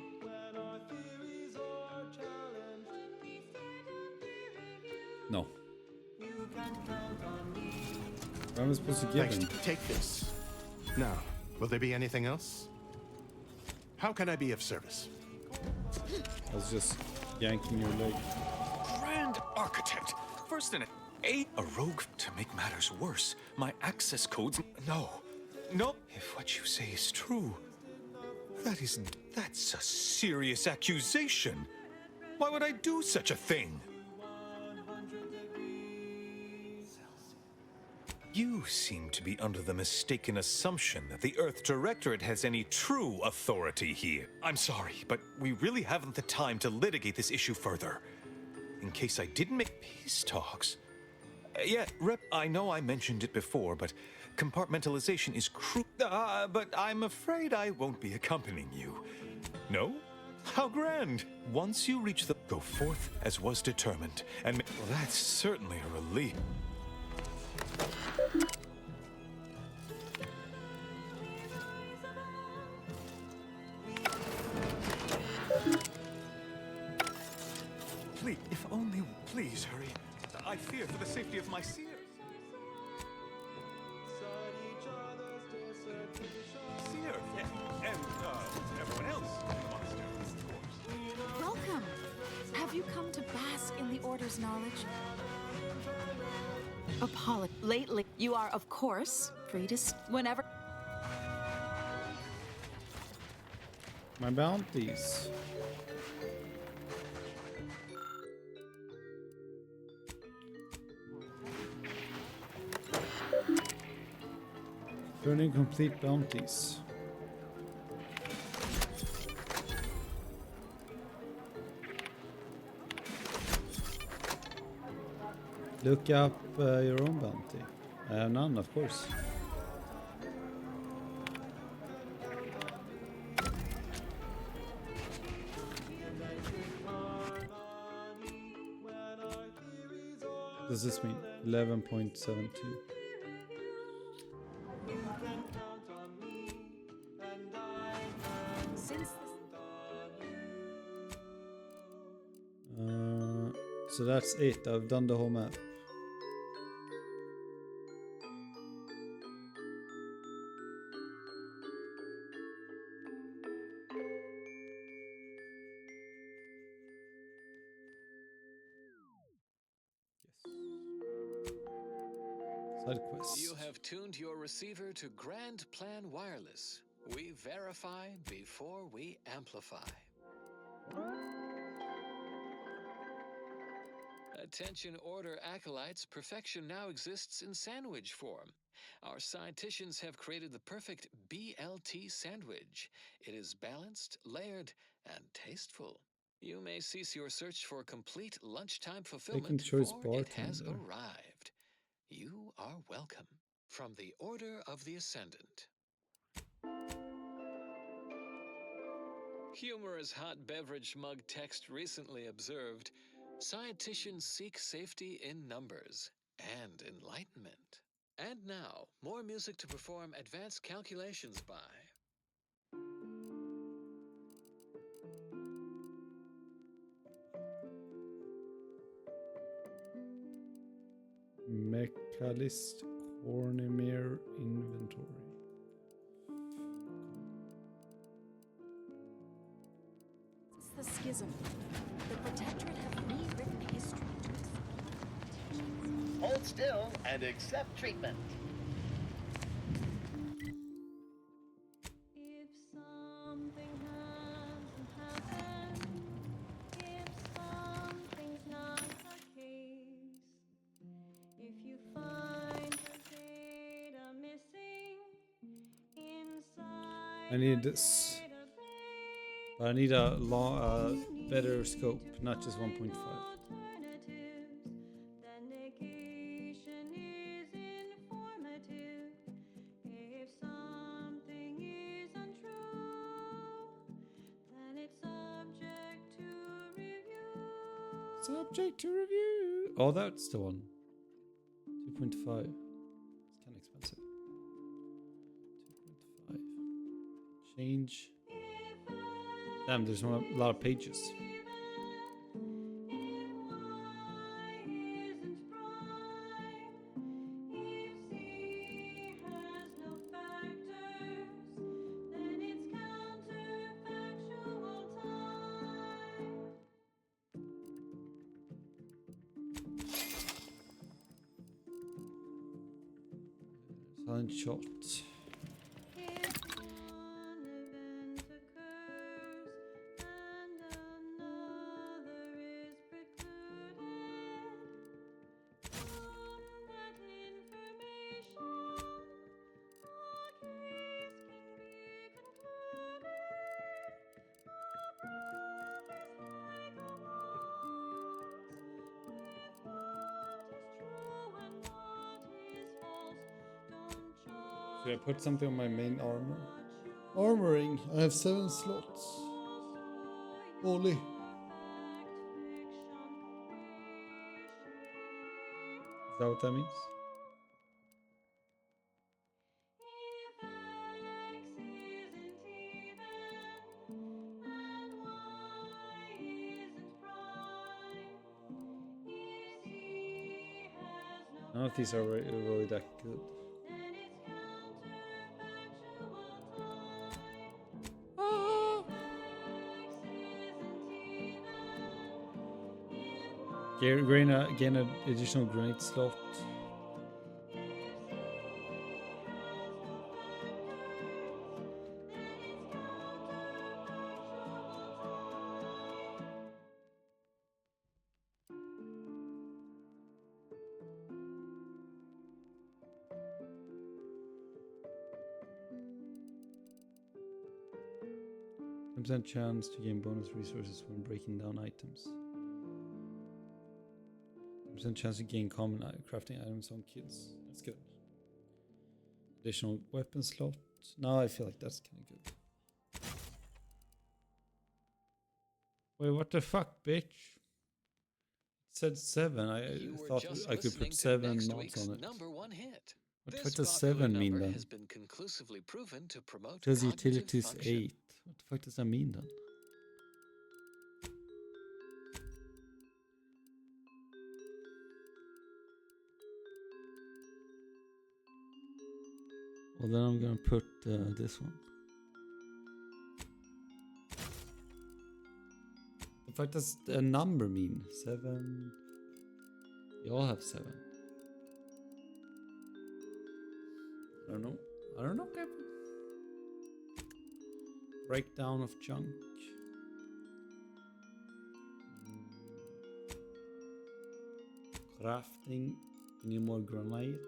No. What am I supposed to give Thanks. him? Take this. Now, will there be anything else? How can I be of service? I was just yanking your leg. Grand Architect! First in a rogue to make matters worse. My access codes... No. No. If what you say is true, that's a serious accusation. Why would I do such a thing? You seem to be under the mistaken assumption that the Earth Directorate has any true authority here. I'm sorry, but we really haven't the time to litigate this issue further. In case I didn't make peace talks, Yeah, Rep, I know I mentioned it before, but compartmentalization is but I'm afraid I won't be accompanying you. No? How grand! Once you reach the... Go forth as was determined, and... Well, that's certainly a relief. Please, if only... Please, hurry. I fear for the safety of my seers. Seer, and everyone else in the monastery, of course. Welcome. Have you come to bask in the Order's knowledge? Lately, you are, of course, free to whenever. My bounties. Earning complete bounties. Look up your own bounty. I have none, of course. What does this mean? 11.72. So that's it. I've done the whole map. Side quest. You have tuned your receiver to Grand Plan Wireless. We verify before we amplify. Attention Order acolytes, perfection now exists in sandwich form. Our scienticians have created the perfect BLT sandwich. It is balanced, layered, and tasteful. You may cease your search for complete lunchtime fulfillment, for it has arrived. You are welcome. From the Order of the Ascendant. Humorous hot beverage mug text recently observed, scienticians seek safety in numbers and enlightenment. And now, more music to perform advanced calculations by. Mechalist Cornemere inventory. It's the schism. The Protectorate have rewritten history to accept. Hold still and accept treatment. If something hasn't happened, if something's not the case, if you find your data missing inside I need this. But I need a long, better scope, not just 1.5. then negation is informative. If something is untrue, then it's subject to review. Subject to review. Oh, that's the one. 2.5. It's kind of expensive. 2.5. Change. Damn, there's not a lot of pages. Silent shot. Should I put something on my main armor? Armoring. I have 7 slots. Only. Is that what that means? None of these are really that good. Gain an additional grenade slot. % chance to gain bonus resources when breaking down items. 10% chance to gain common crafting items on kills. That's good. Additional weapon slot. Now I feel like that's kind of good. Wait, what the fuck, bitch? It said 7. I thought I could put 7 mods on it. Hit. What the fuck does 7 mean then? Has been conclusively proven to promote it says utilities 8. What the fuck does that mean then? Well, then I'm gonna put this one. The fuck does a number mean? 7. You all have 7. I don't know. I don't know, Kevin. Breakdown of junk. Crafting. We need more grenades.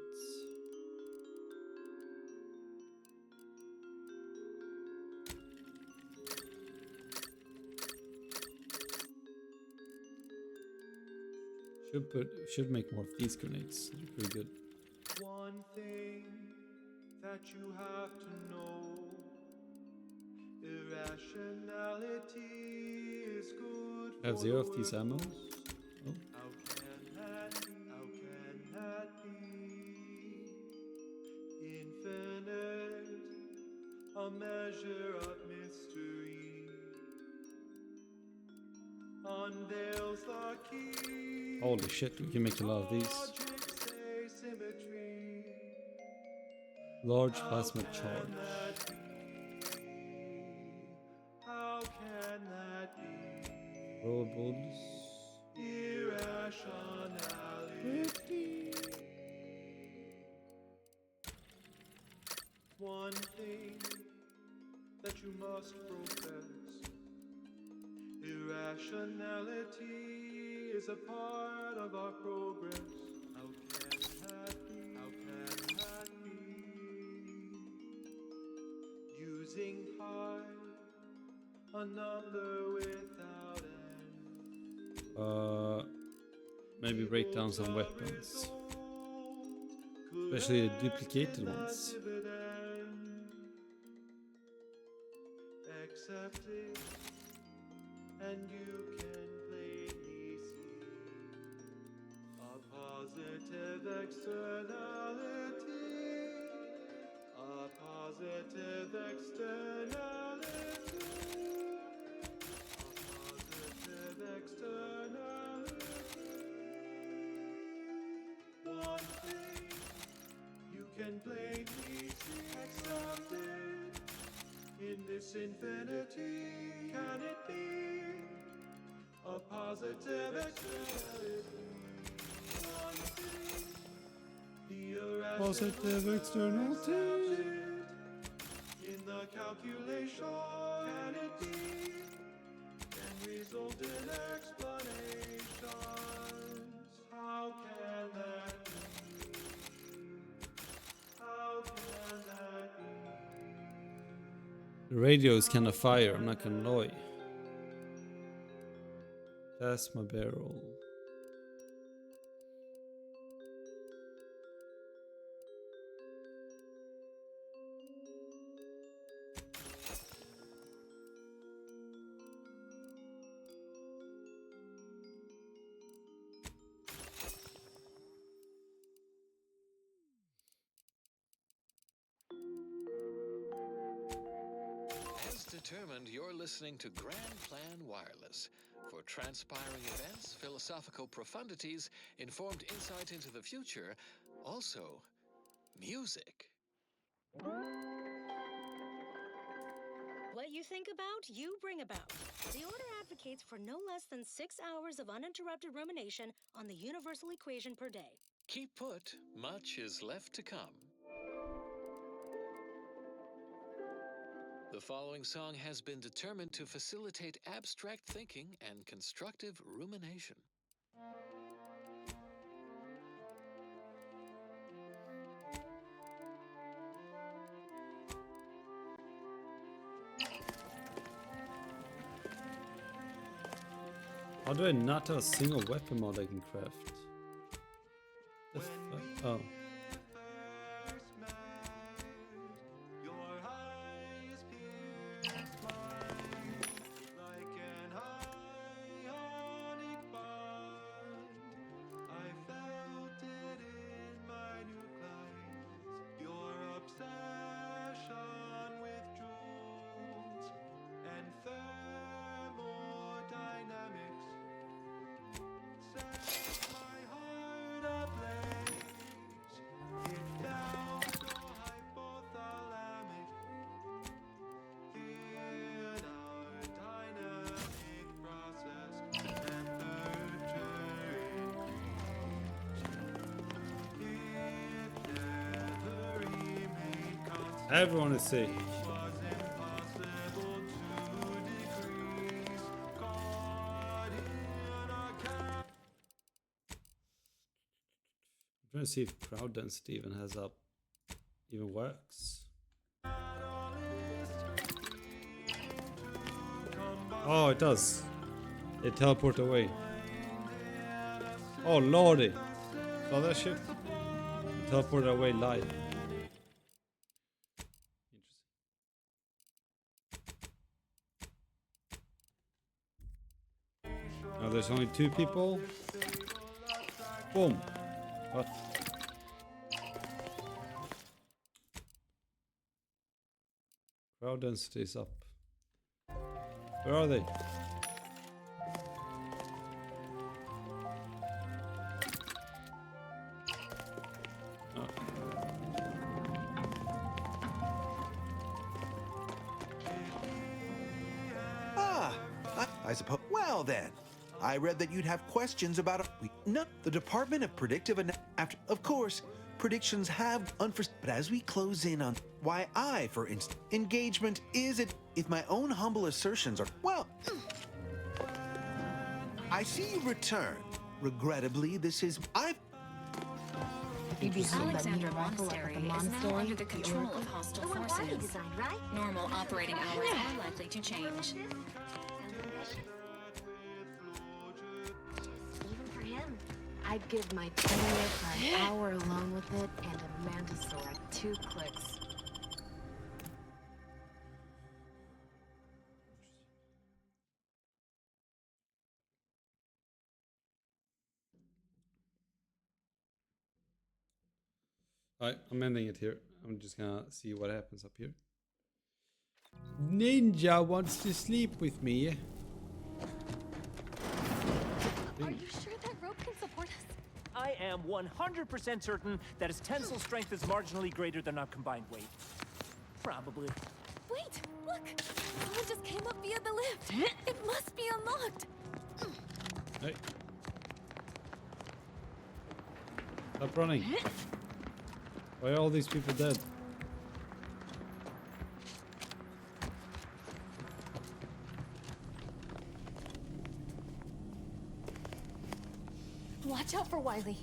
Should make more of these grenades. They're pretty good. One thing that you have to know, irrationality is good. I have 0 of these ammo. Oh. How can that be? Infinite, a measure of mystery, unveils the key. Holy shit, we can make a lot of these. Large plasma charge. How can that be? Rollables. Irrationality. One thing that you must profess. Irrationality is a part of our progress. How can that be? How can that be? Using pi, a number without end. Maybe break down some weapons. Especially the duplicated ones. Accept it, and you can plainly see a positive externality. A positive externality. A positive externality. One thing you can plainly see. Accept it. In this infinity, can it be a positive externality? One thing, the Positive externality. in the calculation, can it be? Can result in explanations. How can that be? How can that be? The radio is kind of fire, I'm not gonna lie. Plasma barrel. determined, you're listening to Grand Plan Wireless. For transpiring events, philosophical profundities, informed insight into the future, also music. What you think about, you bring about. The Order advocates for no less than 6 hours of uninterrupted rumination on the universal equation per day. Keep put, much is left to come. The following song has been determined to facilitate abstract thinking and constructive rumination. How do I not have a single weapon mod I can craft? The fuck? Oh. Everyone is sick. I'm trying to see if crowd density even works. Oh, it does. It teleport away. Oh lordy. Saw that shit? It teleported away live. Now there's only 2 people. Boom. What? Crowd density is up. Where are they? Oh. I suppose. Well then, I read that you'd have questions about it. No, the Department of Predictive after, of course, predictions have but as we close in on why I, for instance, engagement is it if my own humble assertions are well. I see you return. Regrettably, this is Alexandra Monastery is now under the control of hostile forces. Normal operating hours are likely to change. Even for him, I'd give my 10 for an hour alone with it and a Mantisaur at 2 clicks. Alright, I'm ending it here. I'm just gonna see what happens up here. Ninja wants to sleep with me. Are you sure that rope can support us? I am 100% certain that its tensile strength is marginally greater than our combined weight. Probably. Wait, look! Someone just came up via the lift. It must be unlocked. Hey. Stop running. Why are all these people dead? Watch out for Wiley.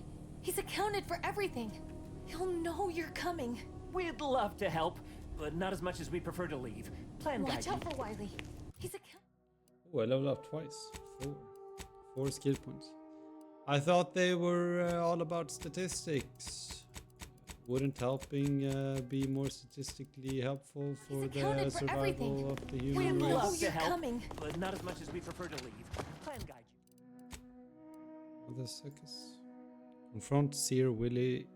He's accounted for everything. He'll know you're coming. We'd love to help, but not as much as we prefer to leave. Plan guide. Watch out for Wiley. He's Oh, I leveled up twice. 4 skill points. I thought they were all about statistics. Wouldn't helping be more statistically helpful for the survival of the human race? We'd love to help, but not as much as we prefer to leave. Plan guide you. Other circus. Confront Seer Willie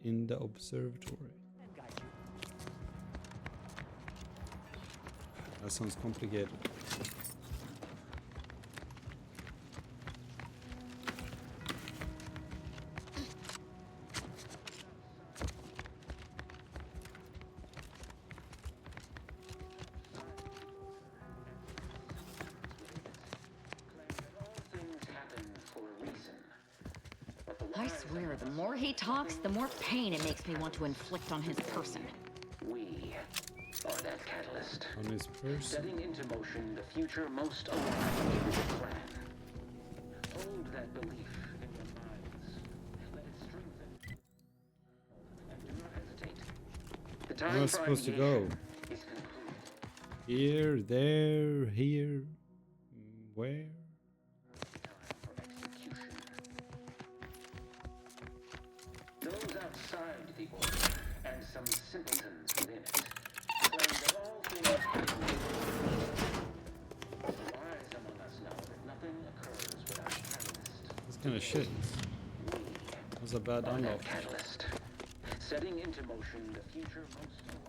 in the observatory. That sounds complicated. I swear, the more he talks, the more pain it makes me want to inflict on his person. We are that catalyst. On his person. Setting into motion the future most alive with the plan. Hold that belief in your minds. Let it strengthen. And do not hesitate. The time Where am I for supposed to go? ideation is concluded. Here, there, here. Where? Those outside the order, and some simpletons within it, claim that all things happen. The wise among us know that nothing occurs without a catalyst. This kind of shit. That's a bad unlock. Catalyst. Setting into motion the future most alive.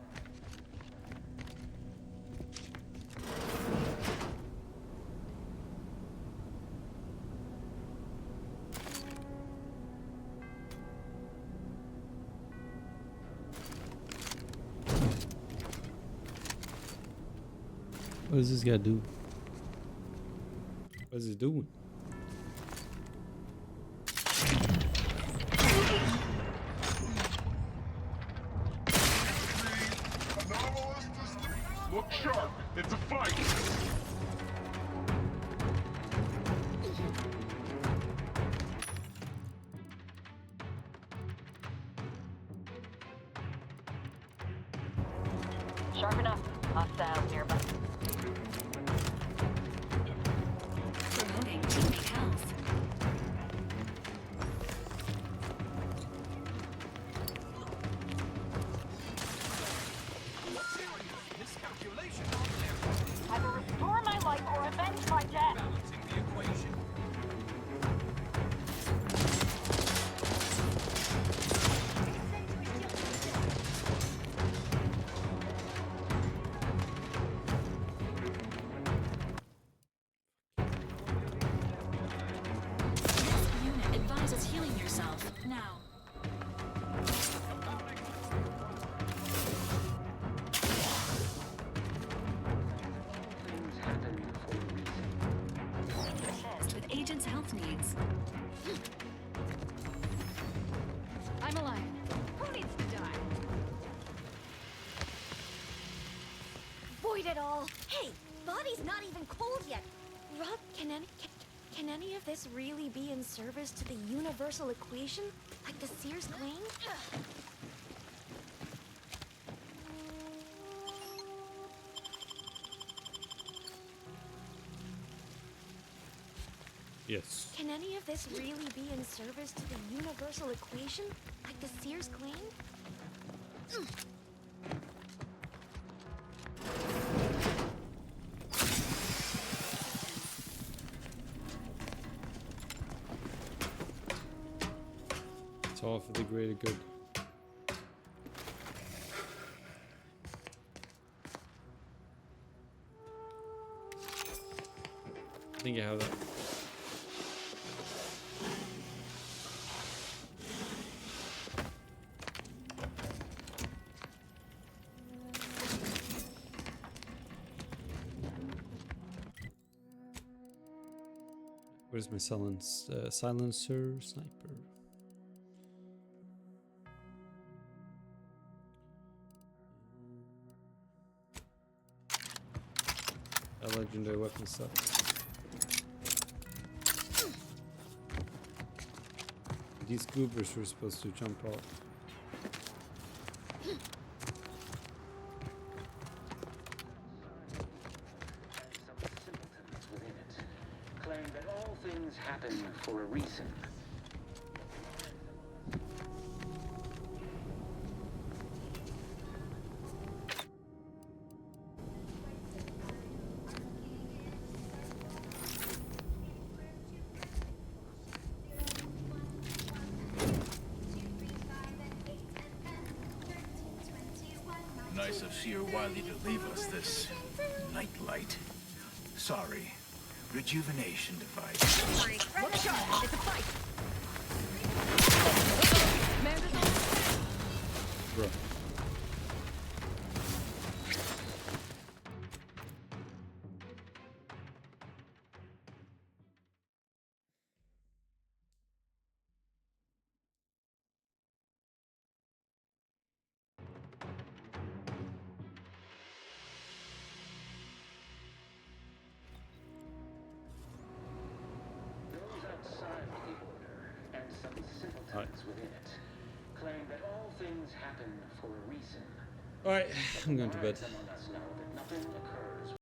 What does this guy do? What is he doing? Look sharp. It's a fight. Sharp enough. Hostiles nearby. Promoting teammate health. Either restore my life or avenge my death. Balancing the equation. Unit advises healing yourself now. Things happen for a reason. Assist with agent's health needs. I'm alive. Who needs to die? Void it all. Hey, body's not even cold yet. Rob, can any of this really be in service to the universal equation? Like the Sears claim? Yes. Can any of this really be in service to the universal equation? Like the Sears claim? It's all for the greater good. I think I have that. Where's my silencer sniper? That legendary weapon sucks. These goobers were supposed to jump off. Some simpletons within it claim that all things happen for a reason. Nice of Sheer Wiley to leave us this nightlight. Sorry. Rejuvenation device. Look sharp. It's a fight. Bro. Those outside the Order and some simpletons within it claim that all things happen for a reason. Alright, I'm going to bed. Among us know that nothing occurs